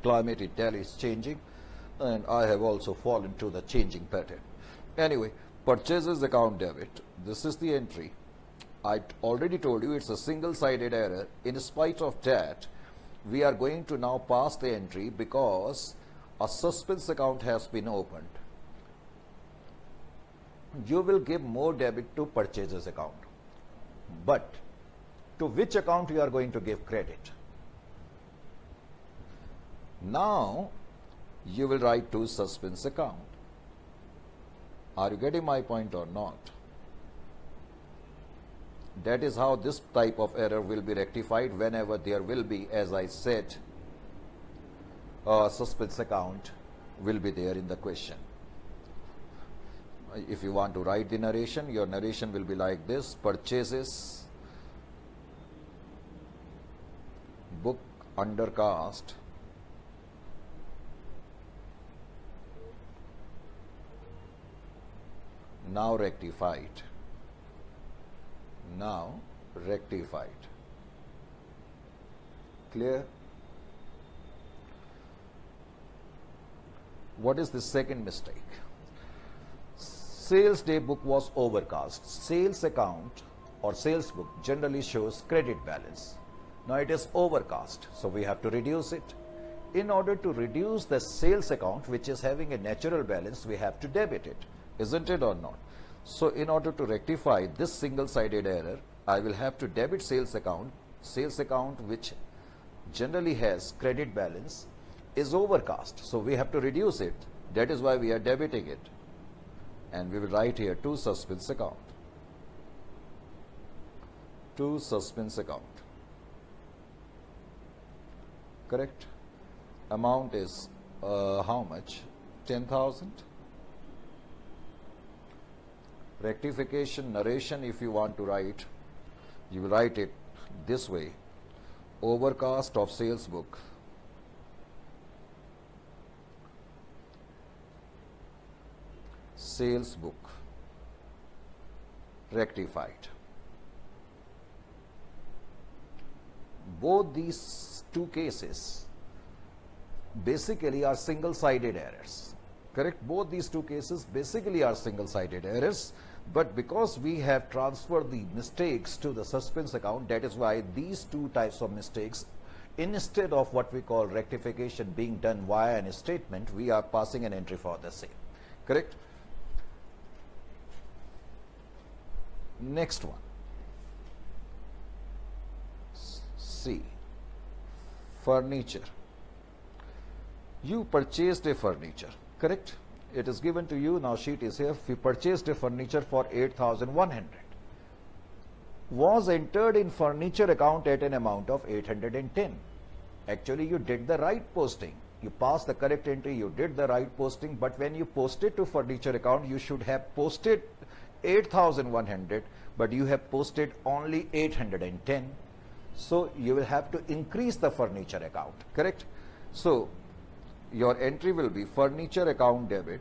climate in Delhi is changing, and I have also fallen to the changing pattern. Anyway, purchases account debit, this is the entry. I already told you it's a single-sided error. In spite of that, we are going to now pass the entry because a suspense account has been opened. You will give more debit to purchases account. But to which account you are going to give credit? Now you will write to suspense account. Are you getting my point or not? That is how this type of error will be rectified whenever there will be, as I said, a suspense account will be there in the question. If you want to write the narration, your narration will be like this: purchases book undercast now rectified. Now rectified. Clear? What is the second mistake? Sales day book was overcast. Sales account or sales book generally shows credit balance. Now it is overcast, so we have to reduce it. In order to reduce the sales account, which is having a natural balance, we have to debit it, isn't it or not? So in order to rectify this single-sided error, I will have to debit sales account which generally has credit balance is overcast, so we have to reduce it. That is why we are debiting it, and we will write here to suspense account. To suspense account. Correct? Amount is how much? 10,000. Rectification narration, if you want to write, you will write it this way: overcast of sales book rectified. Both these two cases basically are single-sided errors. Correct? Both these two cases basically are single-sided errors, but because we have transferred the mistakes to the suspense account, that is why these two types of mistakes, instead of what we call rectification being done via an statement, we are passing an entry for the same. Correct? Next one. C. Furniture. You purchased a furniture. Correct? It is given to you. Now sheet is here. You purchased a furniture for 8,100. Was entered in furniture account at an amount of 810. Actually, you did the right posting. You passed the correct entry. You did the right posting. But when you posted to furniture account, you should have posted 8,100, but you have posted only 810. So you will have to increase the furniture account. Correct? So your entry will be furniture account debit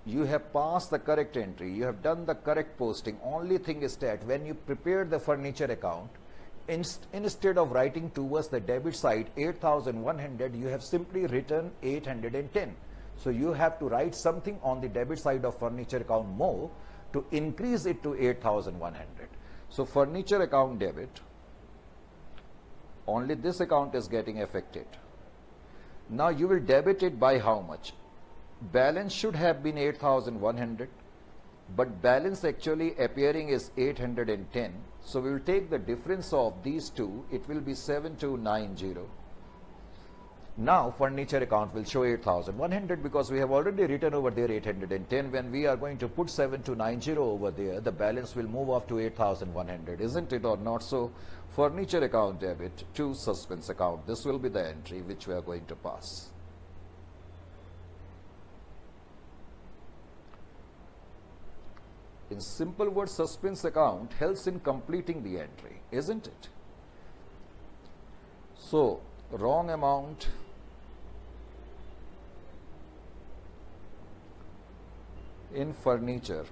you have passed the correct entry, you have done the correct posting. Only thing is that when you prepared the furniture account, instead of writing towards the debit side 8,100, you have simply written 810. So you have to write something on the debit side of furniture account more to increase it to 8,100. So furniture account debit, only this account is getting affected. Now you will debit it by how much? Balance should have been 8,100, but balance actually appearing is 810. So we will take the difference of these two. It will be 7290. Now furniture account will show 8,100 because we have already written over there 810. When we are going to put 7290 over there, the balance will move up to 8,100, isn't it or not? So furniture account debit to suspense account. This will be the entry which we are going to pass. In simple words, suspense account helps in completing the entry, isn't it? So wrong amount in furniture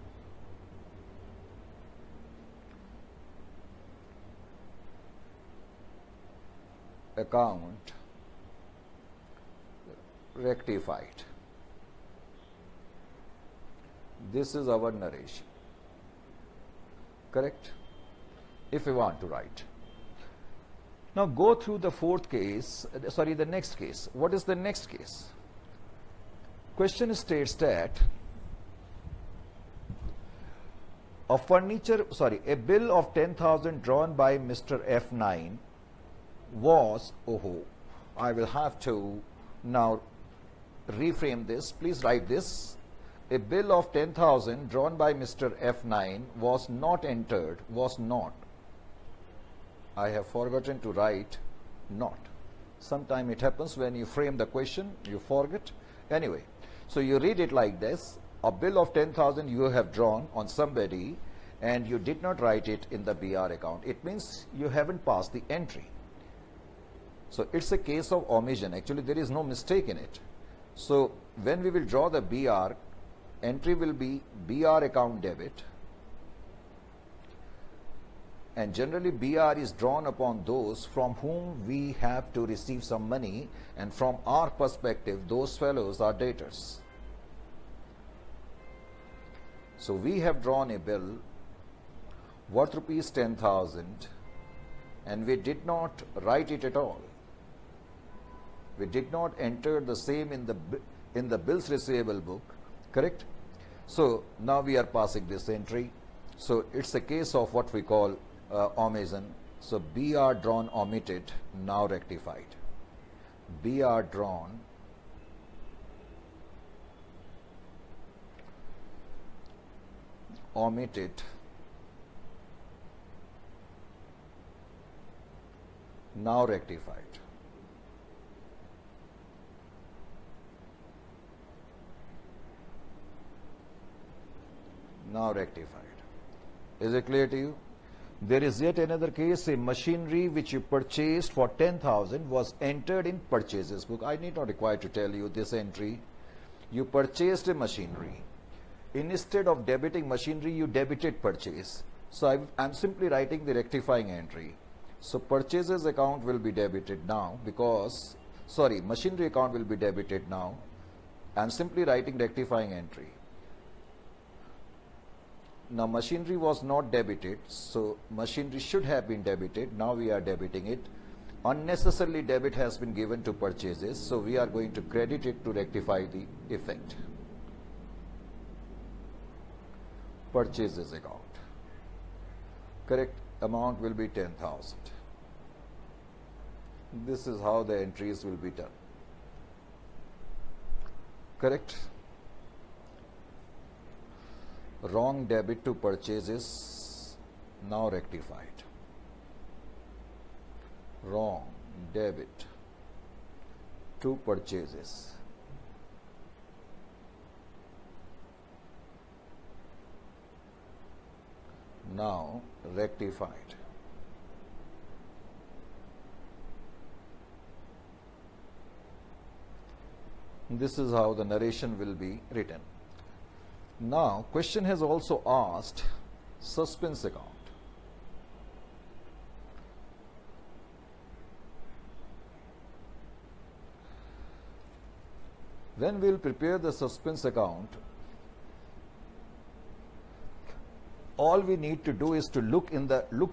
account rectified. This is our narration. Correct? If we want to write. Now go through the the next case. What is the next case? Question states that a bill of 10,000 drawn by Mr. F9 was, I will have to now reframe this. Please write this. A bill of 10,000 drawn by Mr. F9 was not entered, was not. I have forgotten to write not. Sometime it happens when you frame the question, you forget. Anyway, so you read it like this. A bill of 10,000 you have drawn on somebody and you did not write it in the BR account. It means you haven't passed the entry. So it's a case of omission. Actually, there is no mistake in it. So when we will draw the BR, entry will be BR account debit, and generally BR is drawn upon those from whom we have to receive some money, and from our perspective those fellows are debtors. So we have drawn a bill worth rupees 10,000 and we did not write it at all. We did not enter the same in the bills receivable book, correct? So now we are passing this entry. So it's a case of what we call omission. So BR drawn omitted, now rectified. BR drawn omitted, now rectified. Now rectified. Is it clear to you? There is yet another case, a machinery which you purchased for 10,000 was entered in purchases book. I need not require to tell you this entry. You purchased a machinery. Instead of debiting machinery, you debited purchase. So I'm simply writing the rectifying entry. So purchases account will be debited now because, machinery account will be debited now. I'm simply writing rectifying entry. Now machinery was not debited, so machinery should have been debited. Now we are debiting it. Unnecessarily debit has been given to purchases, so we are going to credit it to rectify the effect. Purchases account. Correct amount will be 10,000. This is how the entries will be done. Correct? Wrong debit to purchases, now rectified. Wrong debit to purchases. Now rectified. This is how the narration will be written. Now, question has also asked suspense account. When we will prepare the suspense account, all we need to do is to look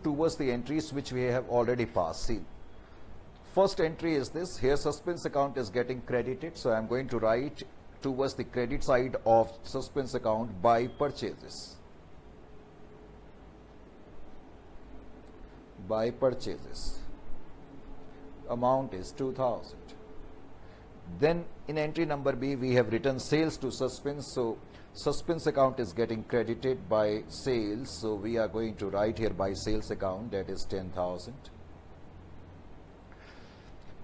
towards the entries which we have already passed. See, first entry is this. Here suspense account is getting credited, so I am going to write towards the credit side of suspense account by purchases. By purchases. Amount is 2,000. Then in entry number B we have written sales to suspense, so suspense account is getting credited by sales, so we are going to write here by sales account, that is 10,000.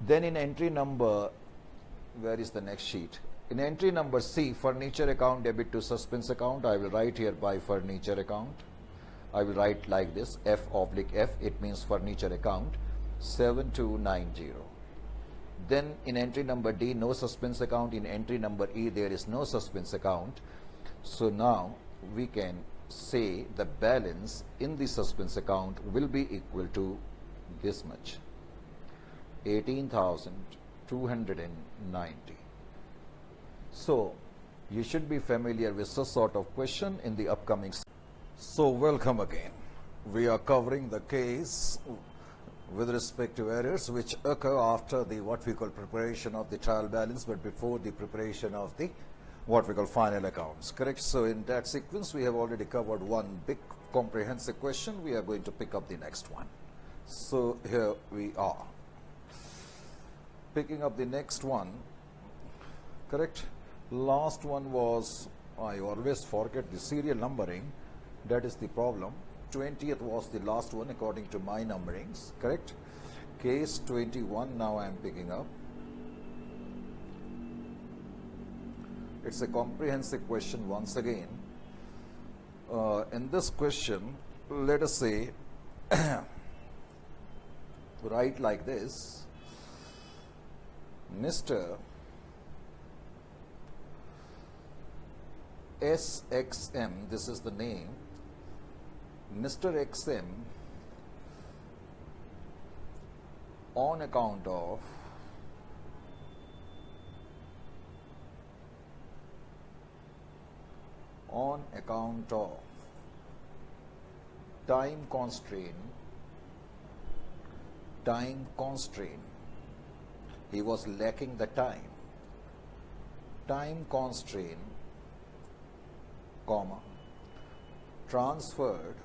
Then in entry number, where is the next sheet? In entry number C, furniture account debit to suspense account, I will write here by furniture account. I will write like this, F/F, it means furniture account, 7290. Then in entry number D, no suspense account. In entry number E, there is no suspense account. So now we can say the balance in the suspense account will be equal to this much, 18,290. So you should be familiar with such sort of question in the upcoming. So welcome again. We are covering the case with respect to errors which occur after the what we call preparation of the trial balance, but before the preparation of the what we call final accounts. Correct? So in that sequence we have already covered one big comprehensive question. We are going to pick up the next one. So here we are picking up the next one. Correct? Last one was, I always forget the serial numbering, that is the problem. 20th was the last one according to my numberings, correct? Case 21 now I am picking up. It's a comprehensive question once again. In this question, let us say, write like this, Mr. SXM, this is the name, Mr. XM, on account of time constraint, he was lacking the time constraint, comma, transferred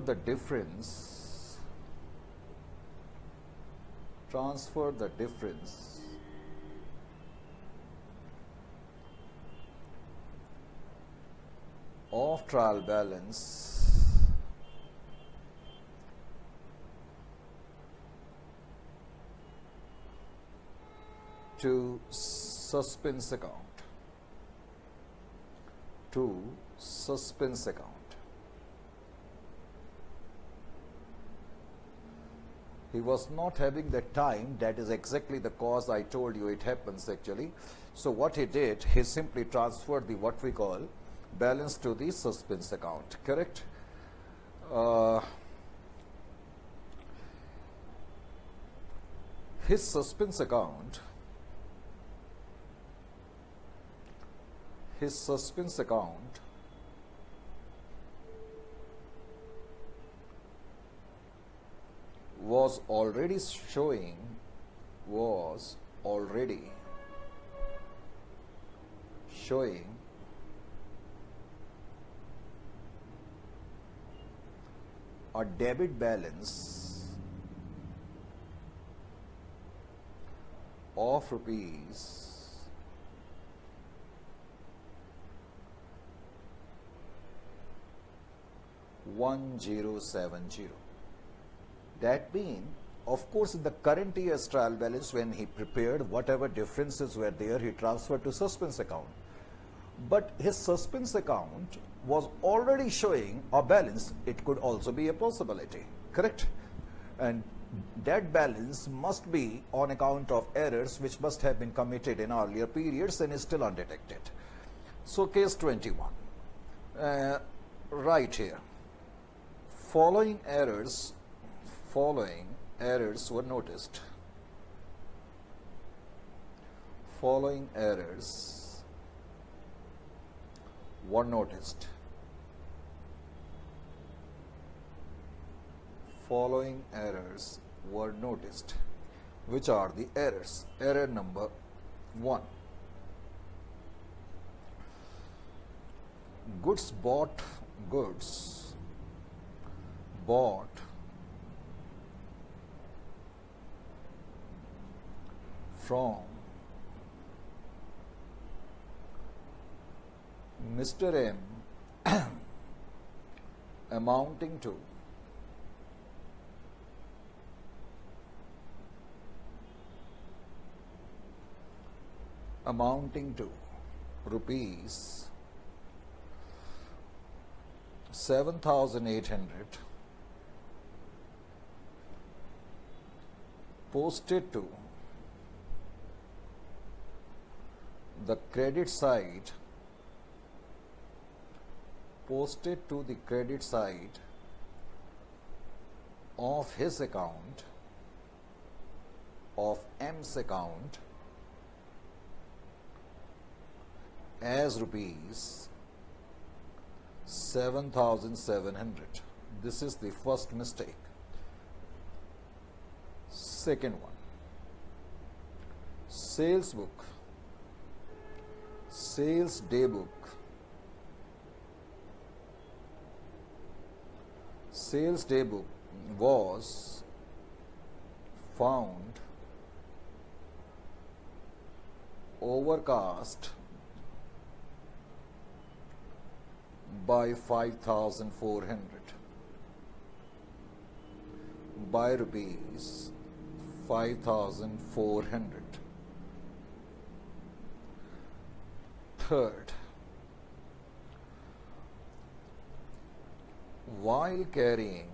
the difference of trial balance to suspense account. He was not having the time. That is exactly the cause. I told you it happens actually. So what he did, he simply transferred the what we call balance to the suspense account. Correct? His suspense account was already showing a debit balance of rupees 1070. That means, of course, in the current year's trial balance, when he prepared, whatever differences were there, he transferred to suspense account. But his suspense account was already showing a balance. It could also be a possibility, correct? And that balance must be on account of errors which must have been committed in earlier periods and is still undetected. So case 21, right here, following errors were noticed. Following errors were noticed. Which are the errors? Error number 1. Goods bought from Mr. M amounting to rupees 7,800 posted to the credit side of his account, of M's account, as rupees 7,700. This is the first mistake. Second one, sales day book was found overcast by 5,400, by rupees 5,400. Third, while carrying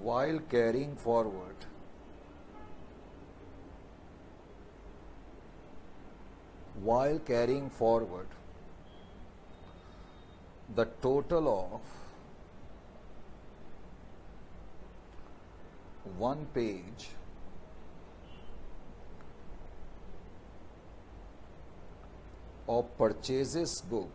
while carrying forward the total of one page of purchases book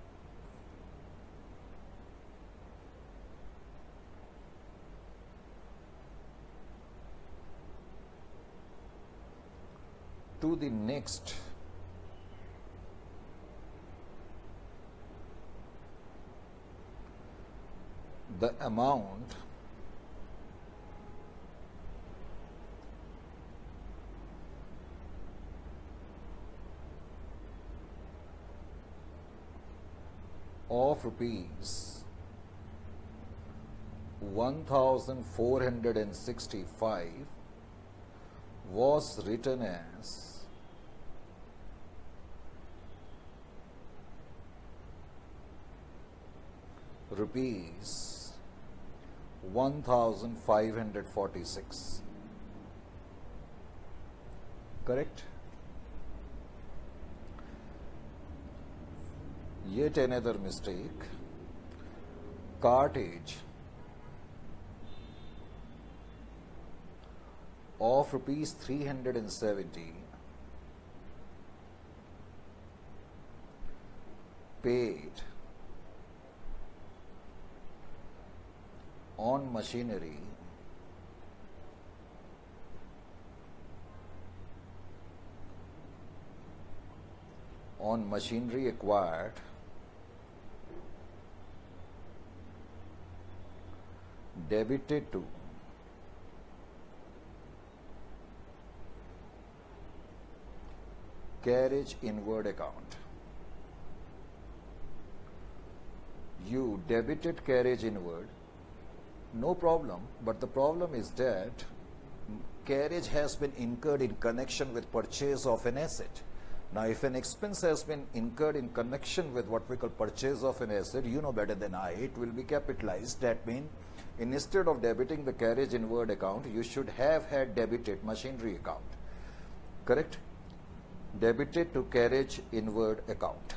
to the next the amount of rupees 1465 was written as rupees 1546. Correct? Yet another mistake. Cartage of rupees 370 paid on machinery acquired debited to carriage inward account. You debited carriage inward, no problem, but the problem is that carriage has been incurred in connection with purchase of an asset. Now, if an expense has been incurred in connection with what we call purchase of an asset, you know better than I, it will be capitalized. That means instead of debiting the carriage inward account, you should have had debited machinery account. Correct? Debited to carriage inward account.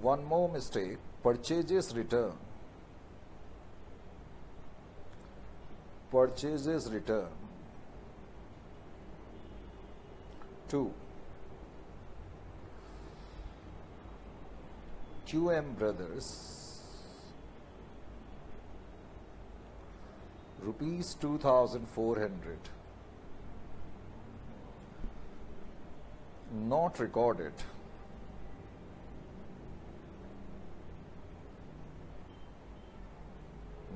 One more mistake, purchases return. Purchases return to QM Brothers rupees 2400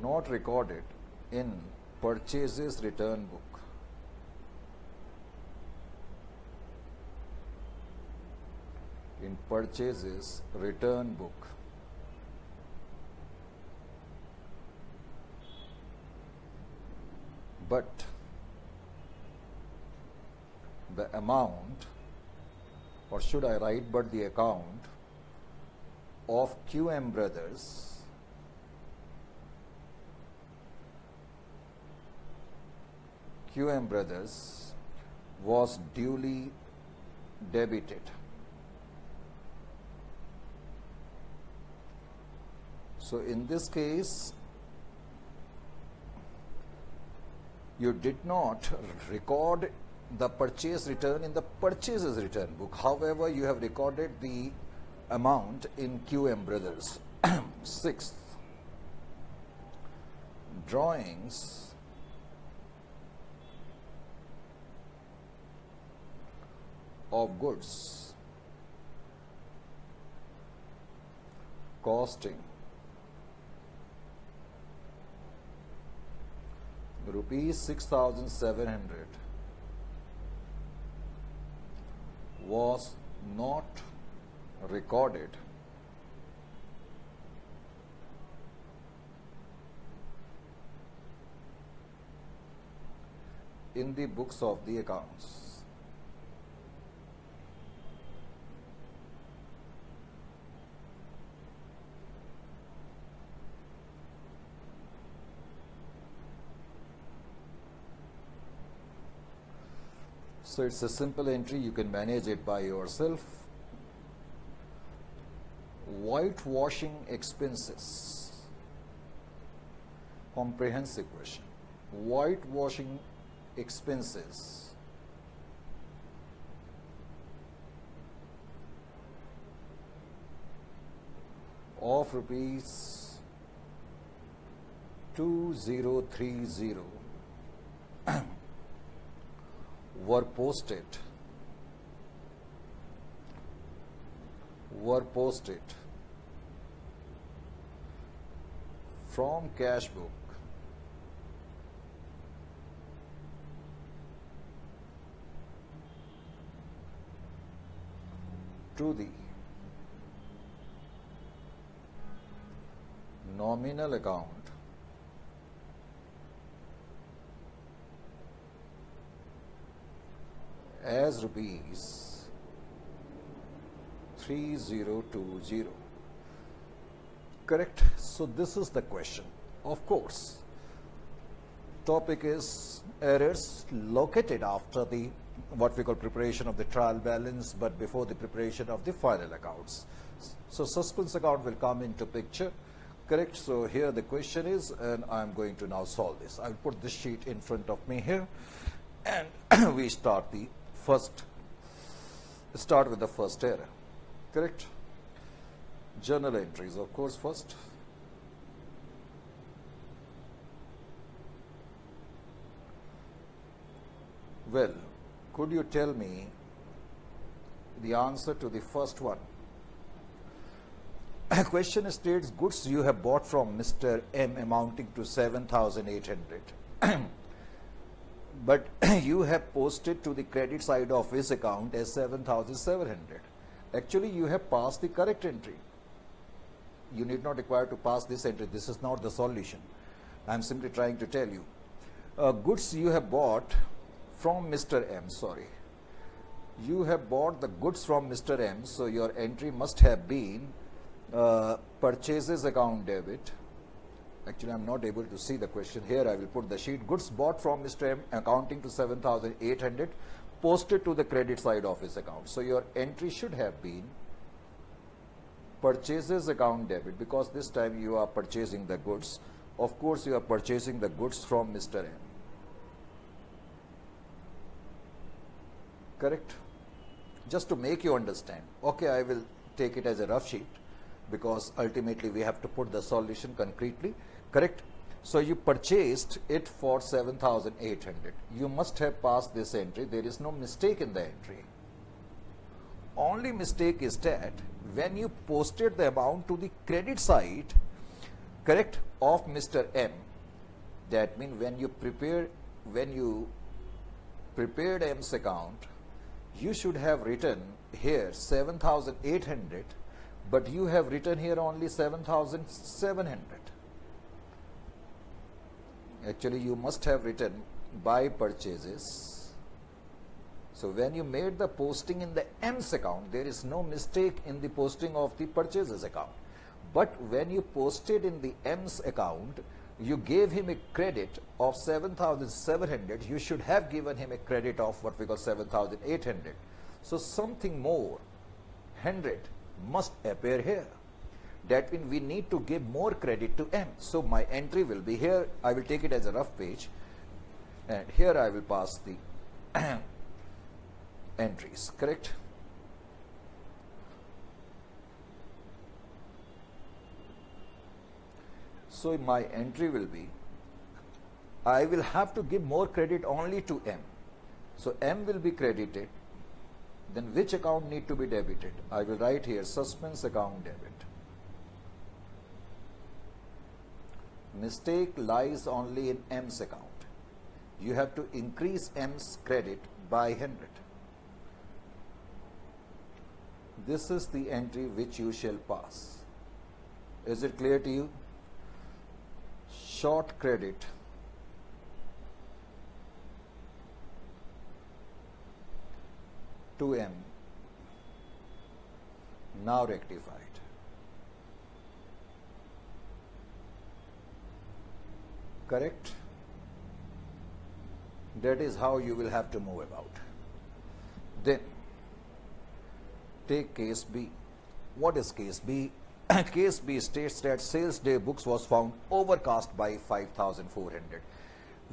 not recorded in purchases return book. In purchases return book. But the amount, or should I write but the account of QM Brothers was duly debited. So in this case, you did not record the purchase return in the purchases return book. However, you have recorded the amount in QM Brothers. Sixth, drawings of goods costing rupees 6,700 was not recorded in the books of the accounts. So it's a simple entry, you can manage it by yourself. Whitewashing expenses. Comprehensive question. Whitewashing expenses of rupees 2030 were posted from cash book to the nominal account as rupees 3020. Correct? So this is the question. Of course, topic is errors located after the what we call preparation of the trial balance, but before the preparation of the final accounts. So suspense account will come into picture. Correct? So here the question is, and I'm going to now solve this. I'll put this sheet in front of me here, and we start with the first error. Correct? Journal entries, of course, first. Well, could you tell me the answer to the first one? Question states goods you have bought from Mr. M amounting to 7,800. But you have posted to the credit side of his account as 7,700. Actually, you have passed the correct entry. You need not require to pass this entry. This is not the solution. I am simply trying to tell you. Goods you have bought from Mr. M, sorry. You have bought the goods from Mr. M, so your entry must have been purchases account debit. Actually, I am not able to see the question here. I will put the sheet. Goods bought from Mr. M accounting to 7,800 posted to the credit side of his account. So your entry should have been purchases account debit, because this time you are purchasing the goods. Of course, you are purchasing the goods from Mr. M. Correct? Just to make you understand. Okay, I will take it as a rough sheet, because ultimately we have to put the solution concretely. Correct? So you purchased it for 7,800. You must have passed this entry. There is no mistake in the entry. Only mistake is that when you posted the amount to the credit side, correct, of Mr. M, that means when you prepared M's account, you should have written here 7,800, but you have written here only 7,700. Actually, you must have written by purchases. So when you made the posting in the M's account, there is no mistake in the posting of the purchases account. But when you posted in the M's account, you gave him a credit of 7,700. You should have given him a credit of what we call 7,800. So something more, 100, must appear here. That means we need to give more credit to M. So my entry will be here. I will take it as a rough page, and here I will pass the entries. Correct? So my entry will be, I will have to give more credit only to M. So M will be credited. Then which account need to be debited? I will write here suspense account debit. Mistake lies only in M's account. You have to increase M's credit by 100. This is the entry which you shall pass. Is it clear to you? Short credit to M, now rectified. Correct? That is how you will have to move about. Then take case B. What is case B? Case B states that sales day books was found overcast by 5,400.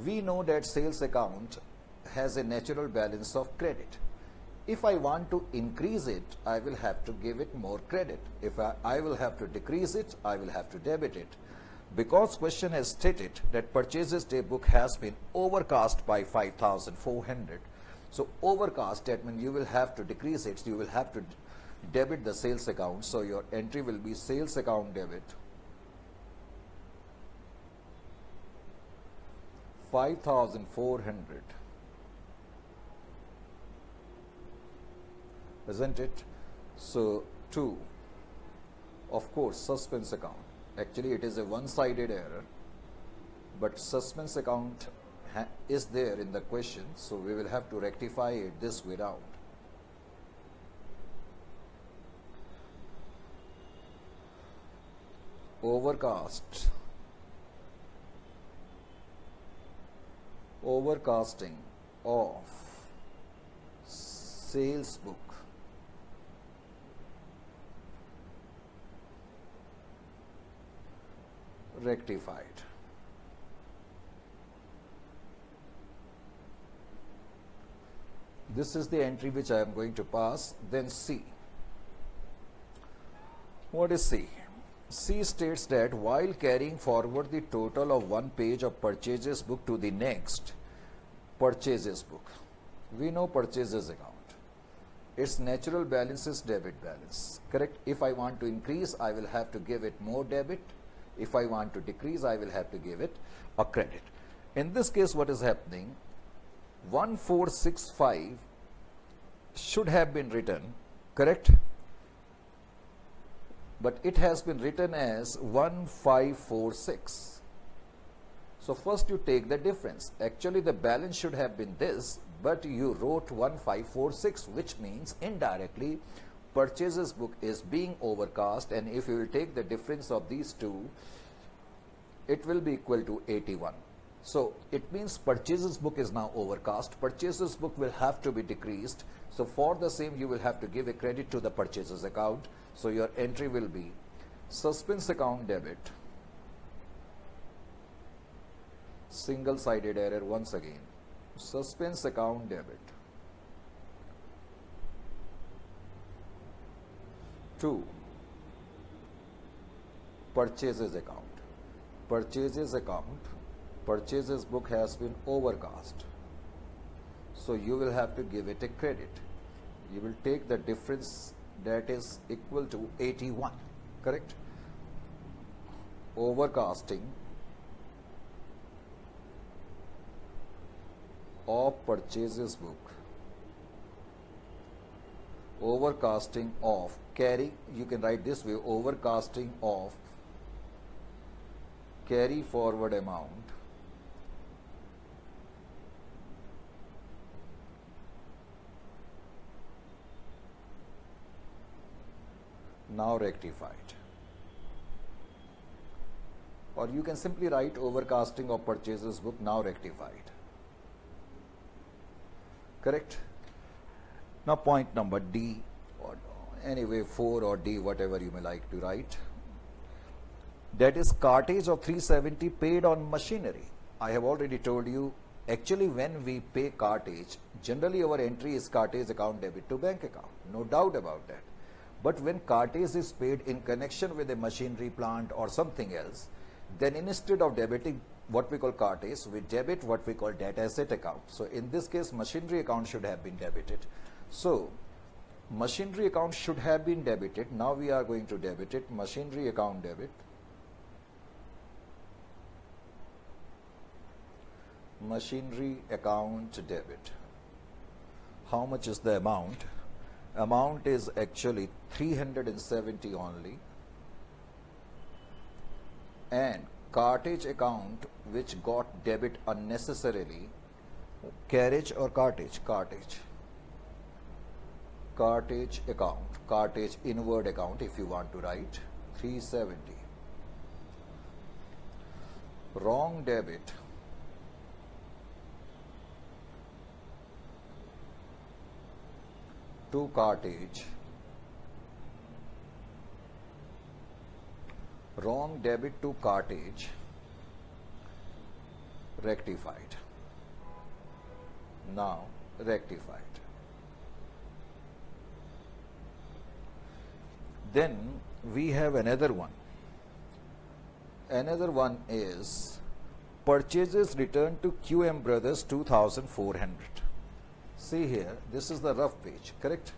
We know that sales account has a natural balance of credit. If I want to increase it, I will have to give it more credit. If I will have to decrease it, I will have to debit it. Because question has stated that purchases day book has been overcast by 5,400. So overcast, that means you will have to decrease it, so you will have to debit the sales account. So your entry will be sales account debit 5,400, isn't it? So 2, of course, suspense account. Actually it is a one-sided error, but suspense account is there in the question, so we will have to rectify it this way round. Overcasting of sales book rectified. This is the entry which I am going to pass. Then C. What is C? C states that while carrying forward the total of one page of purchases book to the next purchases book, we know purchases account, its natural balance is debit balance, correct? If I want to increase, I will have to give it more debit. If I want to decrease, I will have to give it a credit. In this case, what is happening? 1465 should have been written, correct? But it has been written as 1546. So first you take the difference. Actually the balance should have been this, but you wrote 1546, which means indirectly purchases book is being overcast, and if you will take the difference of these two, it will be equal to 81. So it means purchases book is now overcast. Purchases book will have to be decreased. So for the same, you will have to give a credit to the purchases account. So your entry will be suspense account debit, single-sided error once again, suspense account debit to purchases account. Purchases account, purchases book has been overcast, so you will have to give it a credit. You will take the difference, that is equal to 81, correct? Overcasting of purchases book, overcasting of carry, you can write this way, overcasting of carry forward amount now rectified. Or you can simply write overcasting of purchases book now rectified. Correct? Now point number D, or anyway 4 or D, whatever you may like to write. That is cartage of 370 paid on machinery. I have already told you, actually when we pay cartage, generally our entry is cartage account debit to bank account. No doubt about that. But when cartage is paid in connection with a machinery plant or something else, then instead of debiting what we call cartage, we debit what we call debt asset account. So in this case, machinery account should have been debited. So machinery account should have been debited. Now we are going to debit it. Machinery account debit. Machinery account debit. How much is the amount? Amount is actually 370 only, and cartage account which got debit unnecessarily, carriage or cartage, cartage account, cartage inward account if you want to write, 370. Wrong debit, to cartage, wrong debit to cartage, rectified. Now rectified. Then we have another one. Another one is purchases returned to QM Brothers 2400. See here, this is the rough page, correct?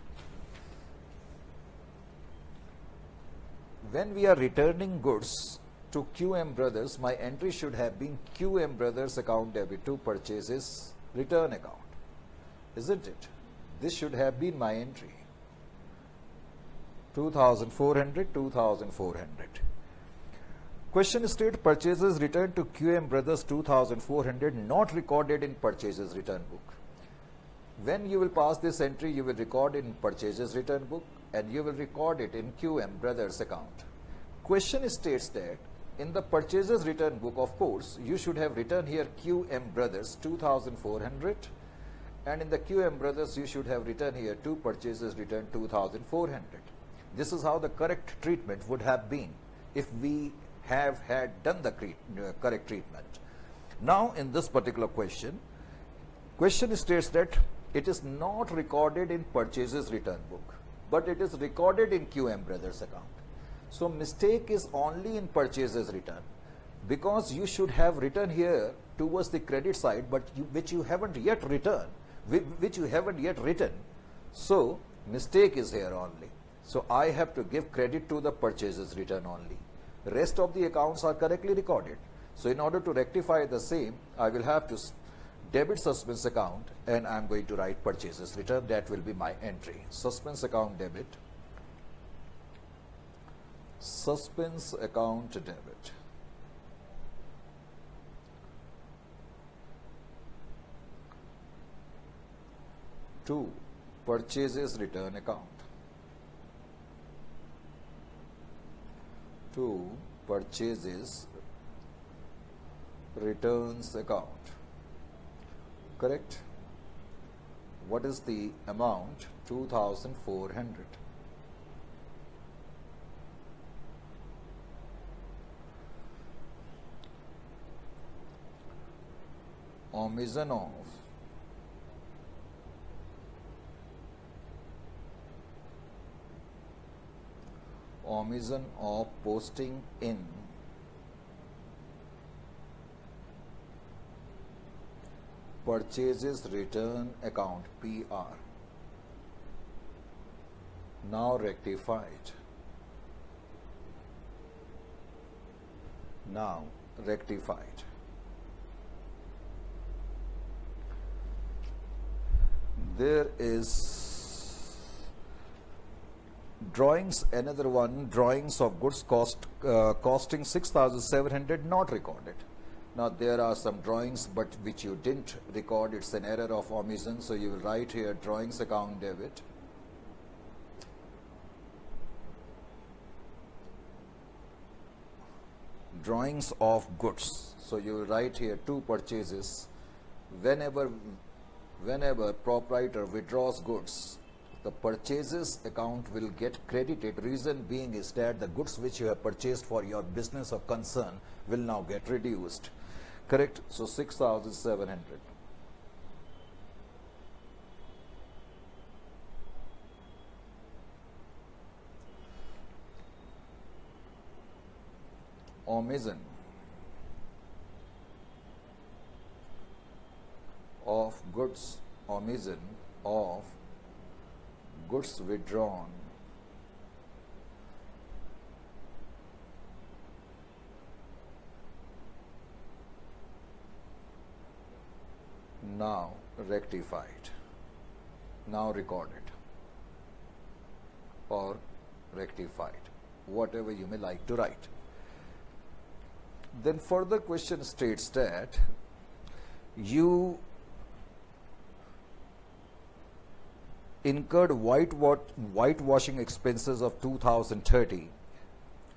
When we are returning goods to QM Brothers, my entry should have been QM Brothers account debit to purchases return account, isn't it? This should have been my entry. 2400, 2400. Question state purchases returned to QM Brothers 2400 not recorded in purchases return book. When you will pass this entry, you will record in purchases return book and you will record it in QM Brothers account. Question states that in the purchases return book, of course, you should have written here QM Brothers 2400, and in the QM Brothers you should have written here to purchases return 2400. This is how the correct treatment would have been if we have had done the correct treatment. Now in this particular question states that it is not recorded in purchases return book, but it is recorded in QM Brothers account. So mistake is only in purchases return, because you should have written here towards the credit side, but which you haven't yet written. So mistake is here only. So I have to give credit to the purchases return only. Rest of the accounts are correctly recorded. So in order to rectify the same, I will have to debit suspense account and I am going to write purchases return. That will be my entry. Suspense account debit. Suspense account debit. To purchases return account. To purchases returns account. Correct? What is the amount? 2400. Omission of posting in purchases return account PR. Now rectified. Now rectified. There is drawings, another one, drawings of goods costing 6,700 not recorded. Now there are some drawings but which you didn't record. It's an error of omission. So you will write here drawings account debit. Drawings of goods. So you will write here two purchases. Whenever proprietor withdraws goods, the purchases account will get credited. Reason being is that the goods which you have purchased for your business or concern will now get reduced. Correct? So 6,700. Omission of goods, omission of goods withdrawn now rectified, now recorded or rectified, whatever you may like to write. Then further question states that you incurred whitewashing expenses of 2030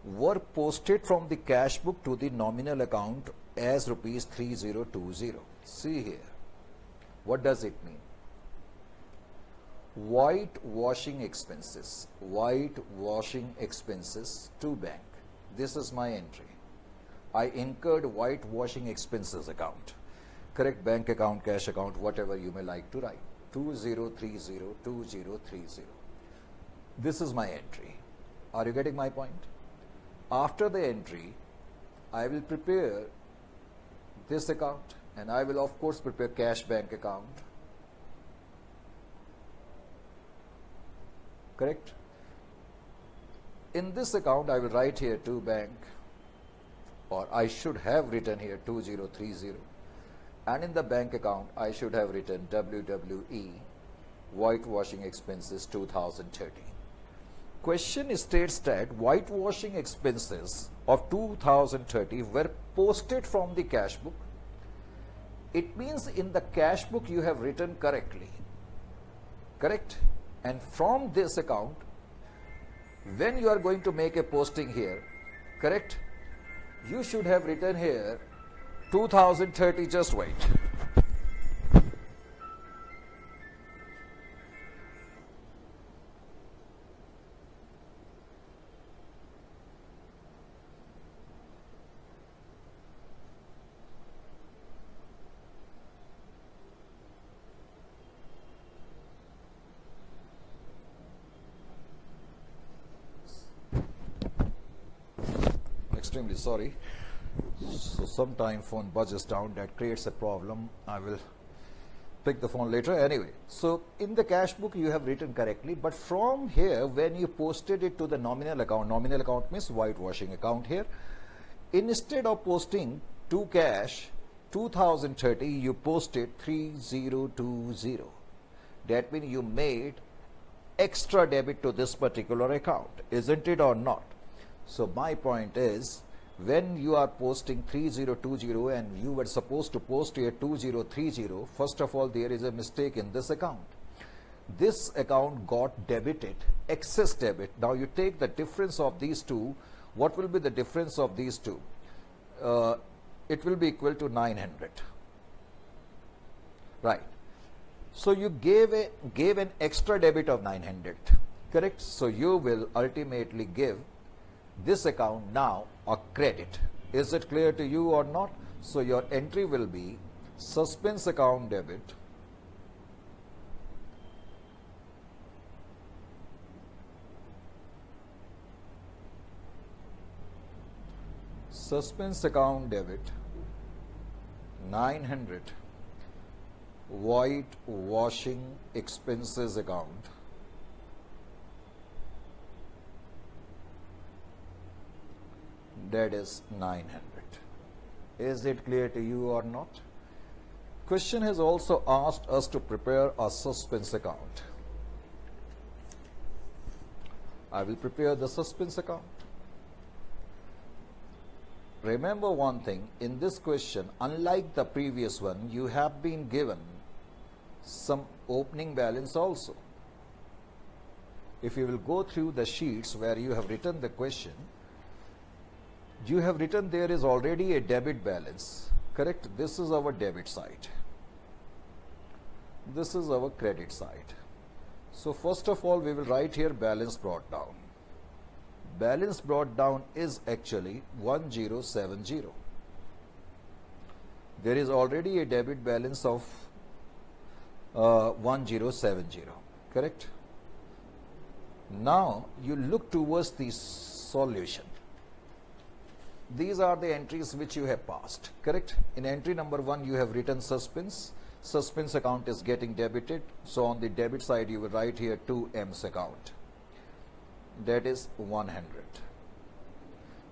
were posted from the cash book to the nominal account as rupees 3020. See here. What does it mean? whitewashing expenses to bank. This is my entry. I incurred whitewashing expenses account. Correct, bank account, cash account, whatever you may like to write. 2030. This is my entry. Are you getting my point? After the entry, I will prepare this account, and I will of course prepare cash bank account. Correct? In this account, I will write here to bank, or I should have written here 2030, and in the bank account, I should have written WWE, whitewashing expenses 2030. Question states that whitewashing expenses of 2030 were posted from the cash book. It means in the cash book you have written correctly. Correct? And from this account, when you are going to make a posting here, correct, you should have written here 2030. Just wait. Extremely sorry. So sometime phone buzzes down, that creates a problem. I will pick the phone later. Anyway, so in the cash book you have written correctly, but from here when you posted it to the nominal account means whitewashing account here, instead of posting to cash 2030, you posted 3020. That means you made extra debit to this particular account, isn't it or not? So my point is, when you are posting 3020 and you were supposed to post here 2030, first of all, there is a mistake in this account. This account got debited, excess debit. Now you take the difference of these two. What will be the difference of these two? It will be equal to 900. Right. So you gave an extra debit of 900. Correct? So you will ultimately give this account now a credit. Is it clear to you or not? So your entry will be suspense account debit, suspense account debit 900, whitewashing expenses account, that is 900. Is it clear to you or not? Question has also asked us to prepare a suspense account. I will prepare the suspense account. Remember one thing, in this question, unlike the previous one, you have been given some opening balance also. If you will go through the sheets where you have written the question, you have written there is already a debit balance. Correct? This is our debit side. This is our credit side. So first of all, we will write here balance brought down. Balance brought down is actually 1070. There is already a debit balance of 1070. Correct? Now you look towards the solution. These are the entries which you have passed. Correct? In entry number 1, you have written suspense. Suspense account is getting debited. So on the debit side, you will write here 2M's account. That is 100.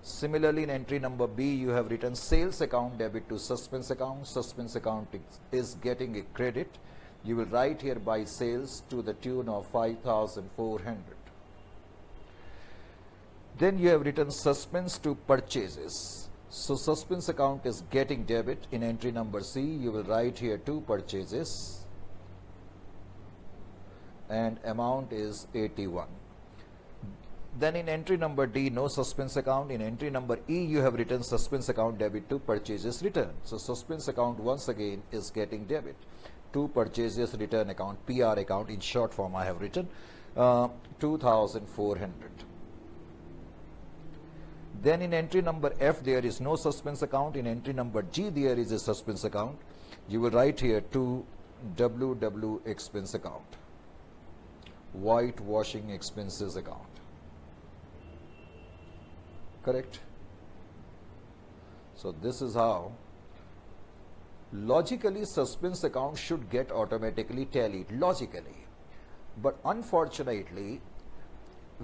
Similarly, in entry number B, you have written sales account debit to suspense account. Suspense account is getting a credit. You will write here by sales to the tune of 5,400. Then you have written suspense to purchases. So suspense account is getting debit. In entry number C, you will write here to purchases and amount is 81. Then in entry number D, no suspense account. In entry number E, you have written suspense account debit to purchases return. So suspense account once again is getting debit. two purchases return account, PR account, in short form I have written 2400. Then in entry number F there is no suspense account. In entry number G there is a suspense account. You will write here to WW expense account, whitewashing expenses account. Correct? So this is how logically suspense account should get automatically tallied, logically. But unfortunately,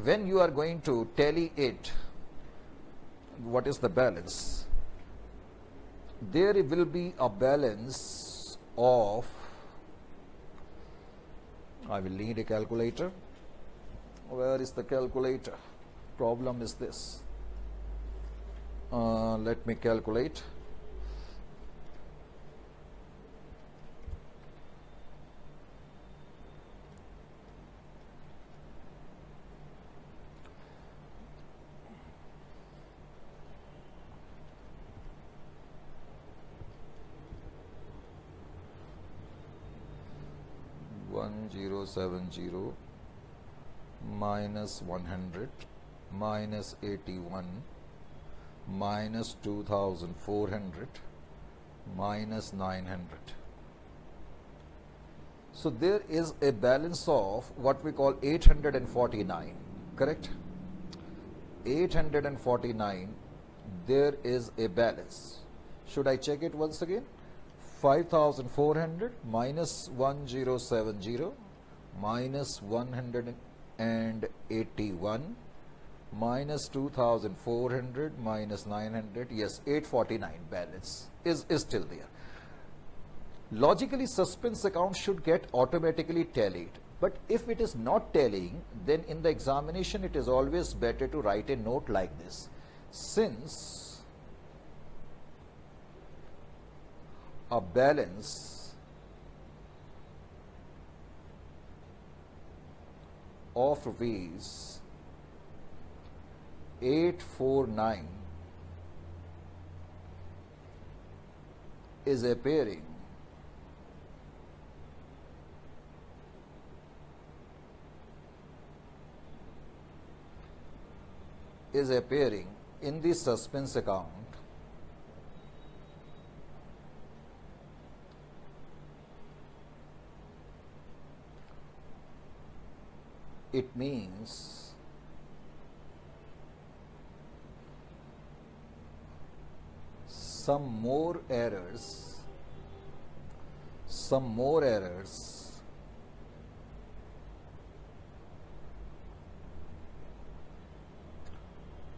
when you are going to tally it, what is the balance? There will be a balance of, I will need a calculator. Where is the calculator? Problem is this. Let me calculate. $1070 minus 100 minus 81 minus 2400 minus 900. So there is a balance of what we call 849, correct? 849, there is a balance. Should I check it once again? 5400 minus 1070 minus 181 minus 2400 minus 900, yes, 849 balance is still there. Logically, suspense account should get automatically tallied, but if it is not tallying, then in the examination it is always better to write a note like this. Since a balance of rupees 849 is appearing in the suspense account, it means some more errors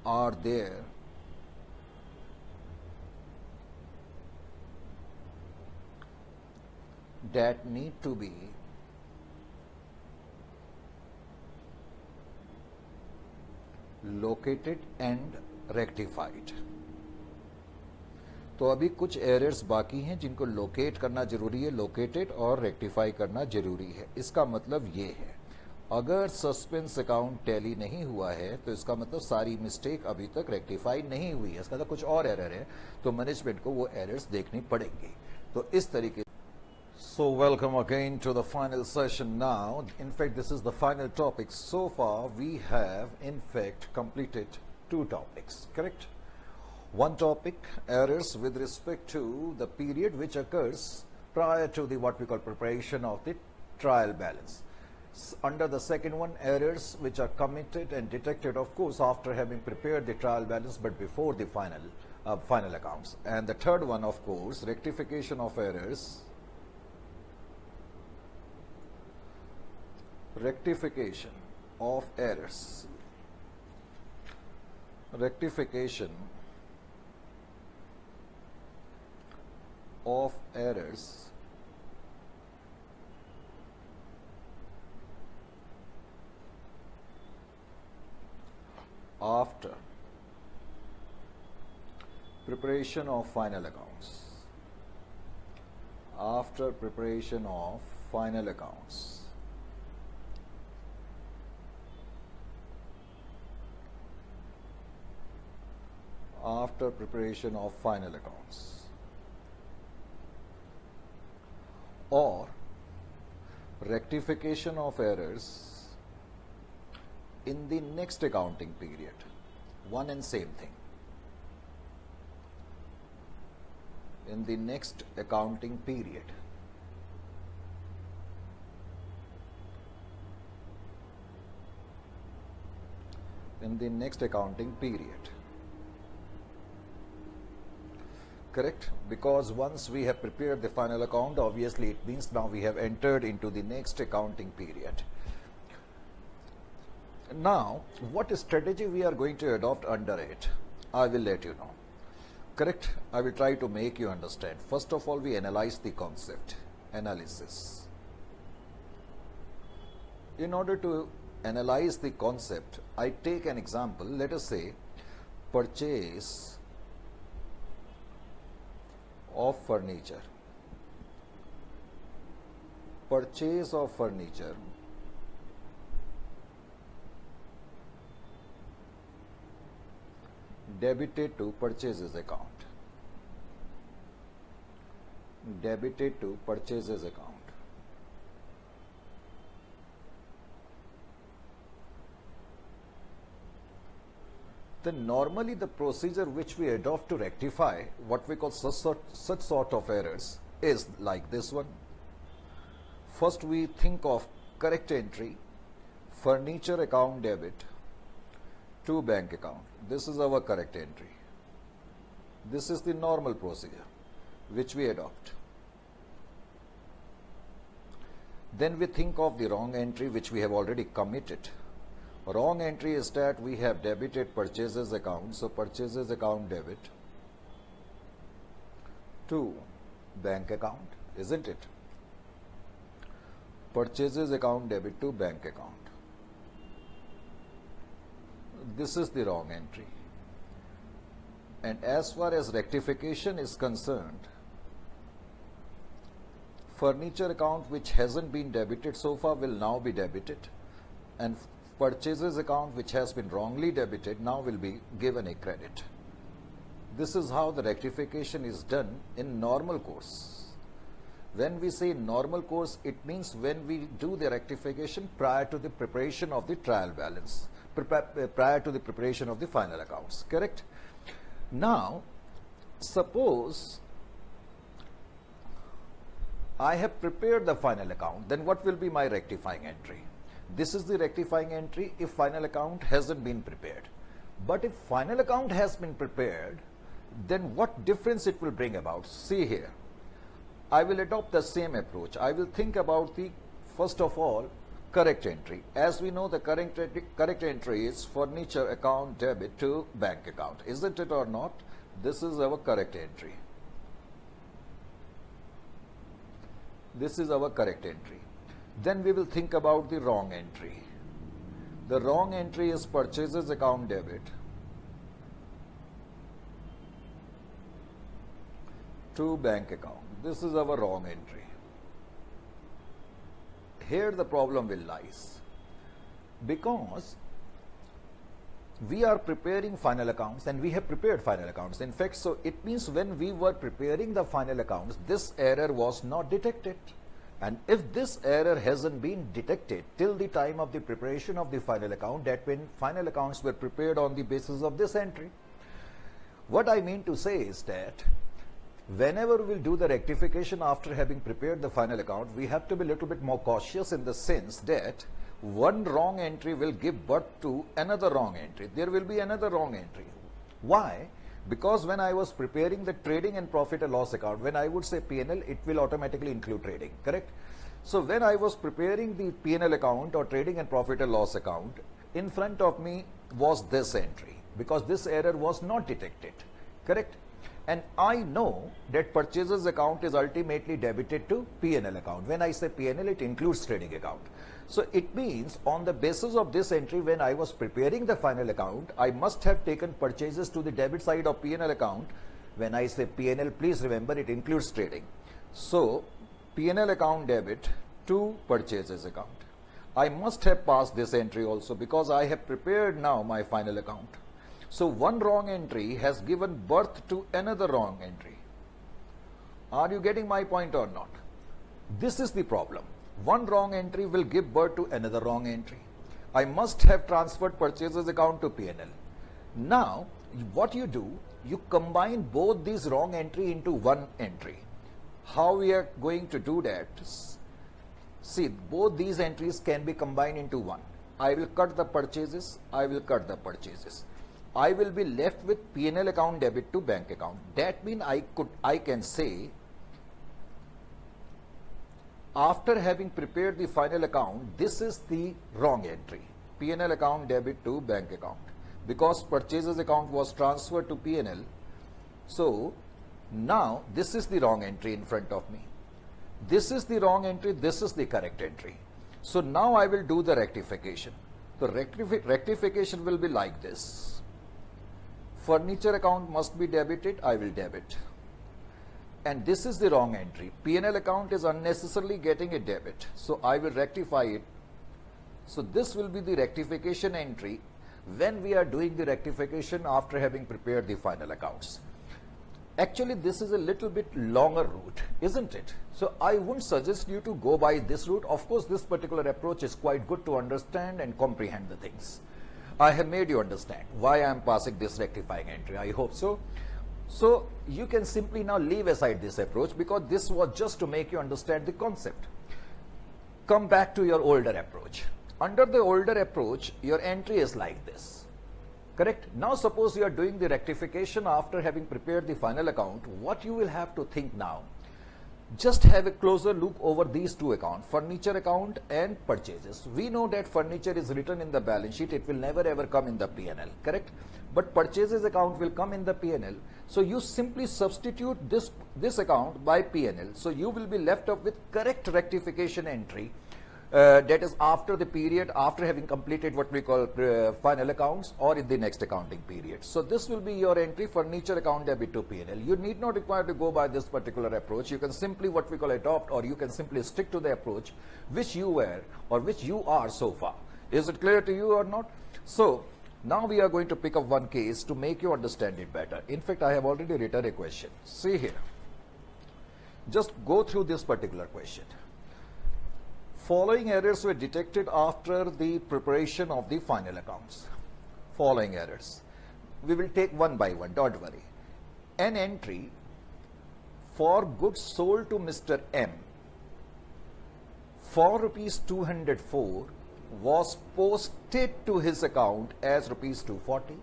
are there that need to be located and rectified. तो अभी कुछ errors बाकी हैं जिनको locate करना जरूरी है, located और रेक्टिफाई करना जरूरी है. इसका मतलब ये है, अगर सस्पेंस अकाउंट टैली नहीं हुआ है तो इसका मतलब सारी मिस्टेक अभी तक रेक्टिफाई नहीं हुई है, इसका मतलब कुछ और एरर है, तो मैनेजमेंट को वो एरर्स देखनी पड़ेंगी. तो इस तरीके. So welcome again to the final session now. In fact, this is the final topic. So far we have in fact completed two topics, correct? One topic, errors with respect to the period which occurs prior to the what we call preparation of the trial balance. Under the second one, errors which are committed and detected, of course, after having prepared the trial balance but before the final accounts. And the third one, of course, rectification of errors. Rectification of errors. Rectification of errors after preparation of final accounts. After preparation of final accounts. After preparation of final accounts. Or rectification of errors in the next accounting period. One and same thing. In the next accounting period. In the next accounting period. Correct? Because once we have prepared the final account, obviously it means now we have entered into the next accounting period. Now, what strategy we are going to adopt under it, I will let you know. Correct? I will try to make you understand. First of all, we analyze the concept. Analysis. In order to analyze the concept, I take an example. Let us say purchase of furniture. Purchase of furniture debited to purchases account. Debited to purchases account. Then normally the procedure which we adopt to rectify what we call such sort of errors is like this one. First we think of correct entry, furniture account debit to bank account. This is our correct entry. This is the normal procedure which we adopt. Then we think of the wrong entry which we have already committed. Wrong entry is that we have debited purchases account, so purchases account debit to bank account, isn't it? Purchases account debit to bank account. This is the wrong entry. And as far as rectification is concerned, furniture account which hasn't been debited so far will now be debited, and purchases account which has been wrongly debited now will be given a credit. This is how the rectification is done in normal course. When we say normal course, it means when we do the rectification prior to the preparation of the trial balance, prior to the preparation of the final accounts, correct? Now, suppose I have prepared the final account, then what will be my rectifying entry? This is the rectifying entry if final account hasn't been prepared. But if final account has been prepared, then what difference it will bring about? See here, I will adopt the same approach. I will think about the, first of all, correct entry. As we know, the correct entry is furniture account debit to bank account. Isn't it or not? This is our correct entry. This is our correct entry. Then we will think about the wrong entry. The wrong entry is purchases account debit to bank account. This is our wrong entry. Here the problem will lies, because we are preparing final accounts and we have prepared final accounts. In fact, so it means when we were preparing the final accounts, this error was not detected. And if this error hasn't been detected till the time of the preparation of the final account, that when final accounts were prepared on the basis of this entry. What I mean to say is that whenever we'll do the rectification after having prepared the final account, we have to be a little bit more cautious in the sense that one wrong entry will give birth to another wrong entry. There will be another wrong entry. Why? Because when I was preparing the trading and profit and loss account, when I would say P&L, it will automatically include trading, correct? So when I was preparing the P&L account or trading and profit and loss account, in front of me was this entry, because this error was not detected, correct? And I know that purchases account is ultimately debited to P&L account. When I say P&L, it includes trading account. So it means on the basis of this entry, when I was preparing the final account, I must have taken purchases to the debit side of P&L account. When I say P&L, please remember it includes trading. So P&L account debit to purchases account. I must have passed this entry also because I have prepared now my final account. So one wrong entry has given birth to another wrong entry. Are you getting my point or not? This is the problem. One wrong entry will give birth to another wrong entry. I must have transferred purchases account to P&L. Now, what you do, you combine both these wrong entry into one entry. How we are going to do that? See, both these entries can be combined into one. I will cut the purchases, I will cut the purchases. I will be left with P&L account debit to bank account. That means I can say, after having prepared the final account, this is the wrong entry. P&L account debit to bank account. Because purchases account was transferred to P&L. So now this is the wrong entry in front of me. This is the wrong entry, this is the correct entry. So now I will do the rectification. The rectification will be like this. Furniture account must be debited, I will debit. And this is the wrong entry. P&L account is unnecessarily getting a debit. So I will rectify it. So this will be the rectification entry when we are doing the rectification after having prepared the final accounts. Actually, this is a little bit longer route, isn't it? So I wouldn't suggest you to go by this route. Of course, this particular approach is quite good to understand and comprehend the things. I have made you understand why I am passing this rectifying entry. I hope so. So you can simply now leave aside this approach because this was just to make you understand the concept. Come back to your older approach. Under the older approach, your entry is like this. Correct? Now suppose you are doing the rectification after having prepared the final account. What you will have to think now, just have a closer look over these two accounts, furniture account and purchases. We know that furniture is written in the balance sheet. It will never ever come in the P&L, correct? But purchases account will come in the P&L. So you simply substitute this account by P&L. So you will be left up with correct rectification entry. That is after the period, after having completed what we call final accounts or in the next accounting period. So this will be your entry, furniture account debit to P&L. You need not require to go by this particular approach. You can simply what we call adopt, or you can simply stick to the approach which you were or which you are so far. Is it clear to you or not? So now we are going to pick up one case to make you understand it better. In fact, I have already written a question. See here. Just go through this particular question. Following errors were detected after the preparation of the final accounts. Following errors. We will take one by one, don't worry. An entry for goods sold to Mr. M for rupees 204 was posted to his account as rupees 240.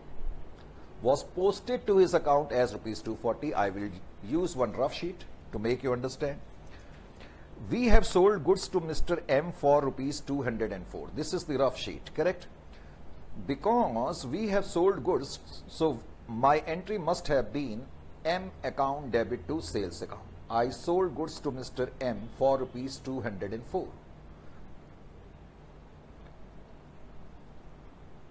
Was posted to his account as rupees 240. I will use one rough sheet to make you understand. We have sold goods to Mr. M for rupees 204. This is the rough sheet, correct? Because we have sold goods, so my entry must have been M account debit to sales account. I sold goods to Mr. M for rupees 204.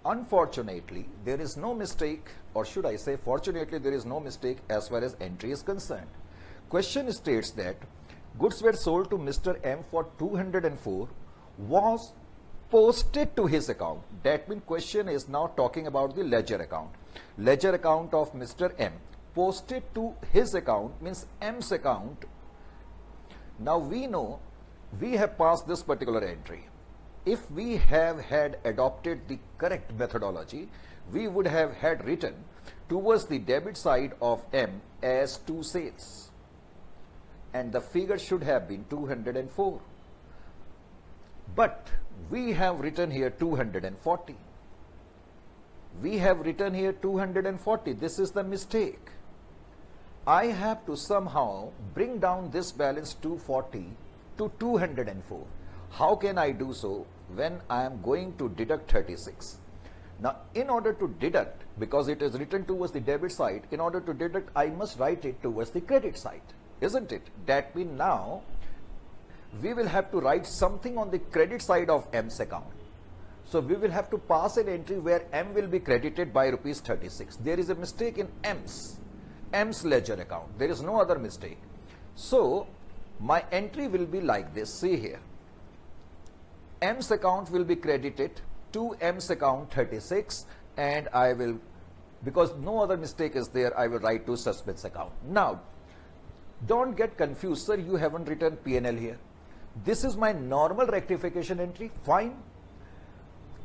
Unfortunately, there is no mistake, or should I say fortunately, there is no mistake as far as entry is concerned. Question states that goods were sold to Mr. M for 204 was posted to his account. That means question is now talking about the ledger account. Ledger account of Mr. M. Posted to his account means M's account. Now we know we have passed this particular entry. If we have had adopted the correct methodology, we would have had written towards the debit side of M as 2 sales. And the figure should have been 204. But we have written here 240. We have written here 240. This is the mistake. I have to somehow bring down this balance 240 to 204. How can I do so when I am going to deduct 36? Now, in order to deduct, because it is written towards the debit side, in order to deduct, I must write it towards the credit side. Isn't it? That means now we will have to write something on the credit side of M's account. So we will have to pass an entry where M will be credited by rupees 36. There is a mistake in M's ledger account. There is no other mistake. So my entry will be like this. See here. M's account will be credited to M's account 36, and I will, because no other mistake is there, I will write to suspect's account. Now, don't get confused, sir, you haven't written P&L here. This is my normal rectification entry, fine.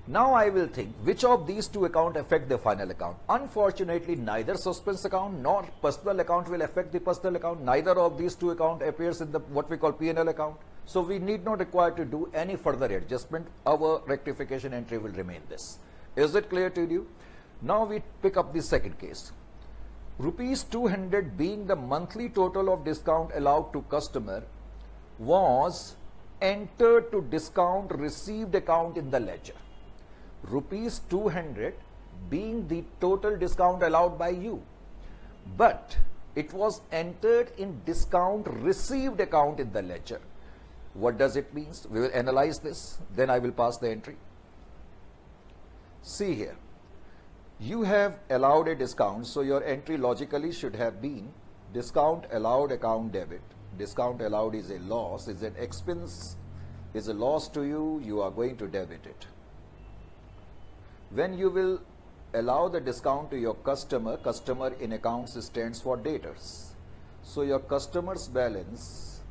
Now I will think which of these two accounts affect the final account. Unfortunately, neither suspense account nor personal account will affect the personal account. Neither of these two accounts appears in the what we call P&L account. So we need not require to do any further adjustment. Our rectification entry will remain this. Is it clear to you? Now we pick up the second case. Rupees 200 being the monthly total of discount allowed to customer was entered to discount received account in the ledger. Rupees 200 being the total discount allowed by you, but it was entered in discount received account in the ledger. What does it mean? We will analyze this, then I will pass the entry. See here, you have allowed a discount, so your entry logically should have been discount allowed account debit. Discount allowed is a loss, is an expense, is a loss to you, you are going to debit it. When you will allow the discount to your customer, customer in accounts stands for debtors. So your customer's balance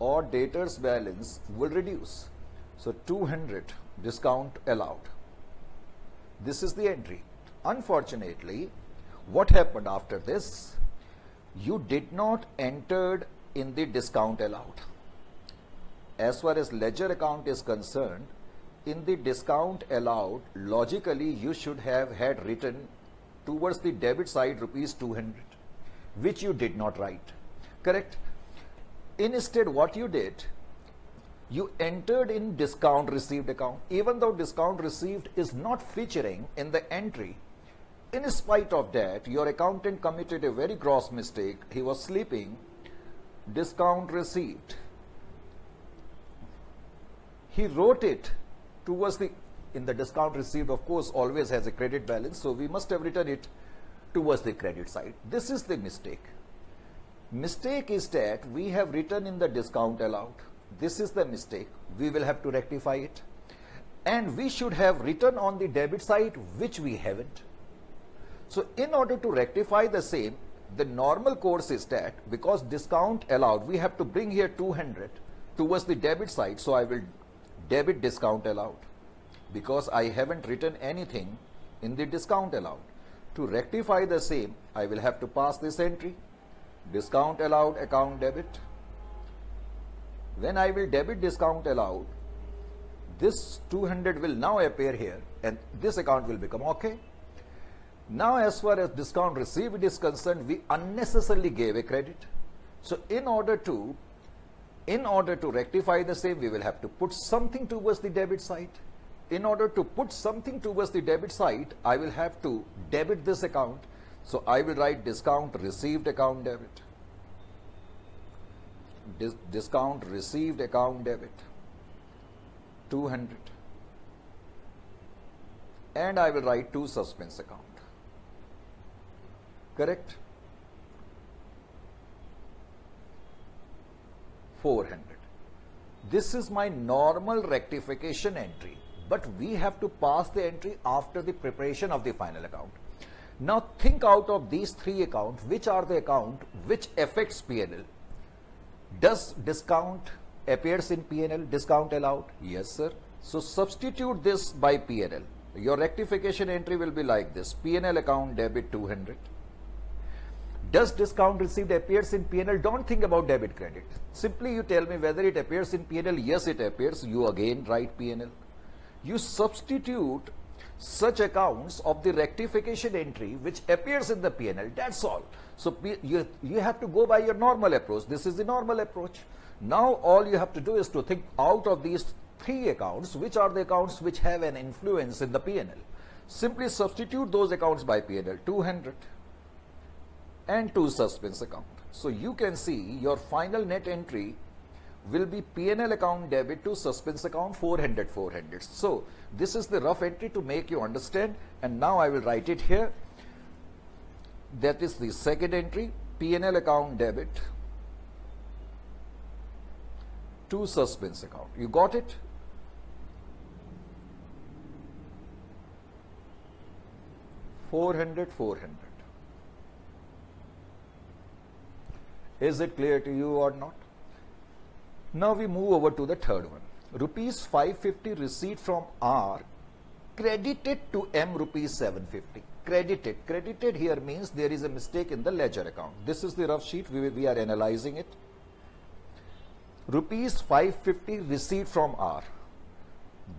or debtor's balance will reduce. So 200 discount allowed. This is the entry. Unfortunately, what happened after this? You did not enter in the discount allowed. As far as ledger account is concerned, in the discount allowed, logically you should have had written towards the debit side rupees 200, which you did not write. Correct? Instead, what you did, you entered in discount received account. Even though discount received is not featuring in the entry, in spite of that, your accountant committed a very gross mistake. He was sleeping. Discount received. He wrote it towards the, in the discount received, of course, always has a credit balance, so we must have written it towards the credit side. This is the mistake. Mistake is that we have written in the discount allowed. This is the mistake. We will have to rectify it. And we should have written on the debit side, which we haven't. So in order to rectify the same, the normal course is that because discount allowed, we have to bring here 200 towards the debit side. So I will debit discount allowed because I haven't written anything in the discount allowed. To rectify the same, I will have to pass this entry, discount allowed account debit. When I will debit discount allowed, this 200 will now appear here and this account will become okay. Now as far as discount received is concerned, we unnecessarily gave a credit. So in order to rectify the same, we will have to put something towards the debit side. In order to put something towards the debit side, I will have to debit this account. So I will write discount received account debit. Discount received account debit 200, and I will write to suspense account. Correct? 400. This is my normal rectification entry, but we have to pass the entry after the preparation of the final account. Now think out of these three accounts, which are the account which affects P&L. Does discount appears in P&L, discount allowed? Yes, sir. So substitute this by P&L. Your rectification entry will be like this: P&L account debit 200. Does discount received appears in P&L? Don't think about debit credit. Simply you tell me whether it appears in P&L. Yes, it appears. You again write P&L. You substitute such accounts of the rectification entry which appears in the P&L. That's all. So you have to go by your normal approach. This is the normal approach. Now all you have to do is to think out of these three accounts, which are the accounts which have an influence in the P&L. Simply substitute those accounts by P&L, 200 and to suspense account. So you can see your final net entry will be P&L account debit to suspense account 400. So this is the rough entry to make you understand, and now I will write it here. That is the second entry, P&L account debit to suspense account. You got it? $400. Is it clear to you or not? Now we move over to the third one. Rupees 550 receipt from R credited to M rupees 750. Credited. Credited here means there is a mistake in the ledger account. This is the rough sheet. We are analyzing it. Rupees 550 receipt from R.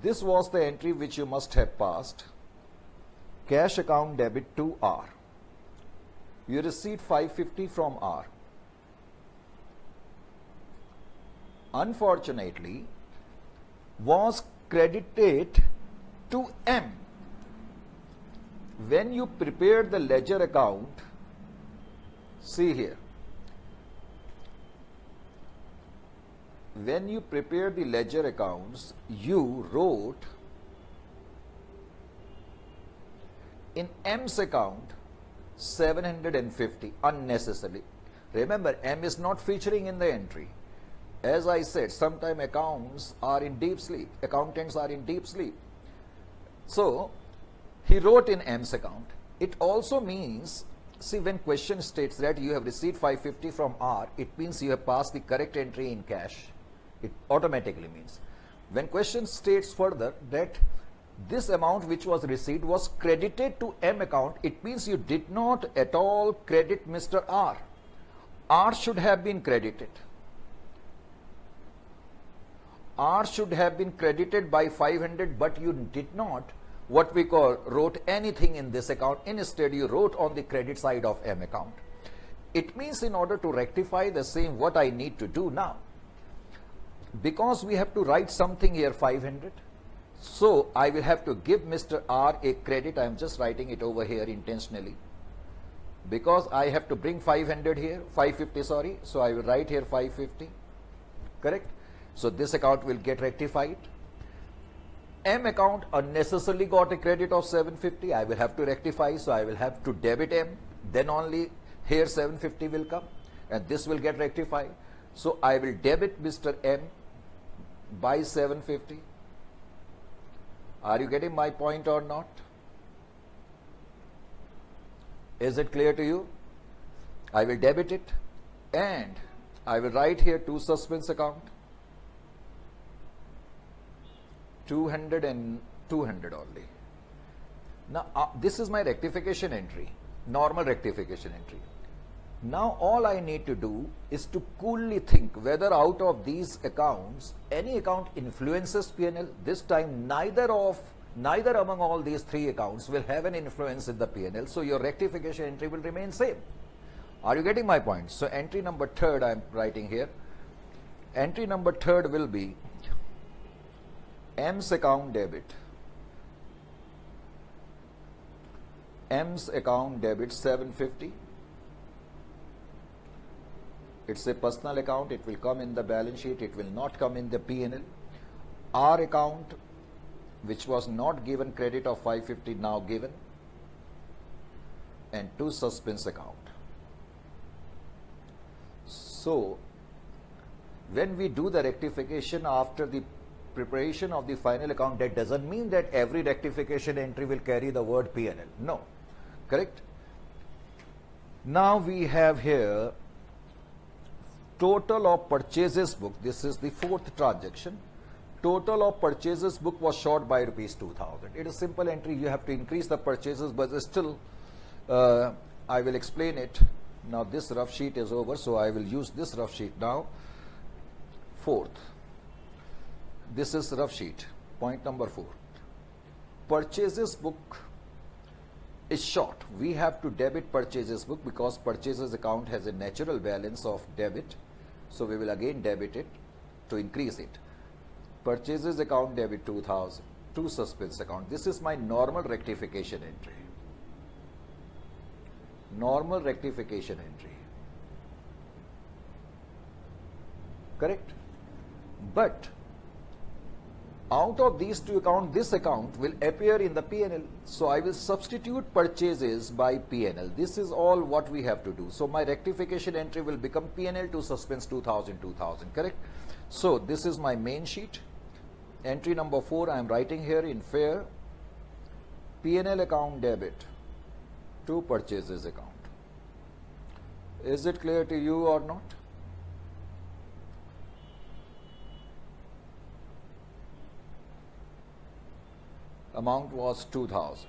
This was the entry which you must have passed. Cash account debit to R. You received 550 from R. Unfortunately, was credited to M. When you prepared the ledger account, see here, when you prepared the ledger accounts, you wrote in M's account 750 unnecessarily. Remember, M is not featuring in the entry. As I said, sometimes accountants are in deep sleep. So, he wrote in M's account. It also means, see, when question states that you have received 550 from R, it means you have passed the correct entry in cash. It automatically means. When question states further that this amount which was received was credited to M account, it means you did not at all credit Mr. R. R should have been credited. R should have been credited by 500, but you did not, what we call, wrote anything in this account. Instead, you wrote on the credit side of M account. It means in order to rectify the same, what I need to do now, because we have to write something here 500, so I will have to give Mr. R a credit. I am just writing it over here intentionally because I have to bring 500 here, 550 sorry, so I will write here 550, correct? So this account will get rectified. M account unnecessarily got a credit of 750. I will have to rectify, so I will have to debit M. Then only here 750 will come and this will get rectified. So I will debit Mr. M by 750. Are you getting my point or not? Is it clear to you? I will debit it and I will write here to suspense account 200 and 200 only. Now this is my rectification entry, normal rectification entry. Now all I need to do is to coolly think whether out of these accounts any account influences P&L. This time neither among all these three accounts will have an influence in the P&L, so your rectification entry will remain same. Are you getting my point? So entry number third I am writing here. Entry number third will be M's account debit. M's account debit 750. It's a personal account. It will come in the balance sheet. It will not come in the P&L. R account, which was not given credit of 550, now given. And to suspense account. So, when we do the rectification after the preparation of the final account, that doesn't mean that every rectification entry will carry the word P&L. No. Correct? Now we have here total of purchases book. This is the fourth transaction. Total of purchases book was short by rupees 2000. It is simple entry. You have to increase the purchases, but still I will explain it. Now this rough sheet is over, so I will use this rough sheet now. Fourth. This is rough sheet. Point number 4. Purchases book is short. We have to debit purchases book because purchases account has a natural balance of debit. So we will again debit it to increase it. Purchases account debit 2000 to suspense account. This is my normal rectification entry. Normal rectification entry. Correct? But out of these two accounts, this account will appear in the P&L. So I will substitute purchases by P&L. This is all what we have to do. So my rectification entry will become P&L to suspense 2000, 2000. Correct? So this is my main sheet. Entry number 4 I am writing here in fair. P&L account debit to purchases account. Is it clear to you or not? Amount was 2000.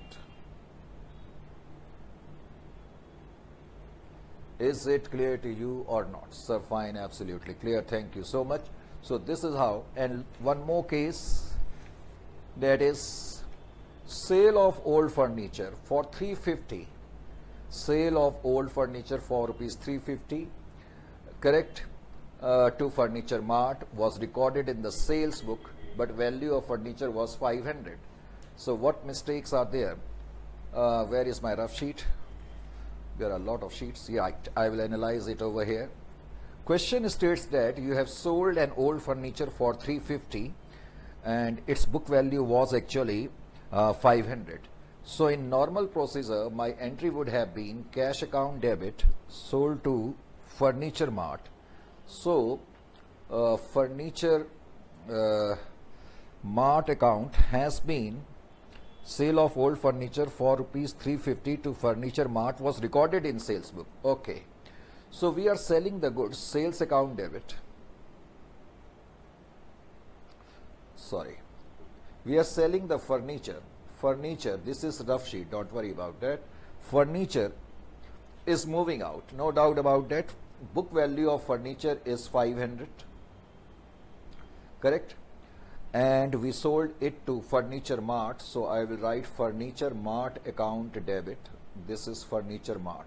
Is it clear to you or not? Sir, fine, absolutely clear. Thank you so much. So this is how. And one more case, that is sale of old furniture for 350. Sale of old furniture for rupees 350, correct, to Furniture Mart was recorded in the sales book, but value of furniture was 500. So what mistakes are there? Where is my rough sheet? There are a lot of sheets. Yeah, I will analyze it over here. Question states that you have sold an old furniture for 350 and its book value was actually 500. So in normal procedure, my entry would have been cash account debit sold to Furniture Mart. So Furniture Mart account has been sale of old furniture for rupees 350 to Furniture Mart was recorded in sales book. Okay. So we are selling the goods, sales account debit. Sorry. We are selling the furniture. Furniture, this is rough sheet, don't worry about that. Furniture is moving out, no doubt about that. Book value of furniture is 500. Correct? And we sold it to Furniture Mart. So I will write Furniture Mart account debit. This is Furniture Mart.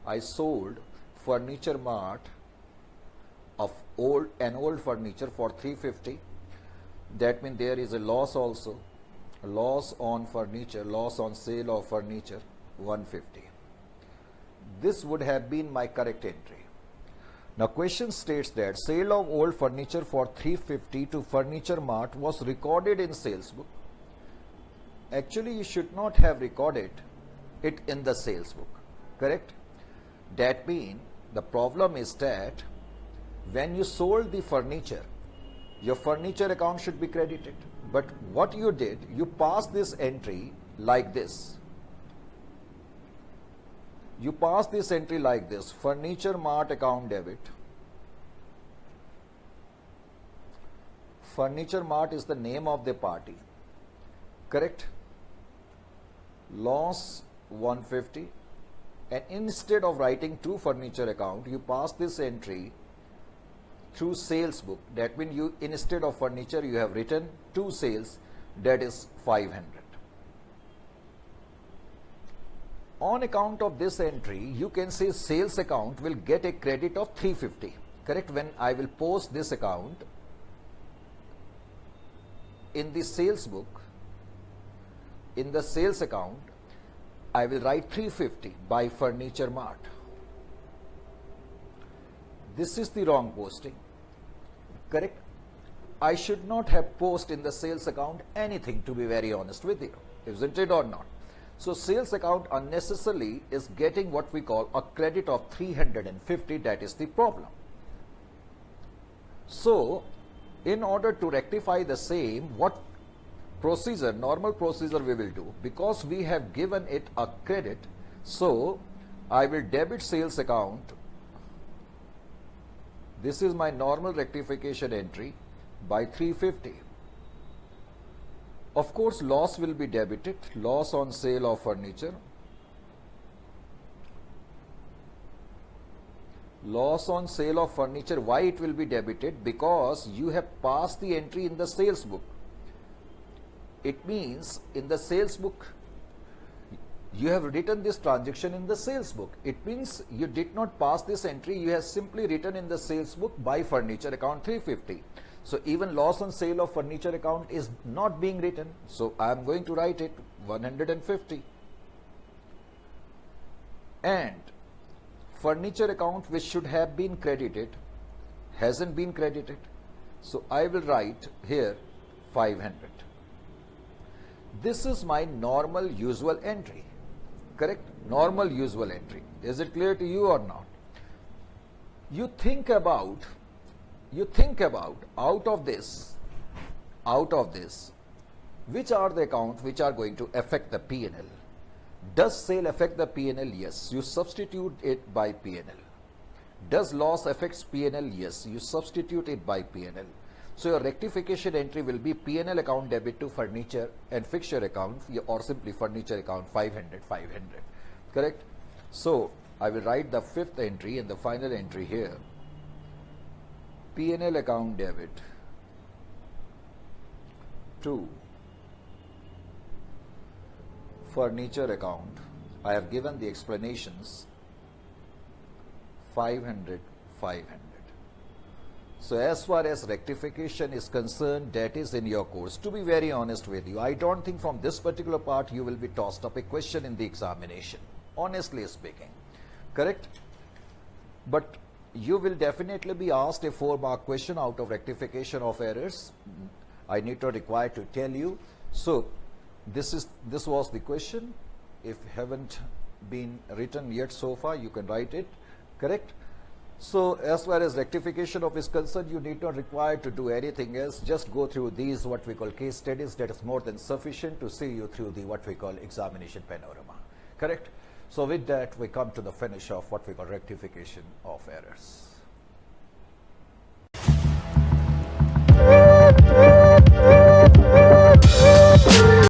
I sold Furniture Mart of an old furniture for 350. That means there is a loss also. Loss on furniture, loss on sale of furniture, 150. This would have been my correct entry. Now question states that sale of old furniture for 350 to Furniture Mart was recorded in sales book. Actually, you should not have recorded it in the sales book, correct? That means the problem is that when you sold the furniture, your furniture account should be credited. But what you did, you passed this entry like this. You pass this entry like this, Furniture Mart account debit. Furniture Mart is the name of the party, correct? Loss 150. And instead of writing to furniture account, you pass this entry through sales book. That means you, instead of furniture, you have written to sales, that is 500. On account of this entry, you can say sales account will get a credit of 350, correct? When I will post this account in the sales book, in the sales account, I will write 350 by Furniture Mart. This is the wrong posting, correct? I should not have posted in the sales account anything, to be very honest with you, isn't it or not? So sales account unnecessarily is getting what we call a credit of 350. That is the problem. So in order to rectify the same, what procedure, normal procedure we will do, because we have given it a credit, so I will debit sales account. This is my normal rectification entry by 350. Of course, loss will be debited, loss on sale of furniture. Loss on sale of furniture, why it will be debited? Because you have passed the entry in the sales book. It means in the sales book, you have written this transaction in the sales book. It means you did not pass this entry, you have simply written in the sales book by furniture account 350. So even loss on sale of furniture account is not being written. So I am going to write it 150. And furniture account which should have been credited hasn't been credited. So I will write here 500. This is my normal usual entry, correct? Normal usual entry. Is it clear to you or not? You think about out of this, which are the accounts which are going to affect the P&L? Does sale affect the P&L? Yes. You substitute it by P&L. Does loss affects P&L? Yes. You substitute it by P&L. So your rectification entry will be P&L account debit to furniture and fixture account, or simply furniture account 500, 500. Correct? So I will write the fifth entry and the final entry here. P&L account debit to furniture account. I have given the explanations 500, 500. So as far as rectification is concerned, that is in your course. To be very honest with you, I don't think from this particular part you will be tossed up a question in the examination, honestly speaking. Correct? But you will definitely be asked a 4-mark question out of rectification of errors. I need to require to tell you. So this was the question. If haven't been written yet so far, you can write it. Correct? So as far as rectification of is concerned, you need not require to do anything else. Just go through these what we call case studies. That is more than sufficient to see you through the what we call examination panorama. Correct? So with that, we come to the finish of what we call rectification of errors.